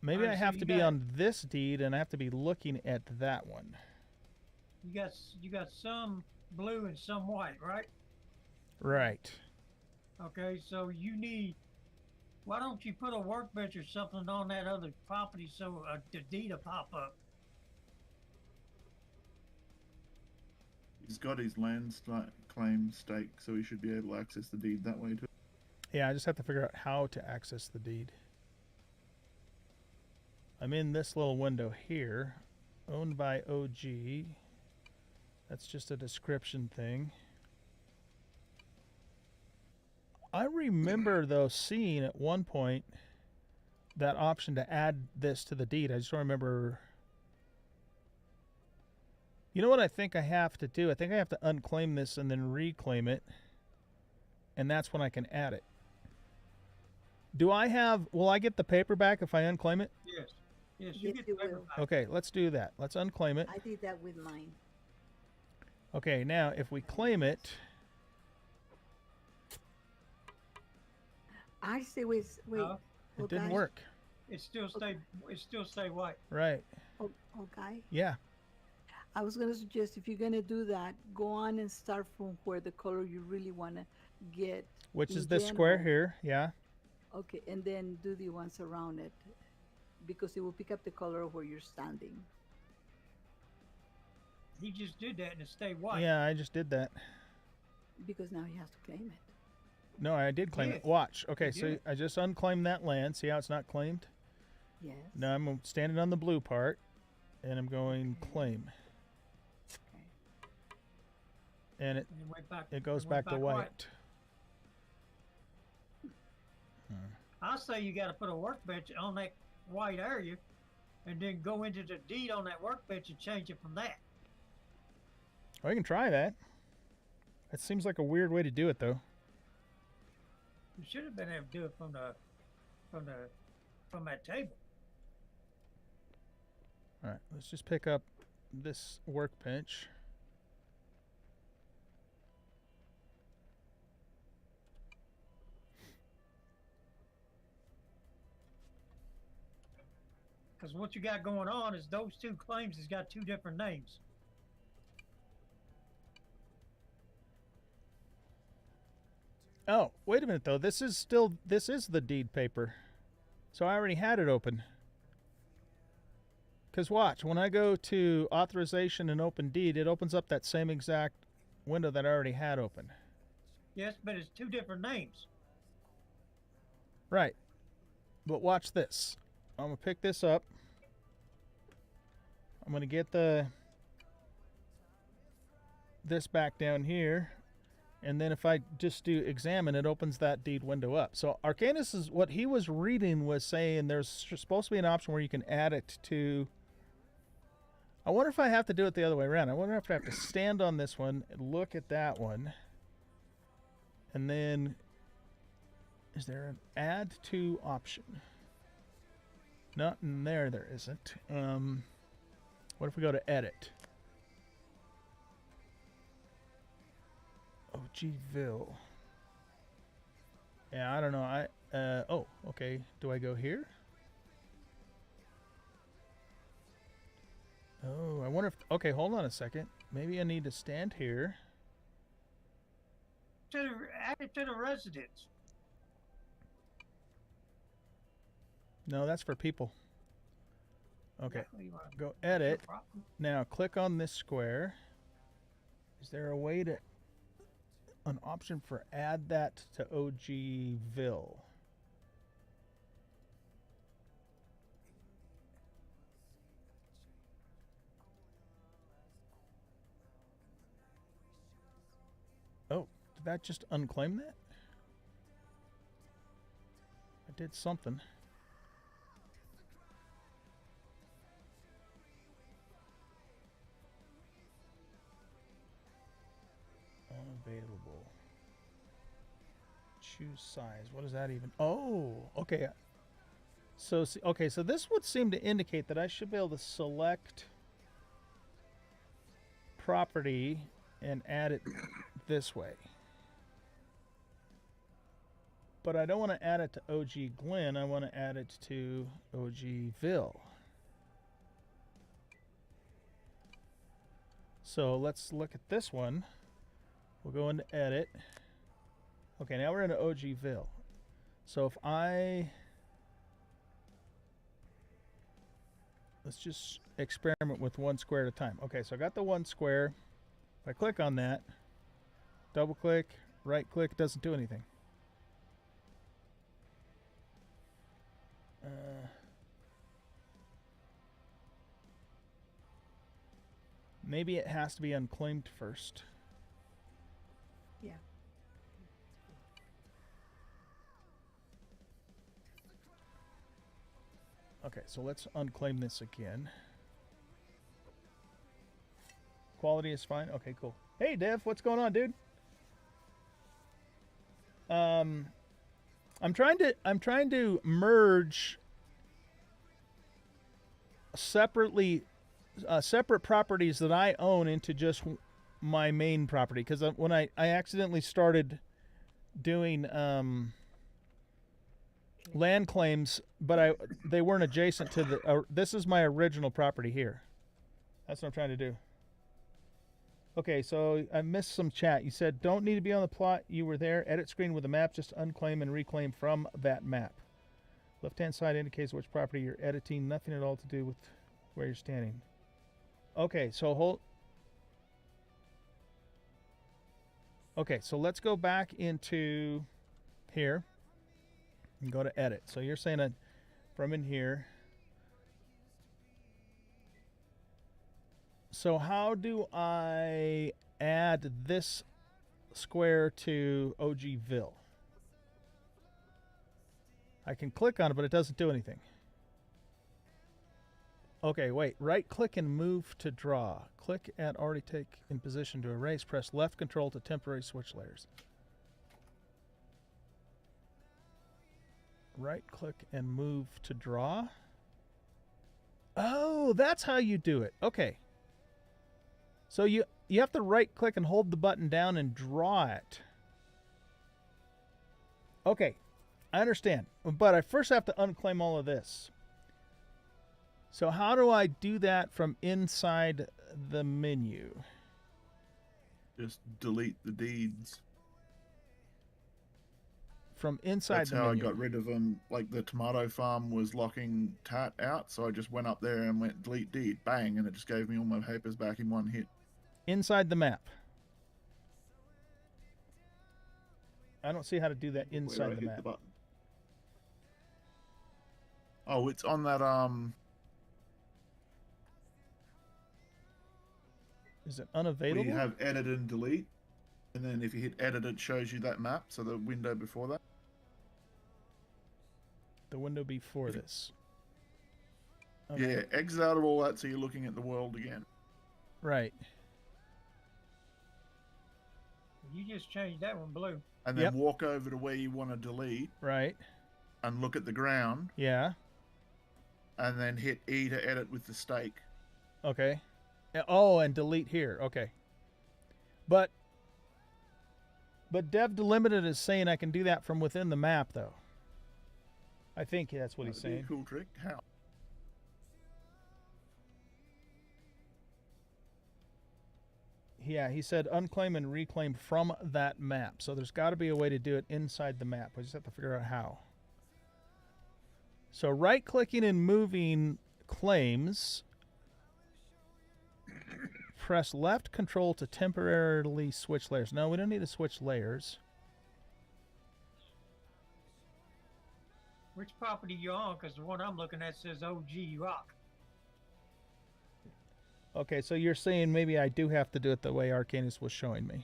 Maybe Alright, I so have you to be got- on this deed, and I have to be looking at that one. You got some blue and some white, right? Right. Okay, so you need. Why don't you put a workbench or something on that other property so the deed will pop up? He's got his land claim stake, so he should be able to access the deed that way too. Yeah, I just have to figure out how to access the deed. I'm in this little window here. Owned by OG. That's just a description thing. I remember, though, seeing at one point that option to add this to the deed. I just don't remember. You know what I think I have to do? I think I have to unclaim this and then reclaim it. And that's when I can add it. Do I have? Will I get the paper back if I unclaim it? Yes. Yes, you Yes, get you the paper will. back. Okay, let's do that. Let's unclaim it. I did that with mine. Okay, now if we claim it, I say, wait. No, it didn't guys. work. it still stay white. Right? Okay. Yeah. I was gonna suggest if you're gonna do that, go on and start from where the color you really wanna get. Which in is this square general. here? Yeah. Okay, and then do the ones around it, because it will pick up the color of where you're standing. He just did that and it stayed white. Yeah, I just did that. Because now he has to claim it. No, I did claim it. did. Watch. Okay, You so did. I just unclaimed that land. See how it's not claimed? Yes. Now I'm standing on the blue part, and I'm going claim, Okay. and it And went back, goes went back to white. I say you got to put a workbench on that white area, and then go into the deed on that workbench and change it from that. Well, you can try that. That seems like a weird way to do it, though. You should have been able to do it from that table. All right, let's just pick up this workbench. Because what you got going on is those two claims has got two different names. Oh, wait a minute though. This is the deed paper. So I already had it open. Cuz watch, when I go to authorization and open deed, it opens up that same exact window that I already had open. Yes, but it's two different names. Right. But watch this. I'm going to pick this up. I'm going to get this back down here. And then if I just do examine, it opens that deed window up. So Arcanus is what he was reading was saying there's supposed to be an option where you can add it to. I wonder if I have to do it the other way around. I wonder if I have to stand on this one and look at that one. And then is there an add to option? Not in there, there isn't. What if we go to edit? OGville. Yeah, I don't know. Oh, okay. Do I go here? Oh, I wonder if. Okay, hold on a second. Maybe I need to stand here. Add it to the residence. No, that's for people. Okay, Yeah, you wanna- go no edit. problem. Now click on this square. Is there a way to. An option for add that to OGville? Oh, did that just unclaim that? I did something. Unavailable. Choose size. What does that even? Oh, okay. So, okay, so this would seem to indicate that I should be able to select property and add it this way. But I don't want to add it to OG Glen. I want to add it to OGville. So let's look at this one. We'll go into edit. Okay, now we're into OGville. So if let's just experiment with one square at a time. Okay, so I got the one square. If I click on that, double click, right click, doesn't do anything. Maybe it has to be unclaimed first. Yeah. Okay, so let's unclaim this again. Quality is fine. Okay, cool. Hey, Dev, what's going on, dude? I'm trying to merge separate properties that I own into just my main property, because when I accidentally started doing land claims, but they weren't adjacent to the this is my original property here. That's what I'm trying to do. Okay, so I missed some chat. You said don't need to be on the plot. You were there. Edit screen with a map. Just unclaim and reclaim from that map. Left-hand side indicates which property you're editing. Nothing at all to do with where you're standing. Okay, so hold. Okay, so let's go back into here and go to edit. So you're saying that from in here. So how do I add this square to OGville? I can click on it, but it doesn't do anything. Okay, wait. Right-click and move to draw. Click and already take in position to erase. Press left control to temporarily switch layers. Right-click and move to draw. Oh, that's how you do it. Okay. So you have to right-click and hold the button down and draw it. Okay, I understand. But I first have to unclaim all of this. So how do I do that from inside the menu? Just delete the deeds. From inside That's the how menu. I got rid of them. Like the tomato farm was locking Tat out, so I just went up there and went delete deed, bang, and it just gave me all my papers back in one hit. Inside the map. I don't see how to do that Where inside I the hit map. the button. Oh, it's on that Is it where unavailable? you have edit and delete, and then if you hit edit, it shows you that map. So the window before that. The window before this. Yeah, exit out of all that, so you're looking at the world again. Right. You just changed that one blue. And then walk over to where you want to delete. Right. And look at the ground. Yeah. And then hit E to edit with the stake. Okay. Oh, and delete here. Okay. But Dev Delimited is saying I can do that from within the map, though. I think that's what he's That'd be saying. a cool trick. How? Yeah, he said unclaim and reclaim from that map. So there's got to be a way to do it inside the map. We just have to figure out how. So right-clicking and moving claims. Press left control to temporarily switch layers. No, we don't need to switch layers. Which property you on? Because the one I'm looking at says OG Rock. Okay, so you're saying maybe I do have to do it the way Arcanus was showing me.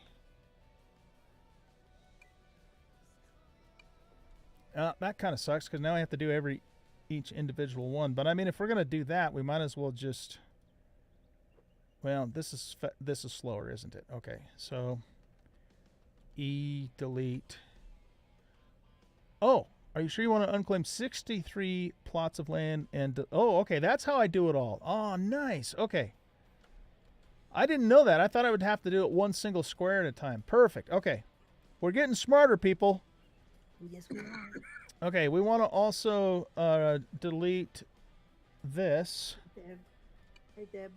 That kind of sucks because now I have to do each individual one. But I mean, if we're gonna do that, we might as well just. Well, this is slower, isn't it? Okay, so E delete. Oh, are you sure you want to unclaim 63 plots of land and? Oh, okay, that's how I do it all. Oh, nice. Okay. I didn't know that. I thought I would have to do it one single square at a time. Perfect. Okay. We're getting smarter, people. Yes, we are. Okay, we want to also delete this. Deb. Hey, Deb.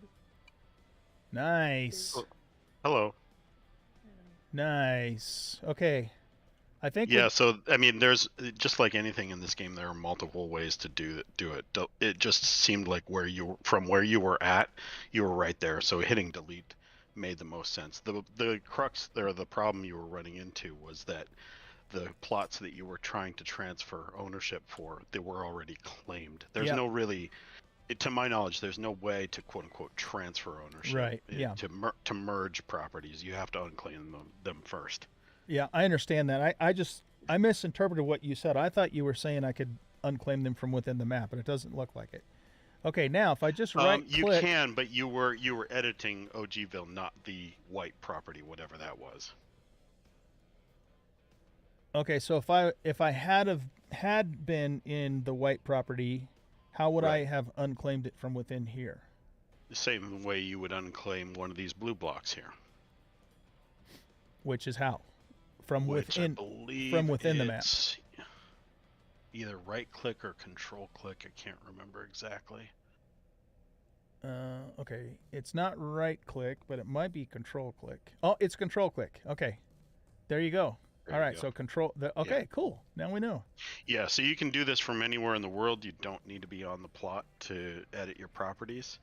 Nice. Oh, hello. Nice. Okay. I think Yeah, so I mean, there's just like anything in this game, there are multiple ways to do it. It just seemed like from where you were at, you were right there. So hitting delete made the most sense. The crux there, the problem you were running into was that the plots that you were trying to transfer ownership for, they were already claimed. There's no really, to my knowledge, there's no way to quote unquote transfer ownership. Right. Yeah. To merge properties, you have to unclaim them first. Yeah, I understand that. I misinterpreted what you said. I thought you were saying I could unclaim them from within the map, but it doesn't look like it. Okay, now if I just right click, you can, but you were editing OGville, not the white property, whatever that was. Okay, so if I had been in the white property, how would I Right. have unclaimed it from within here? The same way you would unclaim one of these blue blocks here. Which is how? From Which I within believe the map. it's either right click or control click. I can't remember exactly. Okay, it's not right click, but it might be control click. Oh, it's control click. Okay, there you go. There All you right, go. so control. Okay, Yeah. cool. Now we know. Yeah, so you can do this from anywhere in the world. You don't need to be on the plot to edit your properties.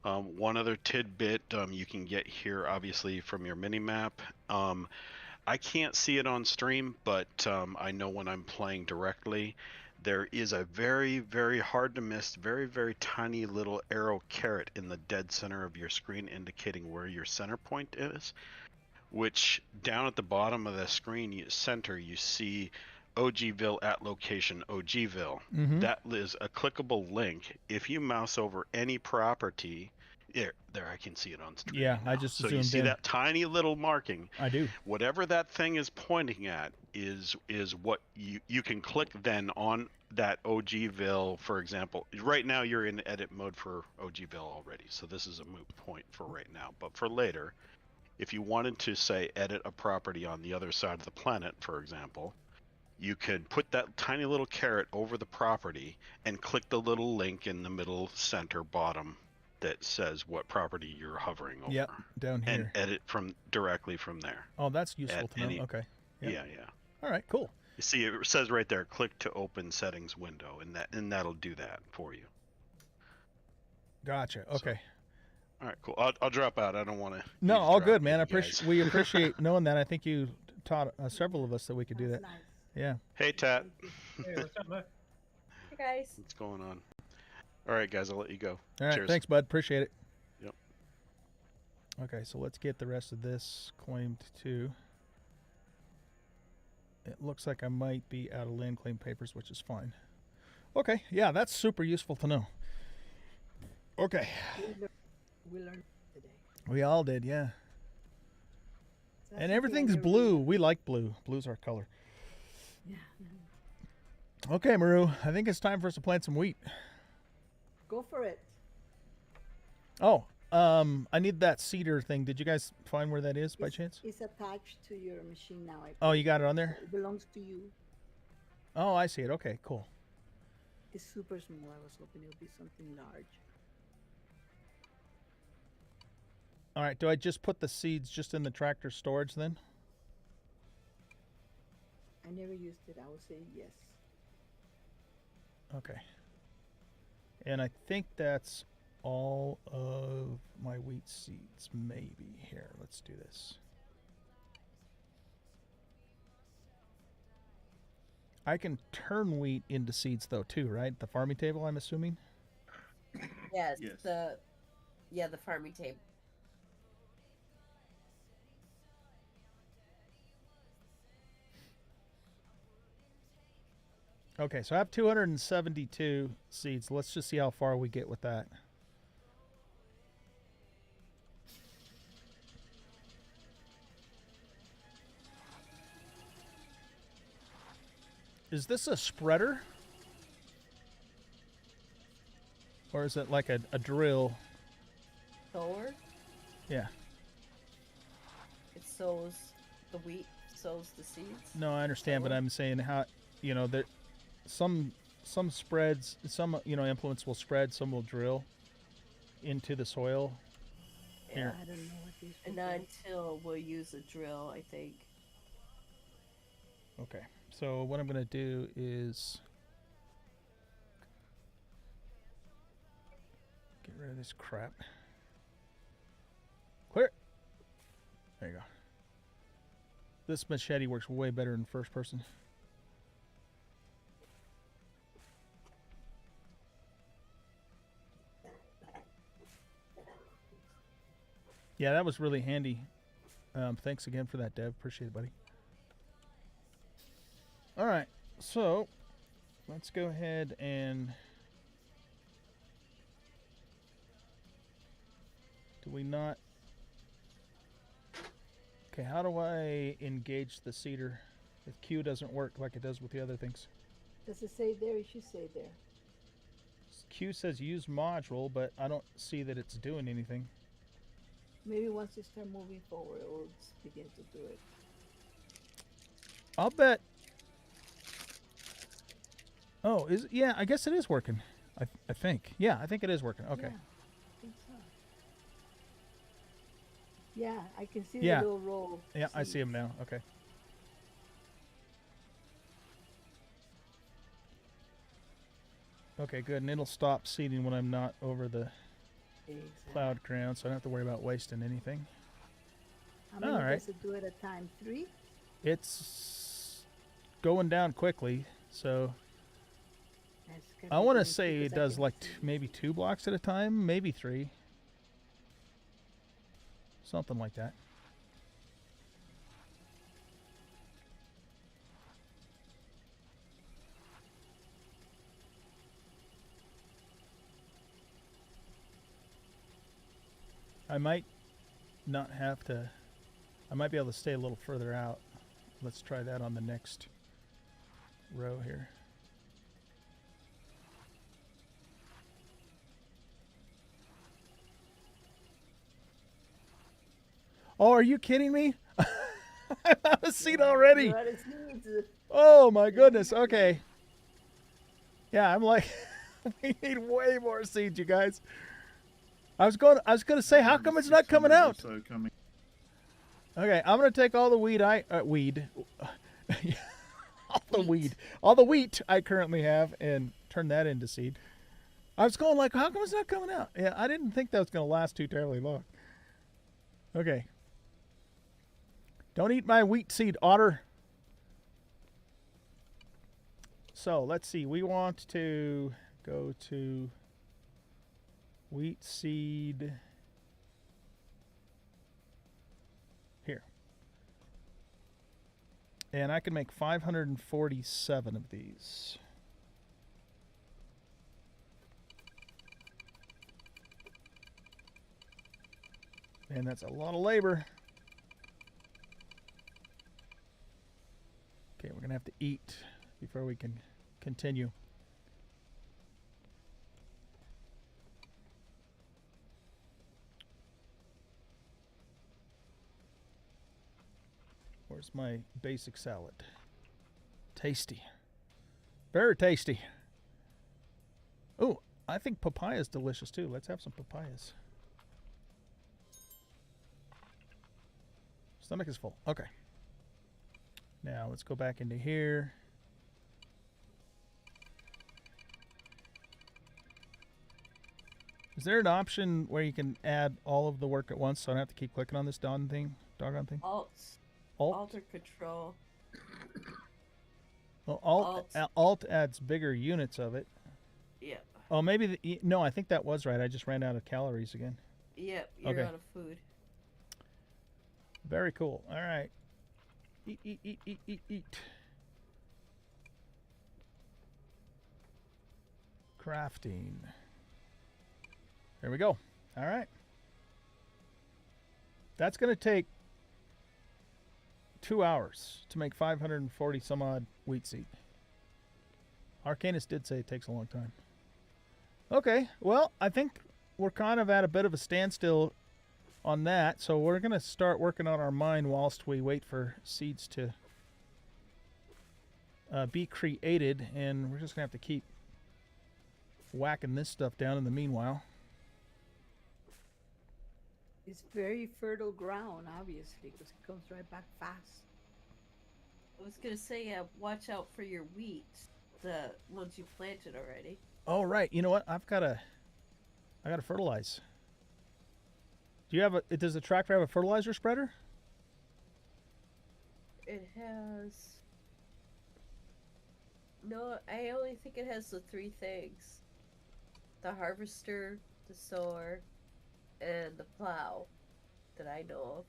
One other tidbit you can get here, obviously, from your mini map. I can't see it on stream, but I know when I'm playing directly, there is a very, very hard to miss, very, very tiny little arrow caret in the dead center of your screen indicating where your center point is, which down at the bottom of the screen center, you see OGville at location OGville. Mm-hmm. That is a clickable link. If you mouse over any property, there I can see it on screen. Yeah, right I now. just so you zoomed see in. that tiny little marking. I do. Whatever that thing is pointing at is what you can click then on that OGville, for example. Right now you're in edit mode for OGville already, so this is a moot point for right now. But for later, if you wanted to say edit a property on the other side of the planet, for example, you could put that tiny little caret over the property and click the little link in the middle center bottom that says what property you're hovering over. Yep, down And here. edit directly from there. Oh, that's useful At to know. any- Okay. Yep. Yeah. All right, cool. You see, it says right there, click to open settings window, and that'll do that for you. Gotcha. Okay. All right, cool. I'll drop out. I don't want to. No, all good, man. We appreciate knowing that. I think you taught several of us that we could do that. That's nice. Yeah. Hey, Tat. Hey, what's up, man? Hey guys. What's going on? All right, guys. I'll let you go. All right. Cheers. Thanks, bud. Appreciate it. Yep. Okay, so let's get the rest of this claimed too. It looks like I might be out of land claim papers, which is fine. Okay, yeah, that's super useful to know. Okay. We learned today. We all did, yeah. So And that's everything's something I blue. never We like blue. Blue's our color. Yeah. Okay, Maru, I think it's time for us to plant some wheat. Go for it. Oh, I need that cedar thing. Did you guys find where that is by chance? It's attached to your machine now. Oh, you got it on there? It belongs to you. Oh, I see it. Okay, cool. It's super small. I was hoping it would be something large. All right, do I just put the seeds just in the tractor storage then? I never used it. I would say yes. Okay. And I think that's all of my wheat seeds, maybe. Here, let's do this. I can turn wheat into seeds though too, right? The farming table, I'm assuming? Yes. Yes. The farming table. Okay, so I have 272 seeds. Let's just see how far we get with that. Is this a spreader? Or is it like a drill? Sower. Yeah. It sows the wheat, sows the seeds. No, I understand, but Sower. I'm saying how, there some spreads, some implements will spread, some will drill into the soil. Here. I don't know what these And would not be. until we'll use a drill, I think. Okay. So what I'm going to do is get rid of this crap. Clear it. There you go. This machete works way better in first person. Yeah, that was really handy. Thanks again for that, Dev. Appreciate it, buddy. All right, so let's go ahead and do we not? Okay, how do I engage the cedar? If Q doesn't work like it does with the other things. Does it say there? It should say there. Q says use module, but I don't see that it's doing anything. Maybe once you start moving forward, it will begin to do it. I'll bet. Oh, yeah, I guess it is working. I think. Yeah, I think it is working. Okay. Yeah, I think so. Yeah, I can see Yeah. the little roll. Yeah, I see him now. Okay. Okay, good. And it'll stop seeding when I'm not over the Exactly. plowed ground, so I don't have to worry about wasting anything. How many All right. does it do at a time? 3? It's going down quickly, so That's gotta I be want to good say because it I does can like see. maybe 2 blocks at a time, maybe 3. Something like that. I might not have to. I might be able to stay a little further out. Let's try that on the next row here. Oh, are you kidding me? I'm out of seed already. You're out of seeds. Oh my goodness. Okay. Yeah, I'm like, we need way more seeds, you guys. I was gonna say, how come it's not coming 600 or out? So coming. Okay, I'm gonna take all the all the wheat I currently have, and turn that into seed. I was going like, how come it's not coming out? Yeah, I didn't think that was gonna last too terribly long. Okay. Don't eat my wheat seed, otter. So let's see. We want to go to wheat seed here. And I can make 547 of these. And that's a lot of labor. Okay, we're going to have to eat before we can continue. Where's my basic salad? Tasty. Very tasty. Oh, I think papaya is delicious too. Let's have some papayas. Stomach is full. Okay. Now let's go back into here. Is there an option where you can add all of the work at once so I don't have to keep clicking on this doggone thing? Alt Alt? or control. Well, Alt adds bigger units of it. Yep. Oh, maybe no, I think that was right. I just ran out of calories again. Yep, you're Okay. out of food. Very cool. All right. Eat. Crafting. There we go. All right. That's going to take 2 hours to make 540 some odd wheat seed. Arcanus did say it takes a long time. Okay, well, I think we're kind of at a bit of a standstill on that, so we're going to start working on our mine whilst we wait for seeds to be created, and we're just going to have to keep whacking this stuff down in the meanwhile. It's very fertile ground, obviously, because it comes right back fast. I was gonna say, watch out for your wheat, the ones you planted already. Oh, right. You know what? I gotta fertilize. Do you have does the tractor have a fertilizer spreader? It has. No, I only think it has the 3 things: the harvester, the sower, and the plow that I know of.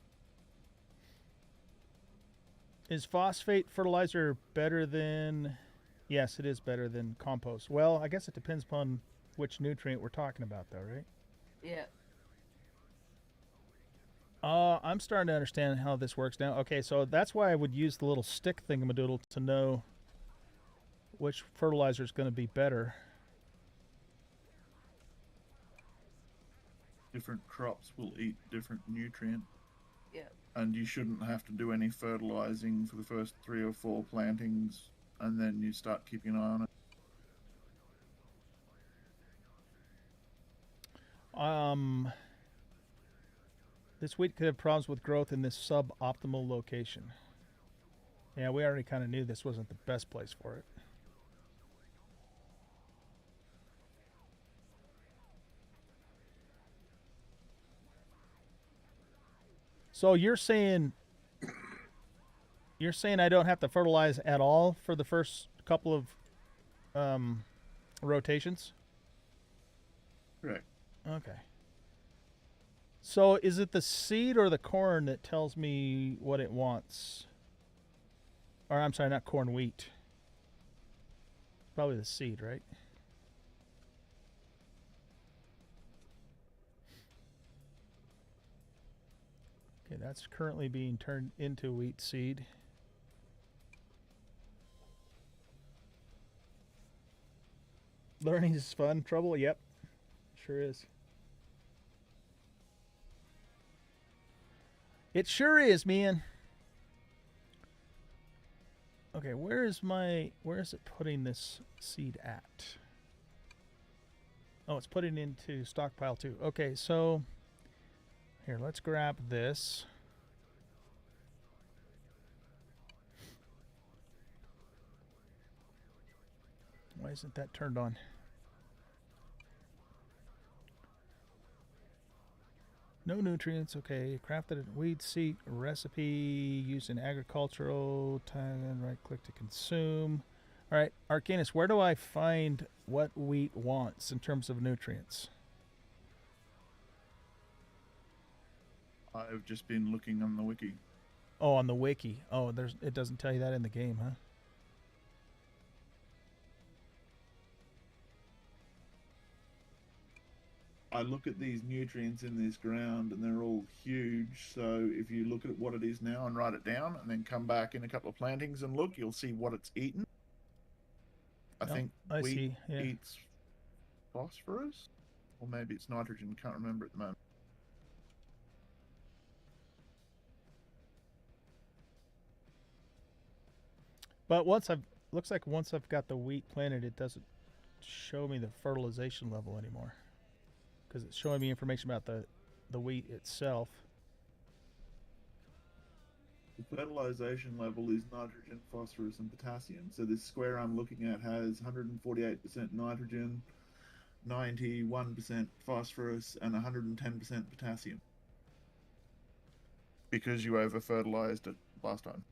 Is phosphate fertilizer better than... Yes, it is better than compost. Well, I guess it depends upon which nutrient we're talking about, though, right? Yeah. I'm starting to understand how this works now. Okay, so that's why I would use the little stick thingamadoodle to know which fertilizer is going to be better. Different crops will eat different nutrients. Yeah. And you shouldn't have to do any fertilizing for the first 3 or 4 plantings, and then you start keeping an eye on it. This wheat could have problems with growth in this suboptimal location. Yeah, we already kind of knew this wasn't the best place for it. So you're saying I don't have to fertilize at all for the first couple of rotations? Correct. Okay. So is it the seed or the corn that tells me what it wants? Or I'm sorry, not corn, wheat. Probably the seed, right? Okay, that's currently being turned into wheat seed. Learning is fun. Trouble? Yep. Sure is. It sure is, man. Okay, where is it putting this seed at? Oh, it's putting it into stockpile too. Okay, so here, let's grab this. Why isn't that turned on? No nutrients. Okay, crafted weed seed recipe used in agricultural. Time, right click to consume. All right, Arcanus, where do I find what wheat wants in terms of nutrients? I've just been looking on the wiki. Oh, on the wiki. Oh, it doesn't tell you that in the game, huh? I look at these nutrients in this ground and they're all huge. So if you look at what it is now and write it down and then come back in a couple of plantings and look, you'll see what it's eaten. I think wheat eats phosphorus, or maybe it's nitrogen. Can't remember at the moment. But looks like once I've got the wheat planted, it doesn't show me the fertilization level anymore, because it's showing me information about the wheat itself. The fertilization level is nitrogen, phosphorus, and potassium. So this square I'm looking at has 148% nitrogen, 91% phosphorus, and 110% potassium. Because you over fertilized it last time.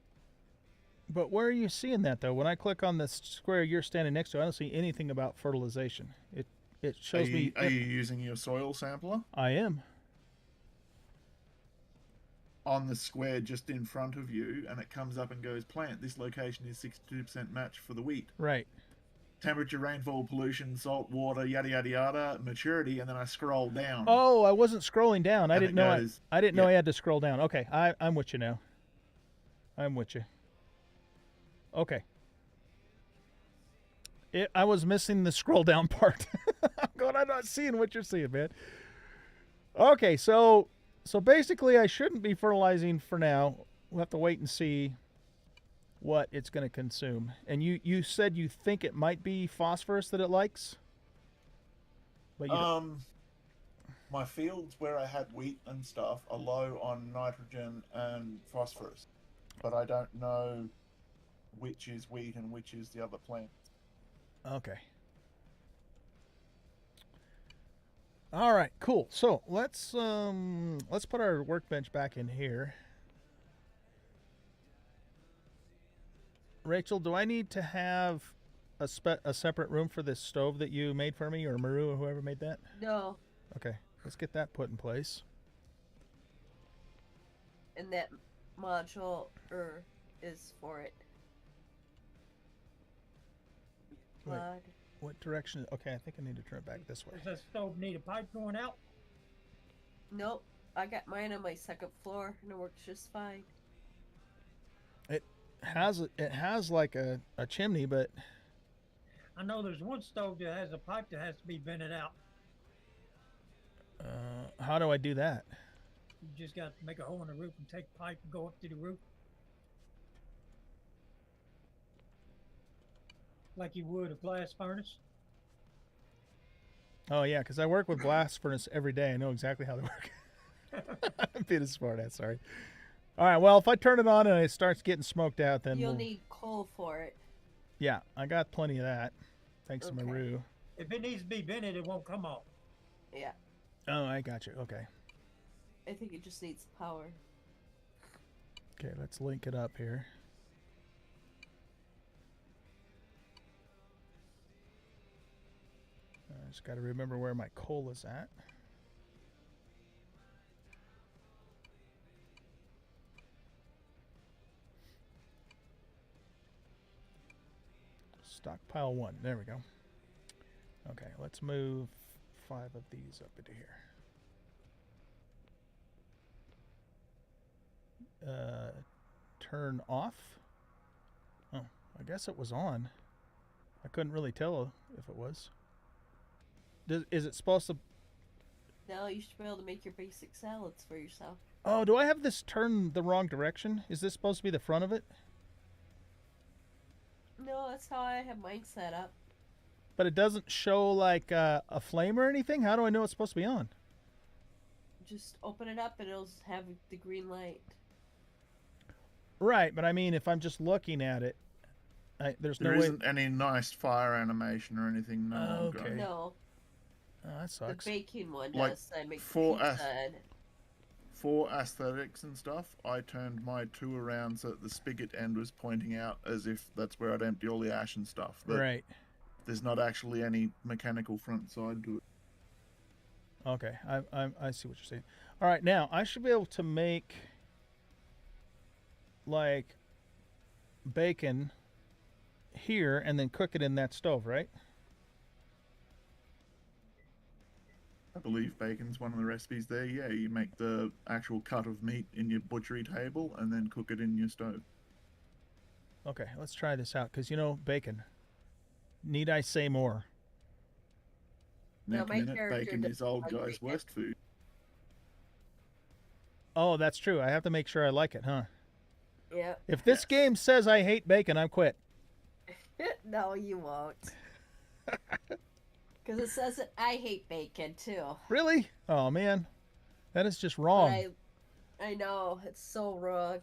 But where are you seeing that though? When I click on the square you're standing next to, I don't see anything about fertilization. It shows me. Are you using your soil sampler? I am. On the square just in front of you, and it comes up and goes, plant. This location is 62% match for the wheat. Right. Temperature, rainfall, pollution, salt, water, yada yada yada, maturity, and then I scroll down. Oh, I wasn't scrolling down. I didn't know I had to scroll down. Okay, I'm with you now. I'm with you. Okay. I was missing the scroll down part. I'm not seeing what you're seeing, man. Okay, so basically I shouldn't be fertilizing for now. We'll have to wait and see what it's going to consume. And you said you think it might be phosphorus that it likes? But my fields where I had wheat and stuff are low on nitrogen and phosphorus. But I don't know which is wheat and which is the other plant. Okay. All right, cool. So let's put our workbench back in here. Rachel, do I need to have a separate room for this stove that you made for me, or Maru, or whoever made that? No. Okay, let's get that put in place. And that module is for it. Wait. Blood. What direction? Okay, I think I need to turn it back this way. Does that stove need a pipe going out? Nope. I got mine on my second floor, and it works just fine. It has like a chimney, but I know there's one stove that has a pipe that has to be vented out. how do I do that? You just got to make a hole in the roof and take the pipe and go up to the roof. Like you would a blast furnace. Oh yeah, because I work with blast furnace every day. I know exactly how they work. I'm being a smartass, sorry. All right, well, if I turn it on and it starts getting smoked out, then You'll we'll... need coal for it. Yeah, I got plenty of that, thanks to Okay. Maru. If it needs to be vented, it won't come off. Yeah. Oh, I got you. Okay. I think it just needs power. Okay, let's link it up here. I just got to remember where my coal is at. Stockpile 1. There we go. Okay, let's move 5 of these up into here. Turn off. Oh, I guess it was on. I couldn't really tell if it was. Is it supposed to... Now you should be able to make your basic salads for yourself. Oh, do I have this turned the wrong direction? Is this supposed to be the front of it? No, that's how I have mine set up. But it doesn't show like a flame or anything? How do I know it's supposed to be on? Just open it up and it'll have the green light. Right, but I mean, if I'm just looking at it, there's no There way... isn't any nice fire animation or anything. No. Okay. No, Oh, that the sucks. baking one Like, does. I make for pizza. us- For aesthetics and stuff, I turned my 2 around so that the spigot end was pointing out as if that's where I'd empty all the ash and stuff. But Right. there's not actually any mechanical front side to it. Okay, I see what you're saying. All right, now I should be able to make like bacon here and then cook it in that stove, right? I believe bacon's one of the recipes there. Yeah, you make the actual cut of meat in your butchery table and then cook it in your stove. Okay, let's try this out because you know bacon. Need I say more? No, Next my minute, character bacon doesn't is old like guy's bacon. worst food. Oh, that's true. I have to make sure I like it, huh? Yeah. If this Yes. game says I hate bacon, I quit. No, you won't. Because it says that I hate bacon too. Really? Oh man, that is just But wrong. I know it's so wrong.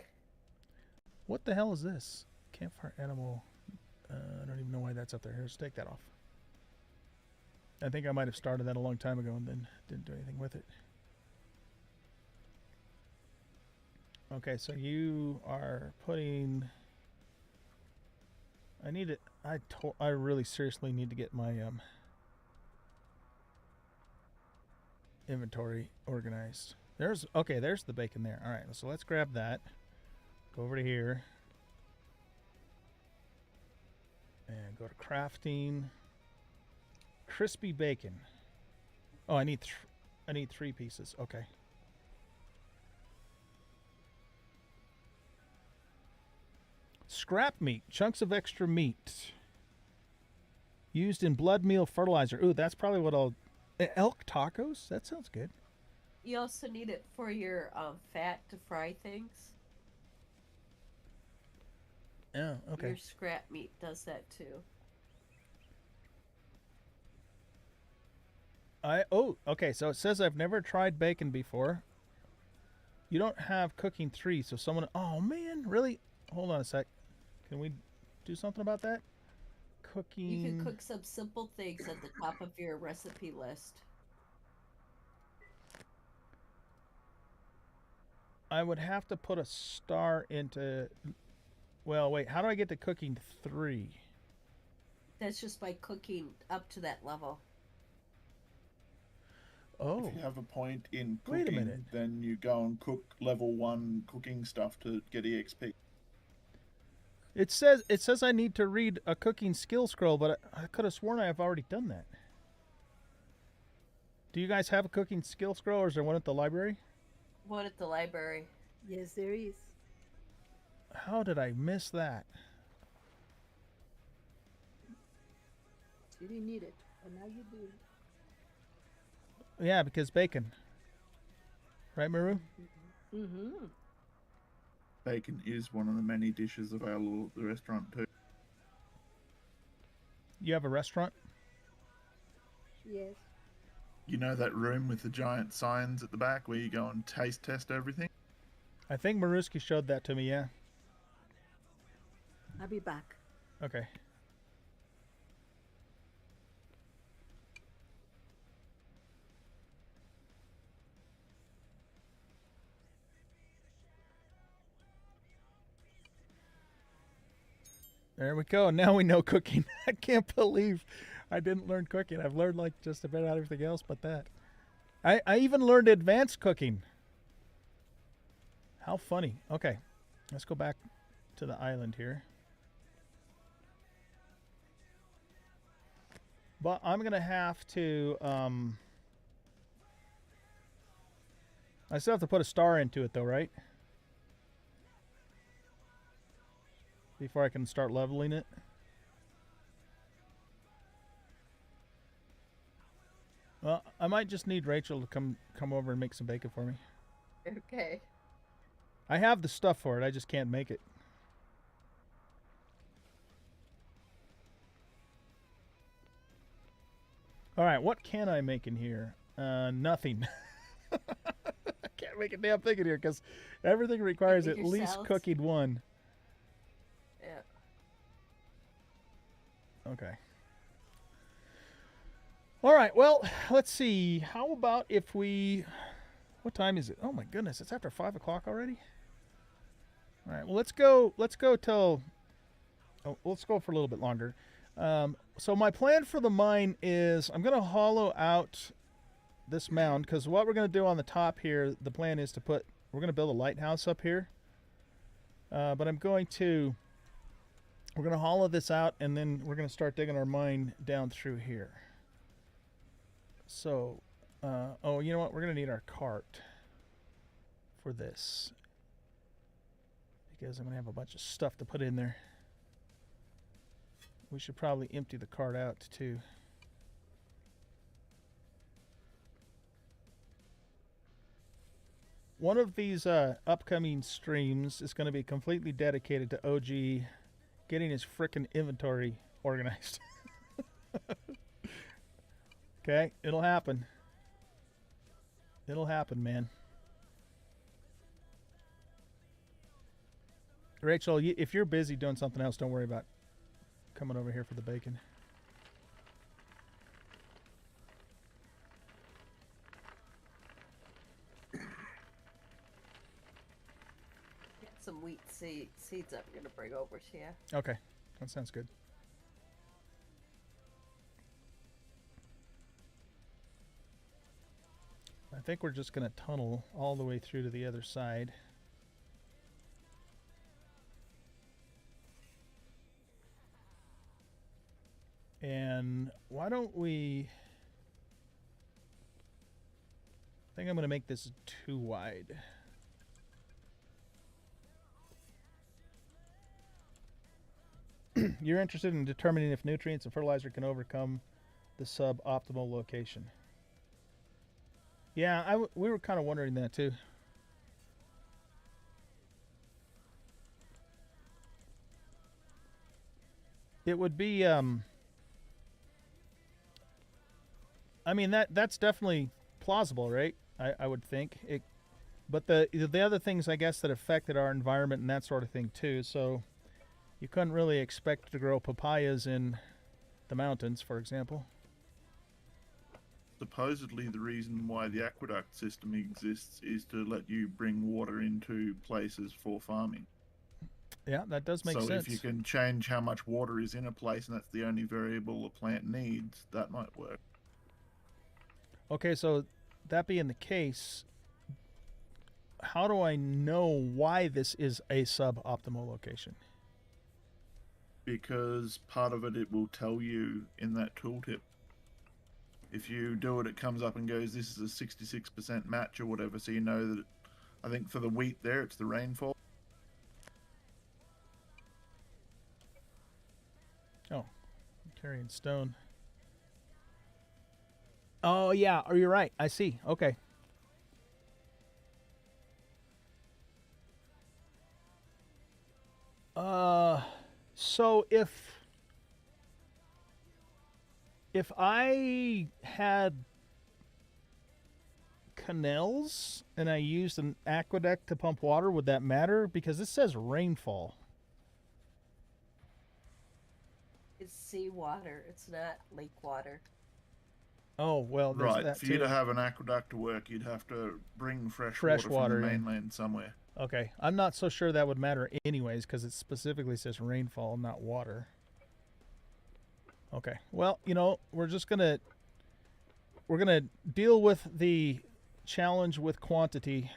What the hell is this? Campfire animal. I don't even know why that's up there. Here, let's take that off. I think I might have started that a long time ago and then didn't do anything with it. Okay, so you are putting... I need it. I really seriously need to get my inventory organized. There's the bacon there. All right, so let's grab that. Go over to here. And go to crafting. Crispy bacon. Oh, I need 3 pieces. Okay. Scrap meat. Chunks of extra meat. Used in blood meal fertilizer. Ooh, that's probably what I'll... Elk tacos? That sounds good. You also need it for your fat to fry things. Oh, okay. Your scrap meat does that too. Okay, so it says I've never tried bacon before. You don't have cooking 3, so someone... Oh, man, really? Hold on a sec. Can we do something about that? Cooking... You can cook some simple things at the top of your recipe list. I would have to put a star into... Well, wait, how do I get to cooking 3? That's just by cooking up to that level. Oh, If you have a point in Wait a cooking, minute. then you go and cook level 1 cooking stuff to get EXP. it says I need to read a cooking skill scroll, but I could have sworn I've already done that. Do you guys have a cooking skill scroll, or is there one at the library? One at the library. Yes, there is. How did I miss that? You didn't need it, but now you do. Yeah, because bacon. Right, Maru? Mm-hmm. Bacon is one of the many dishes available at the restaurant too. You have a restaurant? Yes. You know that room with the giant signs at the back where you go and taste test everything? I think Maruski showed that to me, yeah. I'll be back. Okay. There we go. Now we know cooking. I can't believe I didn't learn cooking. I've learned like just about everything else but that. I even learned advanced cooking. How funny. Okay. Let's go back to the island here. But I'm going to have to... I still have to put a star into it though, right? Before I can start leveling it. Well, I might just need Rachel to come over and make some bacon for me. Okay. I have the stuff for it, I just can't make it. Alright, what can I make in here? Nothing. I can't make a damn thing in here because everything requires Make at your least salads. cooking one. Yeah. Okay. Alright, well, let's see. How about if we... What time is it? Oh my goodness, it's after 5 o'clock already? Alright, well, let's go till... Oh, let's go for a little bit longer. So my plan for the mine is I'm going to hollow out this mound because what we're going to do on the top here, the plan is to put... We're going to build a lighthouse up here. But I'm going to... We're going to hollow this out and then we're going to start digging our mine down through here. So, oh, you know what? We're going to need our cart for this. Because I'm going to have a bunch of stuff to put in there. We should probably empty the cart out too. One of these upcoming streams is going to be completely dedicated to OG getting his frickin' inventory organized. Okay, it'll happen. It'll happen, man. Rachel, if you're busy doing something else, don't worry about coming over here for the bacon. Get some wheat seeds I'm gonna bring over to you. Okay, that sounds good. I think we're just going to tunnel all the way through to the other side. And why don't we... I think I'm going to make this too wide. You're interested in determining if nutrients and fertilizer can overcome the suboptimal location. Yeah, we were kind of wondering that too. It would be, I mean, that's definitely plausible, right? I would think. But the other things, I guess, that affected our environment and that sort of thing too. So you couldn't really expect to grow papayas in the mountains, for example. Supposedly the reason why the aqueduct system exists is to let you bring water into places for farming. Yeah, that does make sense. So if you can change how much water is in a place and that's the only variable a plant needs, that might work. Okay, so that being the case, how do I know why this is a suboptimal location? Because part of it will tell you in that tooltip. If you do it, it comes up and goes, this is a 66% match or whatever, so you know that I think for the wheat there, it's the rainfall. Oh, I'm carrying stone. Oh, yeah. Oh, you're right. I see. Okay. So if I had canals and I used an aqueduct to pump water, would that matter? Because this says rainfall. It's seawater. It's not lake water. Oh, well, there's Right. that For you to too. have an aqueduct to work, you'd have to bring fresh Fresh water from the water in. mainland somewhere. Okay. I'm not so sure that would matter anyways because it specifically says rainfall, not water. Okay. Well, we're going to deal with the challenge with quantity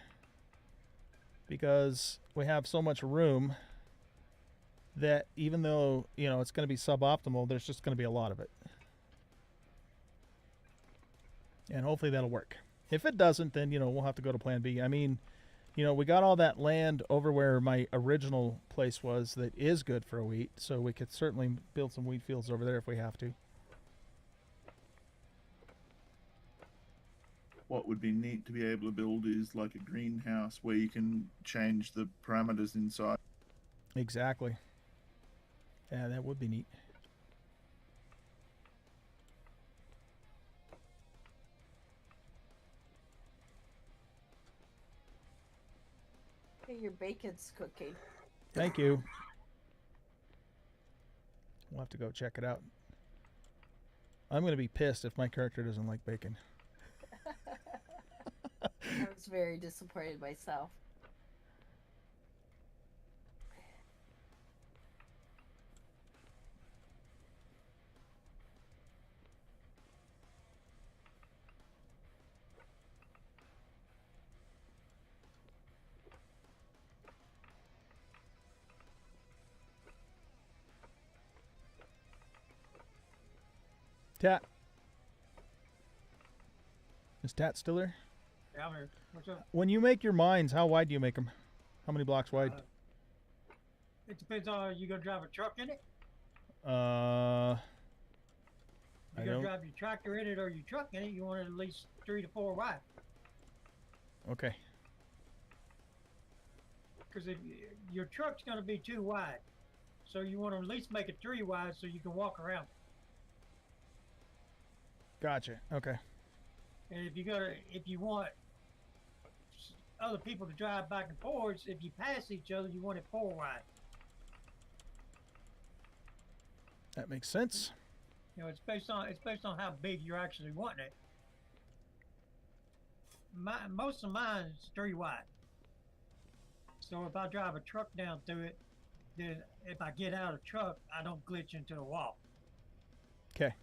because we have so much room that even though, it's going to be suboptimal, there's just going to be a lot of it. And hopefully that'll work. If it doesn't, then, we'll have to go to plan B. I mean, we got all that land over where my original place was that is good for wheat, so we could certainly build some wheat fields over there if we have to. What would be neat to be able to build is like a greenhouse where you can change the parameters inside. Exactly. Yeah, that would be neat. Hey, your bacon's cooking. Thank you. We'll have to go check it out. I'm going to be pissed if my character doesn't like bacon. I was very disappointed myself. Tat. Is Tat still there? Yeah, I'm here. What's up? When you make your mines, how wide do you make them? How many blocks wide? It depends on you gonna drive a truck in it. I You gonna don't. drive your tractor in it or your truck in it. You want it at least 3 to 4 wide. Okay. Because if your truck's gonna be too wide, so you want to at least make it 3 wide so you can walk around. Gotcha. Okay. And if you want other people to drive back and forth, if you pass each other, you want it 4 wide. That makes sense. It's based on how big you're actually wanting it. Most of mine is 3 wide. So if I drive a truck down through it, then if I get out of the truck, I don't glitch into the wall. Okay.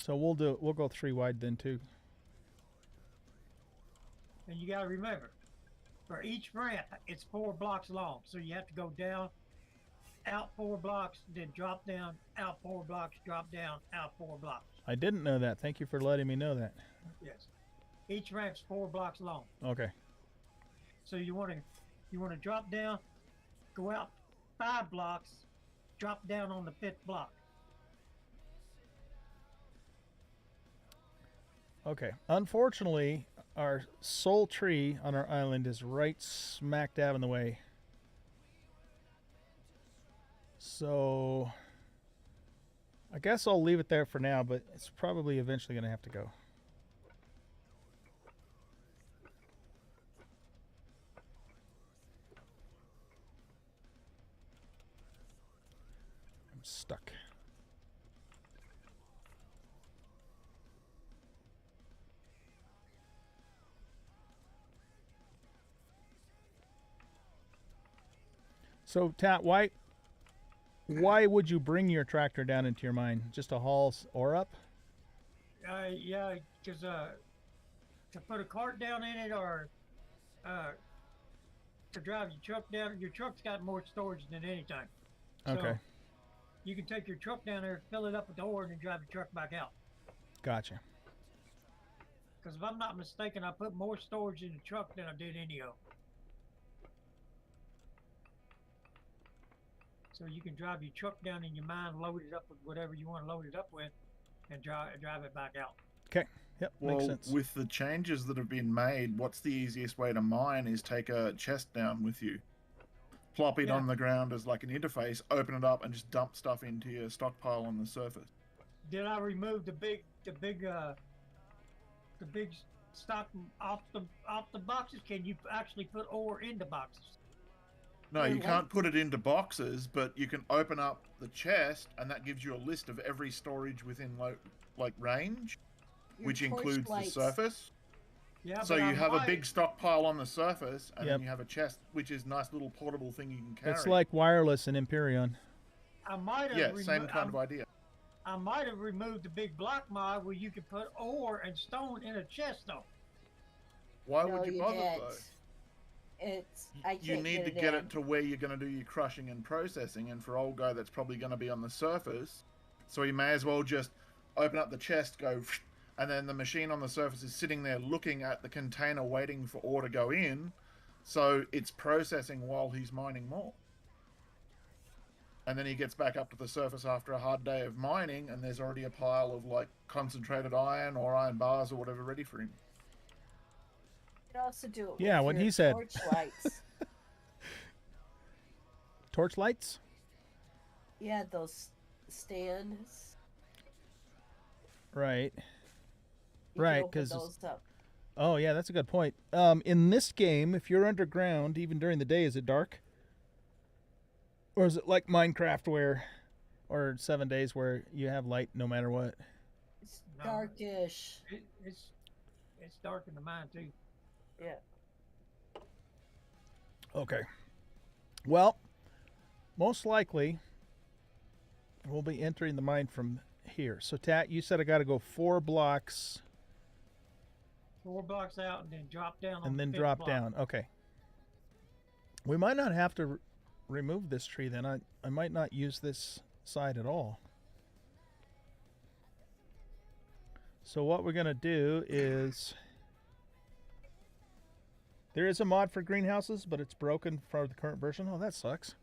So we'll go 3 wide then too. And you got to remember, for each ramp, it's 4 blocks long. So you have to go down, out 4 blocks, then drop down, out 4 blocks, drop down, out 4 blocks. I didn't know that. Thank you for letting me know that. Yes. Each ramp's 4 blocks long. Okay. So you want to drop down, go out 5 blocks, drop down on the 5th block. Okay. Unfortunately, our sole tree on our island is right smack dab in the way. So I guess I'll leave it there for now, but it's probably eventually going to have to go. I'm stuck. So, Tat, why would you bring your tractor down into your mine? Just to haul ore up? Yeah, because to put a cart down in it or to drive your truck down, your truck's got more storage than anything. So Okay. you can take your truck down there, fill it up with ore, and then drive your truck back out. Gotcha. Because if I'm not mistaken, I put more storage in the truck than I did any of them. So you can drive your truck down in your mine, load it up with whatever you want to load it up with, and drive it back out. Okay. Yep. Makes Well, sense. with the changes that have been made, what's the easiest way to mine is take a chest down with you. Plop it Yeah. on the ground as like an interface, open it up, and just dump stuff into your stockpile on the surface. Did I remove the big stock off the boxes? Can you actually put ore in the boxes? No, Your you can't put it into boxes, but you can open up the chest, and that gives you a list of every storage within like range, Your which torch includes the lights. surface. Yeah, So but you I have a might- big stockpile on the surface, and Yep. then you have a chest, which is a nice little portable thing you can carry. It's like wireless in Empyrean. I might have yeah, same kind of idea. I might have removed the big block mod where you could put ore and stone in a chest though. Why No, would you you bother can't. though? It's I can't You need to get get in. it to where you're going to do your crushing and processing, and for old guy that's probably going to be on the surface, so he may as well just open up the chest, go, and then the machine on the surface is sitting there looking at the container waiting for ore to go in, so it's processing while he's mining more. And then he gets back up to the surface after a hard day of mining, and there's already a pile of like concentrated iron or iron bars or whatever ready for him. You can also do it with Yeah, what your he said. torch lights. Torch lights? Yeah, those stands. Right. You Right, can open 'cause it's- those up. Oh, yeah, that's a good point. In this game, if you're underground, even during the day, is it dark? Or is it like Minecraft or 7 Days where you have light no matter what? It's No. darkish. It's dark in the mine too. Yeah. Okay. Well, most likely, we'll be entering the mine from here. So, Tat, you said I got to go 4 blocks 4 blocks out and then drop down. On and the then 5th drop block. down. Okay. We might not have to remove this tree then. I might not use this side at all. So what we're going to do is... There is a mod for greenhouses, but it's broken for the current version. Oh, that sucks.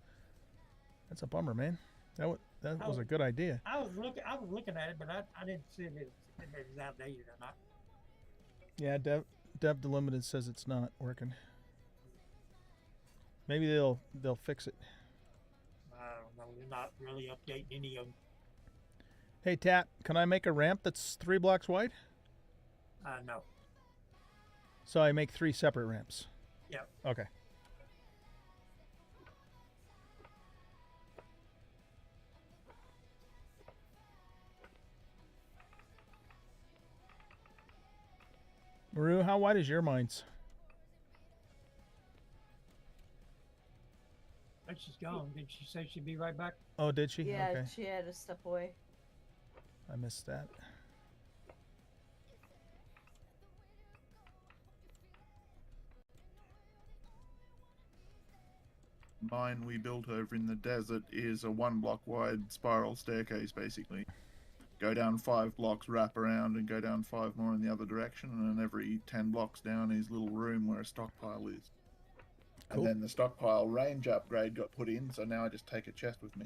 That's a bummer, man. That was a good idea. I was looking at it, but I didn't see if it was outdated or not. Yeah, Dev Delimited says it's not working. Maybe they'll fix it. I don't know. They're not really updating any of them. Hey, Tat, can I make a ramp that's 3 blocks wide? No. So I make 3 separate ramps. Yep. Okay. Maru, how wide is your mines? But she's gone. Did she say she'd be right back? Oh, did she? Yeah, Okay. she had to step away. I missed that. Mine we built over in the desert is a 1 block wide spiral staircase, basically. Go down 5 blocks, wrap around, and go down 5 more in the other direction, and then every 10 blocks down is a little room where a stockpile is. Cool. And then the stockpile range upgrade got put in, so now I just take a chest with me.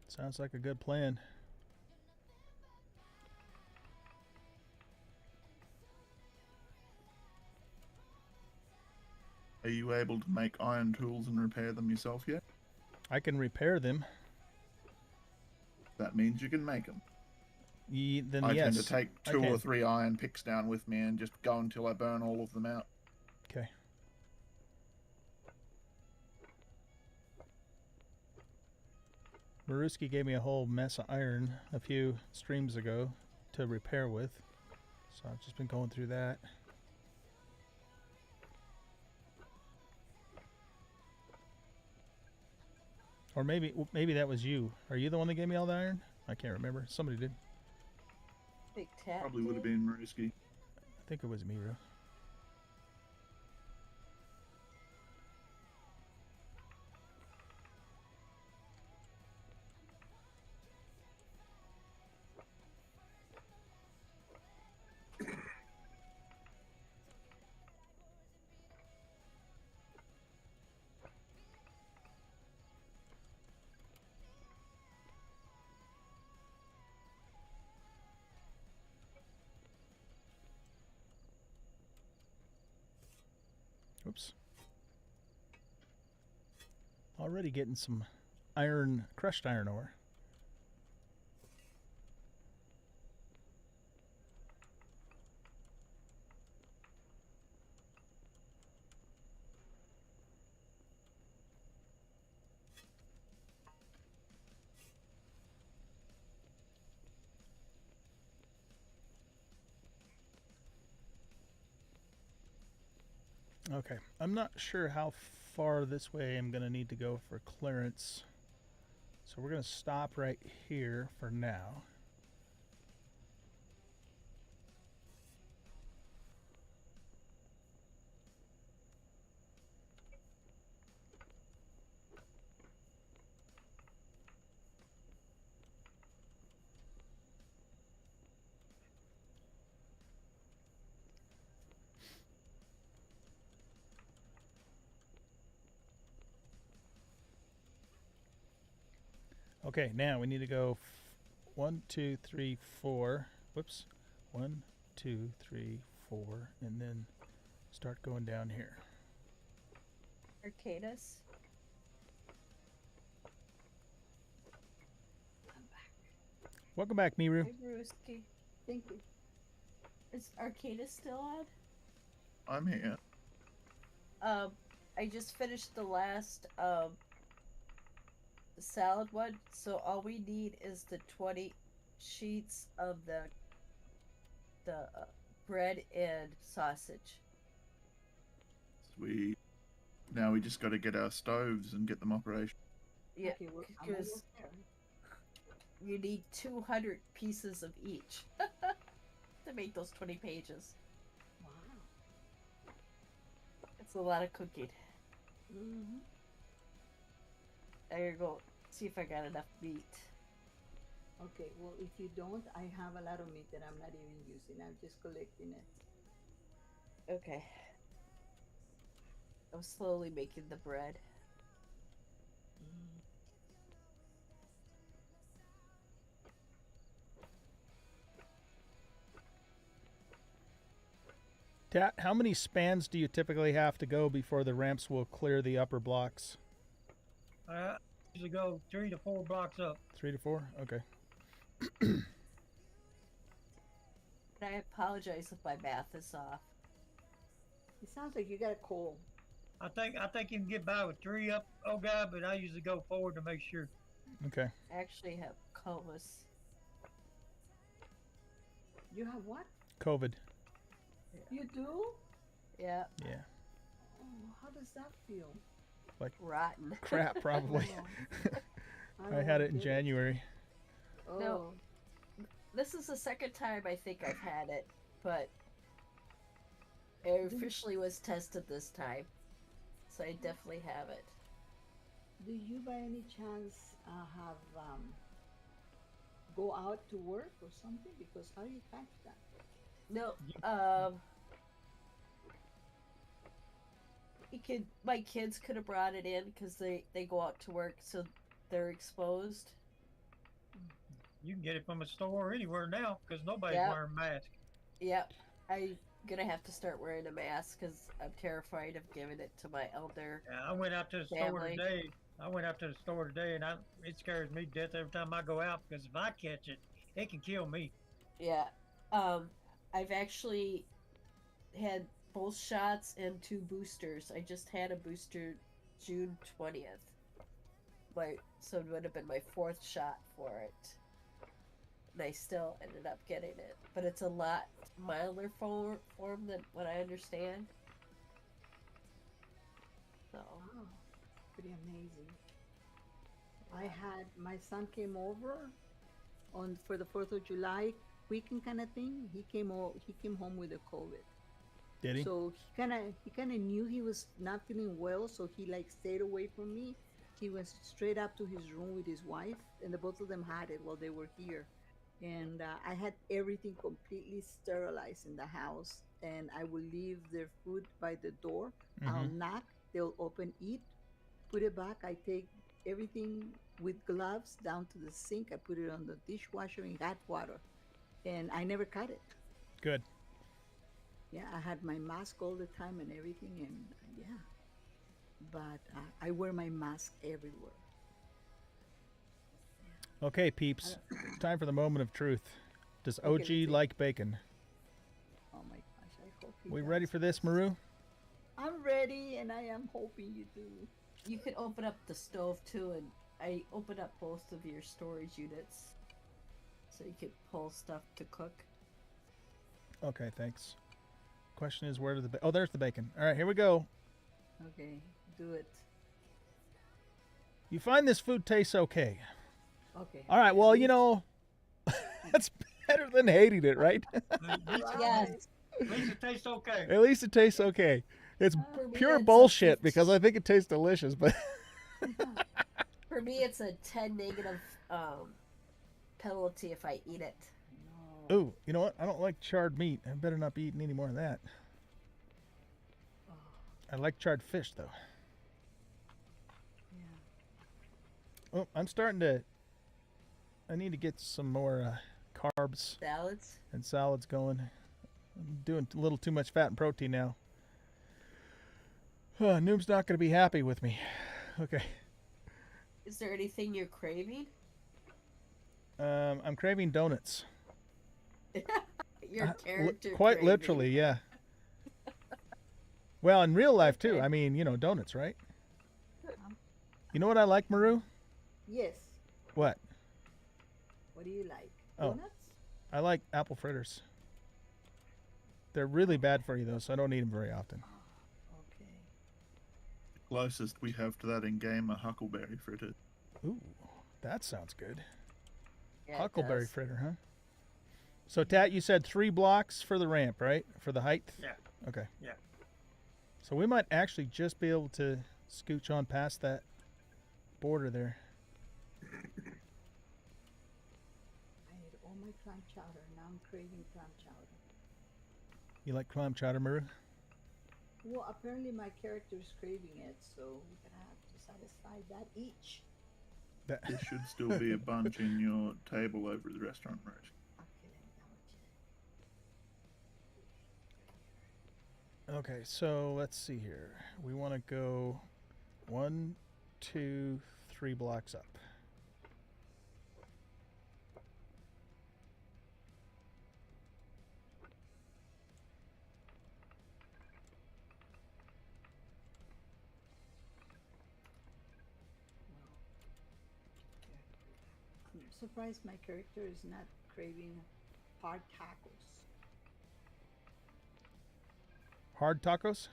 Sounds like a good plan. Are you able to make iron tools and repair them yourself yet? I can repair them. That means you can make them. Then I yes. tend to take I 2 or can. 3 iron picks down with me and just go until I burn all of them out. Okay. Maruski gave me a whole mess of iron a few streams ago to repair with. So I've just been going through that. Or maybe that was you. Are you the one that gave me all the iron? I can't remember. Somebody did. Big tap. Probably would have been Maruski. I think it was Miro. Already getting some iron, crushed iron ore. Okay, I'm not sure how far this way I'm going to need to go for clearance. So we're going to stop right here for now. Okay, now we need to go 1, 2, 3, 4. Whoops. 1, 2, 3, 4, and then start going down here. Arcadis. I'm back. Welcome back, Miru. Hey, Brewski. Thank you. Is Arcadis still on? I'm here. I just finished the last salad one, so all we need is the 20 sheets of the bread and sausage. Sweet. Now we just got to get our stoves and get them operational. Yeah, Okay, well, I'm because almost there. you need 200 pieces of each to make those 20 pages. Wow. It's a lot of cooking. Mm-hmm. I gotta go see if I got enough meat. Okay, well, if you don't, I have a lot of meat that I'm not even using. I'm just collecting it. Okay. I'm slowly making the bread. Mm. How many spans do you typically have to go before the ramps will clear the upper blocks? I usually go 3 to 4 blocks up. 3 to 4? Okay. And I apologize if my math is off. It sounds like you got a cold. I think you can get by with 3 up, oh god, but I usually go forward to make sure. Okay. I actually have comas. You have what? COVID. You do? Yeah, Yeah. Oh, how does that feel? rotten. Crap, probably. Oh, I had it in get January. Oh, No. This is the second time I think I've had it, but it officially was tested this time. So I definitely have it. do you by any chance have go out to work or something? Because how do you catch that? No, my kids could have brought it in because they go out to work, so they're exposed. You can get it from a store or anywhere now because nobody's Yep. wearing masks. Yep, I'm gonna have to start wearing a mask because I'm terrified of giving it to my elder. Yeah, I went out to the store Family. today. And it scares me to death every time I go out because if I catch it, it can kill me. Yeah, I've actually had both shots and 2 boosters. I just had a booster June 20th. So it would have been my 4th shot for it. And I still ended up getting it. But it's a lot milder form than what I understand. So, Wow, pretty amazing. I had my son came over on for the 4th of July weekend kind of thing. He came home with a COVID. Did he? So he kind of knew he was not feeling well, so he like stayed away from me. He went straight up to his room with his wife, and the both of them had it while they were here. And I had everything completely sterilized in the house, and I will leave their food by the door. I'll knock, they'll open, eat, put it back. I take everything with gloves down to the sink. I put it on the dishwasher in hot water, and I never cut it. Good. Yeah, I had my mask all the time and everything, and yeah, but I wear my mask everywhere. Okay, peeps. Time for the moment of truth. Does Okay, OG let's see. like bacon? Oh my gosh, I hope he We does. ready for this, Maru? I'm ready, and I am hoping you do. You can open up the stove too, and I opened up both of your storage units, so you could pull stuff to cook. Okay, thanks. Question is, where did the... Oh, there's the bacon. All right, here we go. Okay, do it. You find this food tastes okay. Okay. All right, well, At you know, that's better than hating it, right? At least, Yes. at least it tastes okay. At least it tastes okay. It's For me, pure it's a bullshit 50 because I think it tastes delicious, but For me, it's a 10 negative penalty if I eat it. No. ooh, you know what? I don't like charred meat. I better not be eating any more of that. Oh, I like charred fish though. yeah. Oh, I'm starting to. I need to get some more carbs Salads. and salads going. I'm doing a little too much fat and protein now. Noom's not going to be happy with me. Okay. Is there anything you're craving? I'm craving donuts. Your character. Quite craving. literally, yeah. Well, in real life too. I mean, you know, donuts, right? You know what I like, Maru? Yes. What? What do you like? Oh. Donuts? I like apple fritters. They're really bad for you though, so I don't eat them very often. Okay. Closest we have to that in game are huckleberry fritters. Ooh, that sounds good. Yeah, it Huckleberry does. fritter, huh? So, Tat, you said 3 blocks for the ramp, right? For the height? Yeah. Okay. Yeah. So we might actually just be able to scooch on past that border there. I ate all my clam chowder. Now I'm craving clam chowder. You like clam chowder, Maru? Well, apparently my character is craving it, so we're gonna have to satisfy that each. That, There should still be a bunch in your table over at the restaurant, Rich. Okay, then okay, so let's see here. We want to go 1, 2, 3 blocks up. I'm surprised my character is not craving hard tacos. Hard tacos?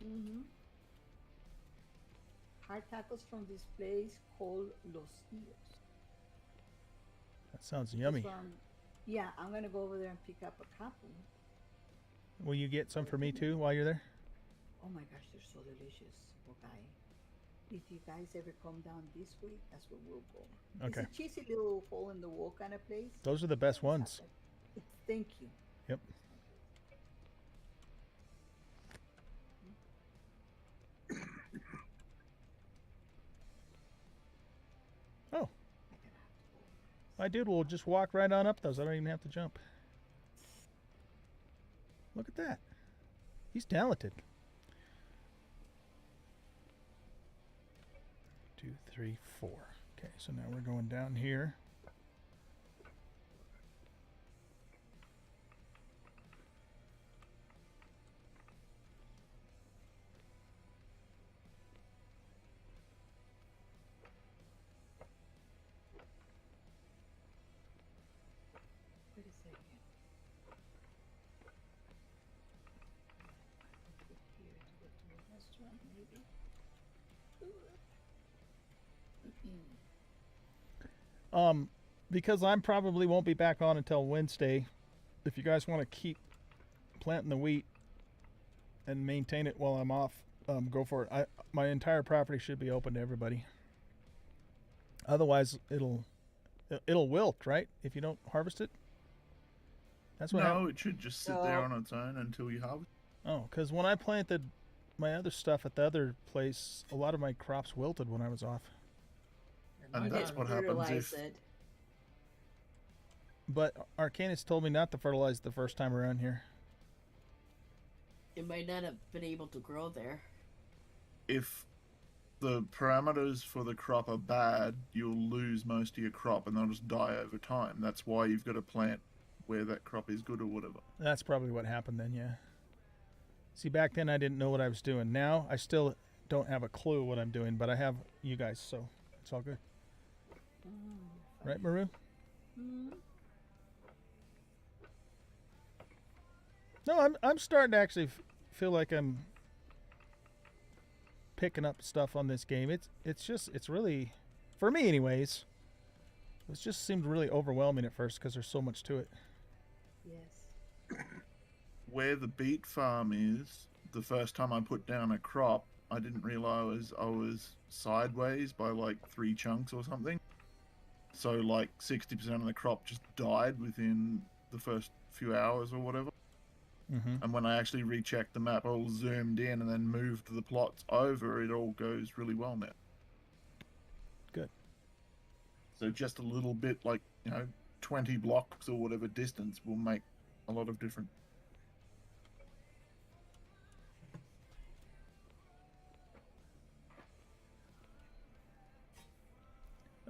Mm-hmm. Hard tacos from this place called Los Tios. That sounds yummy. Yeah, I'm gonna go over there and pick up a couple. Will you get some for me too while you're there? Oh my gosh, they're so delicious. Okay. If you guys ever come down this way, that's where we'll go. Okay. It's a cheesy little hole in the wall kind of place. Those are the best ones. Thank you. Yep. Oh, my dude will just walk right on up those. I don't even have to jump. Look at that. He's talented. 2, 3, 4. Okay, so now we're going down here. Wait a second. Click here to go to the restaurant, maybe. Because I'm probably won't be back on until Wednesday. If you guys want to keep planting the wheat and maintain it while I'm off, go for it. My entire property should be open to everybody. Otherwise, it'll wilt, right? If you don't harvest it. That's what. No, it should just sit there No. on its own until you harvest. Oh, because when I planted my other stuff at the other place, a lot of my crops wilted when I was off. And You that's didn't what happens fertilize if it. But Arcanus told me not to fertilize the first time around here. It might not have been able to grow there. if the parameters for the crop are bad, you'll lose most of your crop and they'll just die over time. That's why you've got to plant where that crop is good or whatever. That's probably what happened then, yeah. See, back then I didn't know what I was doing. Now I still don't have a clue what I'm doing, but I have you guys, so it's all good. Right, Maru? No, I'm starting to actually feel like I'm picking up stuff on this game. It's really, for me anyways, it just seemed really overwhelming at first because there's so much to it. Yes. Where the beet farm is, the first time I put down a crop, I didn't realize I was sideways by like 3 chunks or something. So like 60% of the crop just died within the first few hours or whatever. And when I actually rechecked the map, all zoomed in and then moved the plots over, it all goes really well now. Good. So just a little bit, like, 20 blocks or whatever distance will make a lot of difference.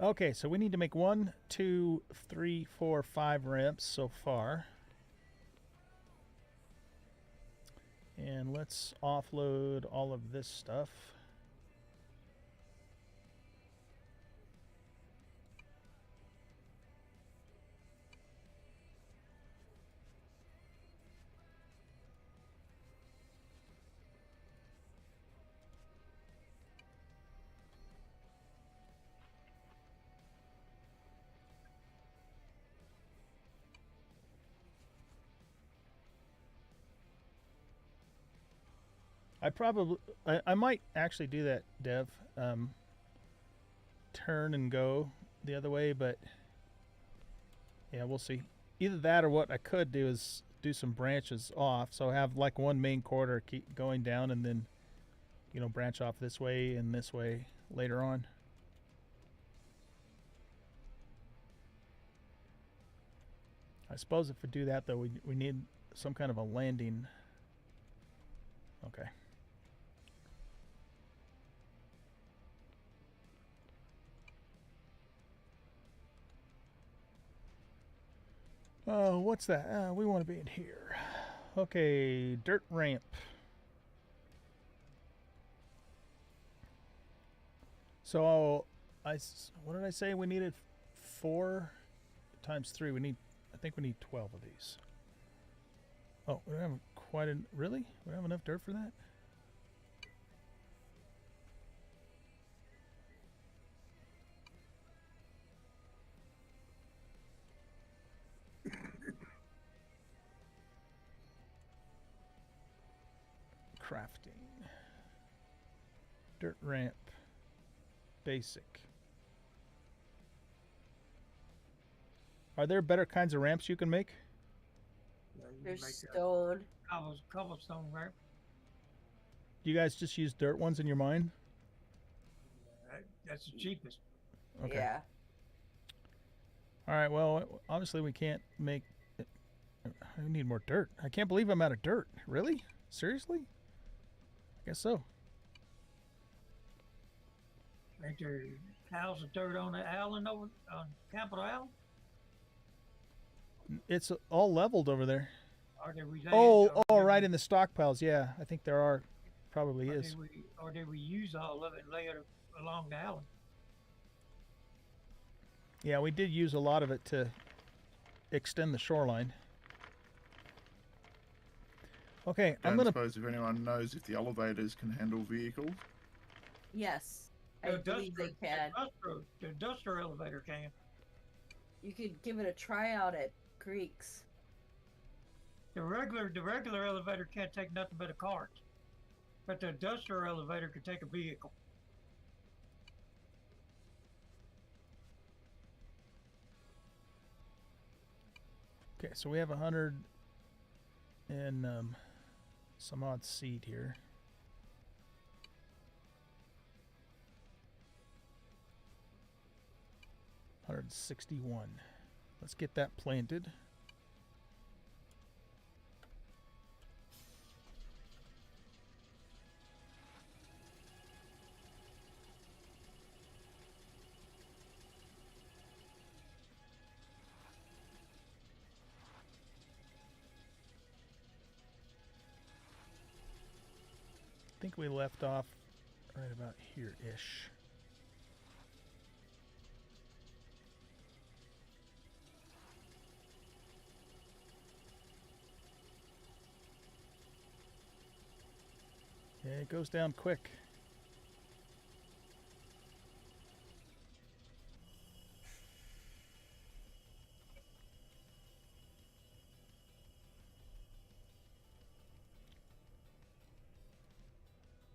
Okay, so we need to make 1, 2, 3, 4, 5 ramps so far. And let's offload all of this stuff. I might actually do that, Dev. Turn and go the other way, but yeah, we'll see. Either that or what I could do is do some branches off. So have like one main corridor keep going down and then, branch off this way and this way later on. I suppose if we do that, though, we need some kind of a landing. Okay. Oh, what's that? We want to be in here. Okay, dirt ramp. So, what did I say? We needed 4 times 3. I think we need 12 of these. Oh, we don't have quite really? We don't have enough dirt for that? Crafting. Dirt ramp. Basic. Are there better kinds of ramps you can make? There's stone. Cobblestone ramp. Do you guys just use dirt ones in your mind? That's the cheapest. Okay. Yeah. All right, well, obviously we can't make... I need more dirt. I can't believe I'm out of dirt. Really? Seriously? I guess so. Ain't there piles of dirt on the island over on Capital Island? It's all leveled over there. Or did we Right in the stockpiles. Yeah, I think there are. Probably is. Or did we use all of it and lay it along the island? Yeah, we did use a lot of it to extend the shoreline. Okay, I suppose if anyone knows if the elevators can handle vehicles. Yes, I believe they can. The industrial elevator can. You could give it a tryout at Greeks. The regular elevator can't take nothing but a cart, but the industrial elevator can take a vehicle. Okay, so we have 100 and some odd seed here. $161. Let's get that planted. think we left off right about here-ish. Yeah, it goes down quick.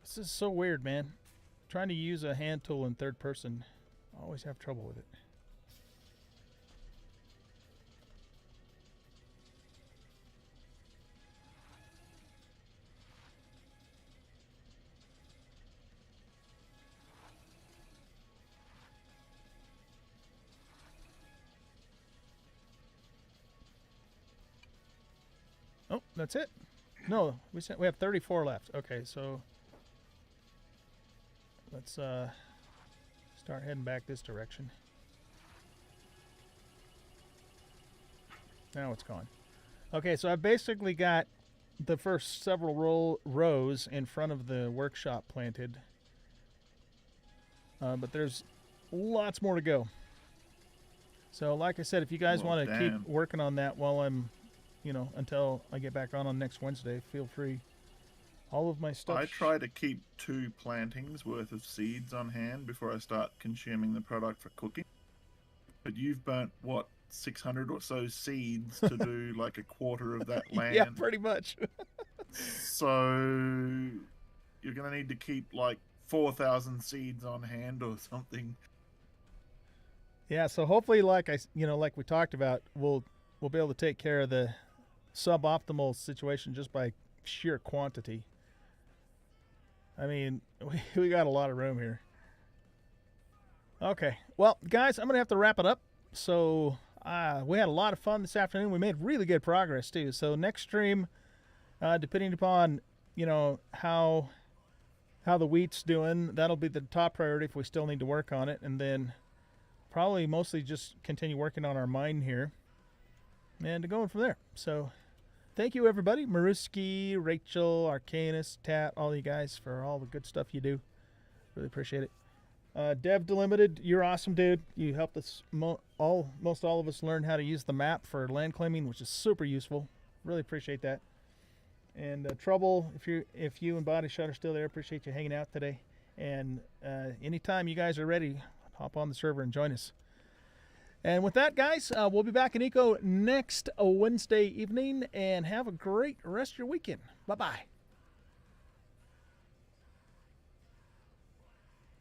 This is so weird, man. Trying to use a hand tool in third person, I always have trouble with it. Oh, that's it. No, we have 34 left. Okay, so let's start heading back this direction. Now it's gone. Okay, so I've basically got the first several rows in front of the workshop planted. But there's lots more to go. So like I said, if you guys want to keep working on that while I'm, until I get back on next Wednesday, feel free. All of my stuff. I try to keep 2 plantings worth of seeds on hand before I start consuming the product for cooking. But you've burnt, what, 600 or so seeds to do like a quarter of that land? Yeah, pretty much. So you're going to need to keep like 4,000 seeds on hand or something. Yeah, so hopefully, like we talked about, we'll be able to take care of the suboptimal situation just by sheer quantity. I mean, we got a lot of room here. Okay, well, guys, I'm going to have to wrap it up. So we had a lot of fun this afternoon. We made really good progress, too. So next stream, depending upon, how the wheat's doing, that'll be the top priority if we still need to work on it. And then probably mostly just continue working on our mine here. And going from there. So thank you, everybody. Maruski, Rachel, Arcanus, Tat, all you guys for all the good stuff you do. Really appreciate it. Dev Delimited, you're awesome, dude. You helped us, most all of us learn how to use the map for land claiming, which is super useful. Really appreciate that. And Trouble, if you and Body Shot are still there, appreciate you hanging out today. And anytime you guys are ready, hop on the server and join us. And with that, guys, we'll be back in Eco next Wednesday evening, and have a great rest of your weekend. Bye-bye.